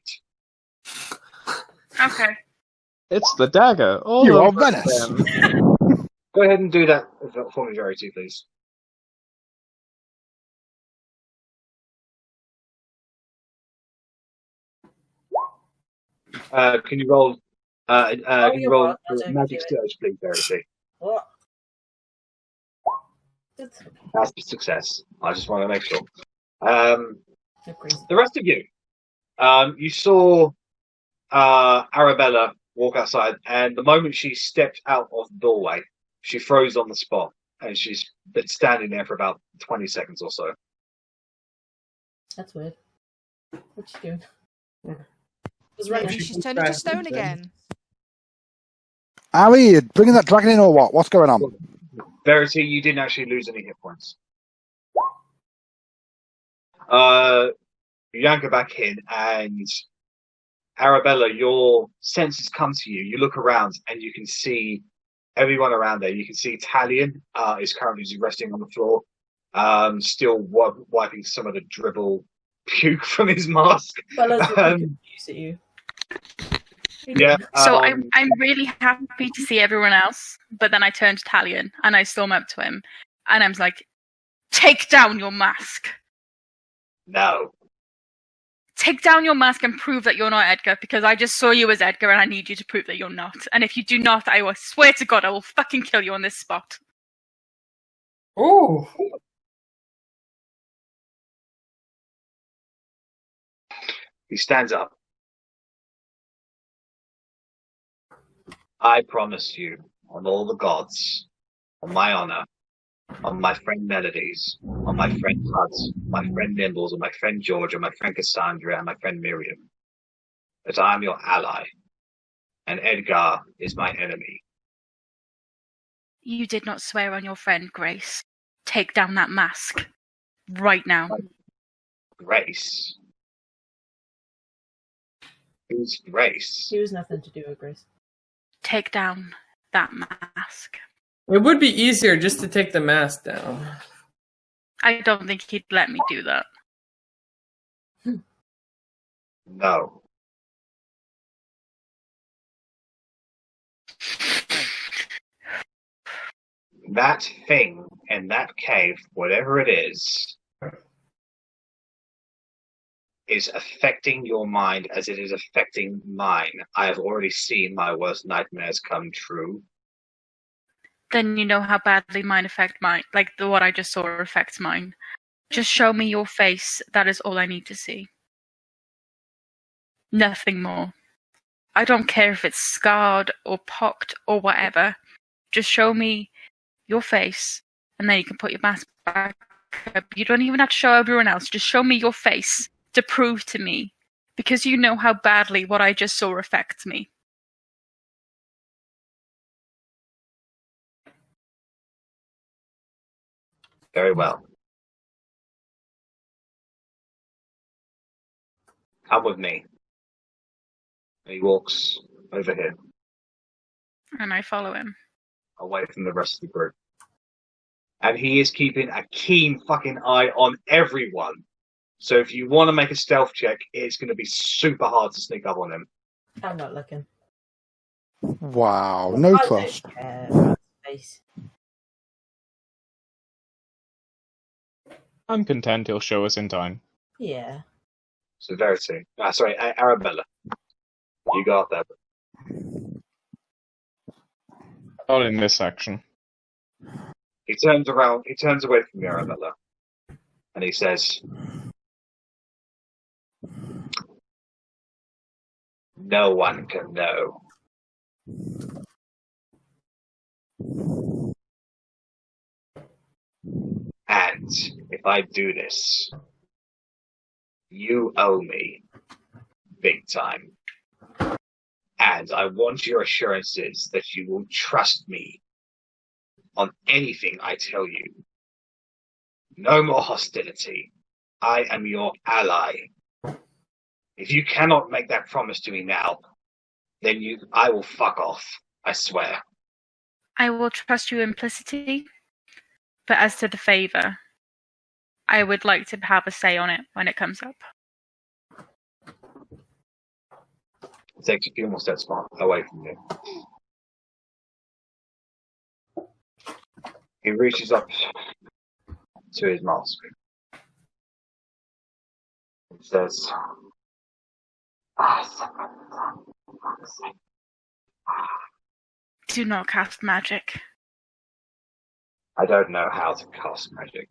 [SPEAKER 2] Okay.
[SPEAKER 4] It's the dagger. All
[SPEAKER 3] You are
[SPEAKER 4] over
[SPEAKER 3] Rennas.
[SPEAKER 4] them.
[SPEAKER 1] Go ahead and do that for me, Verity, please. Can you roll? Can you roll magic surge, please, Verity?
[SPEAKER 5] What?
[SPEAKER 1] That's a success. I just want to make sure. The rest of you, you saw Arrabella walk outside, and the moment she stepped out of the doorway, she froze on the spot, and she's been standing there for about 20 seconds or so.
[SPEAKER 5] That's weird. What's she doing?
[SPEAKER 8] Maybe she's turned into stone again.
[SPEAKER 3] Arri, bringing that dragon in or what? What's going on?
[SPEAKER 1] Verity, you didn't actually lose any hit points. You yank her back in, and Arrabella, your senses come to you. You look around, and you can see everyone around there. You can see Talion is currently resting on the floor, still wiping some of the dribble puke from his mask.
[SPEAKER 5] Bella's looking confused at you.
[SPEAKER 1] Yeah.
[SPEAKER 2] So I'm really happy to see everyone else, but then I turned to Talion and I storm up to him, and I'm like, "Take down your mask."
[SPEAKER 1] No.
[SPEAKER 2] Take down your mask and prove that you're not Edgar, because I just saw you as Edgar and I need you to prove that you're not. And if you do not, I will swear to God I will fucking kill you on this spot.
[SPEAKER 6] Ooh.
[SPEAKER 1] He stands up. I promise you, on all the gods, on my honor, on my friend Melodies, on my friend Huds, my friend Nimbles, on my friend George, on my friend Cassandra, and my friend Miriam, that I am your ally, and Edgar is my enemy.
[SPEAKER 2] You did not swear on your friend, Grace. Take down that mask. Right now.
[SPEAKER 1] Grace? Who's Grace?
[SPEAKER 5] She was nothing to do with Grace.
[SPEAKER 2] Take down that mask.
[SPEAKER 6] It would be easier just to take the mask down.
[SPEAKER 2] I don't think he'd let me do that.
[SPEAKER 1] No. That thing in that cave, whatever it is affecting your mind as it is affecting mine. I have already seen my worst nightmares come true.
[SPEAKER 2] Then you know how badly mine affect mine. Like what I just saw affects mine. Just show me your face. That is all I need to see. Nothing more. I don't care if it's scarred or pocked or whatever. Just show me your face, and then you can put your mask back up. You don't even have to show everyone else. Just show me your face to prove to me, because you know how badly what I just saw affects me.
[SPEAKER 1] Very well. Come with me. And he walks over here,
[SPEAKER 2] And I follow him.
[SPEAKER 1] away from the rest of the group. And he is keeping a keen fucking eye on everyone. So if you want to make a stealth check, it's going to be super hard to sneak up on him.
[SPEAKER 5] I'm not looking.
[SPEAKER 3] Wow, no
[SPEAKER 5] I
[SPEAKER 3] trust.
[SPEAKER 5] don't care about space.
[SPEAKER 4] I'm content he'll show us in time.
[SPEAKER 5] Yeah.
[SPEAKER 1] So Verity. Sorry, Arrabella. You got that.
[SPEAKER 4] Not in this section.
[SPEAKER 1] He turns around. He turns away from you, Arrabella, and he says, "No one can know." And if I do this, you owe me big time. And I want your assurances that you will trust me on anything I tell you. No more hostility. I am your ally. If you cannot make that promise to me now, then I will fuck off. I swear.
[SPEAKER 2] I will trust you implicitly, but as to the favour, I would like to have a say on it when it comes up.
[SPEAKER 1] It takes a few more steps away from you. He reaches up to his mask. He says,
[SPEAKER 2] Do not cast magic.
[SPEAKER 1] I don't know how to cast magic.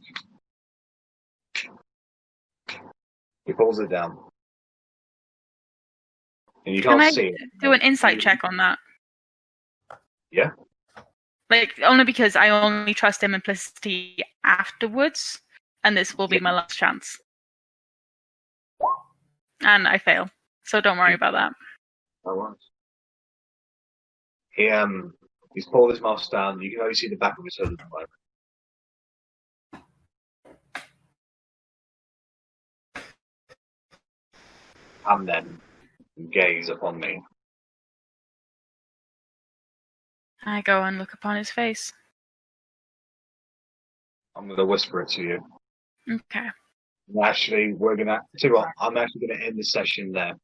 [SPEAKER 1] He pulls it down. And you can't see it.
[SPEAKER 2] Do an insight check on that?
[SPEAKER 1] Yeah?
[SPEAKER 2] Like, only because I only trust him implicitly afterwards, and this will be my last chance. And I fail, so don't worry about that.
[SPEAKER 1] No worries. He's pulled his mask down. You can only see the back of his hood at the moment. And then gaze upon me.
[SPEAKER 2] I go and look upon his face.
[SPEAKER 1] I'm going to whisper it to you.
[SPEAKER 2] Okay.
[SPEAKER 1] Actually, I'm actually going to end the session there.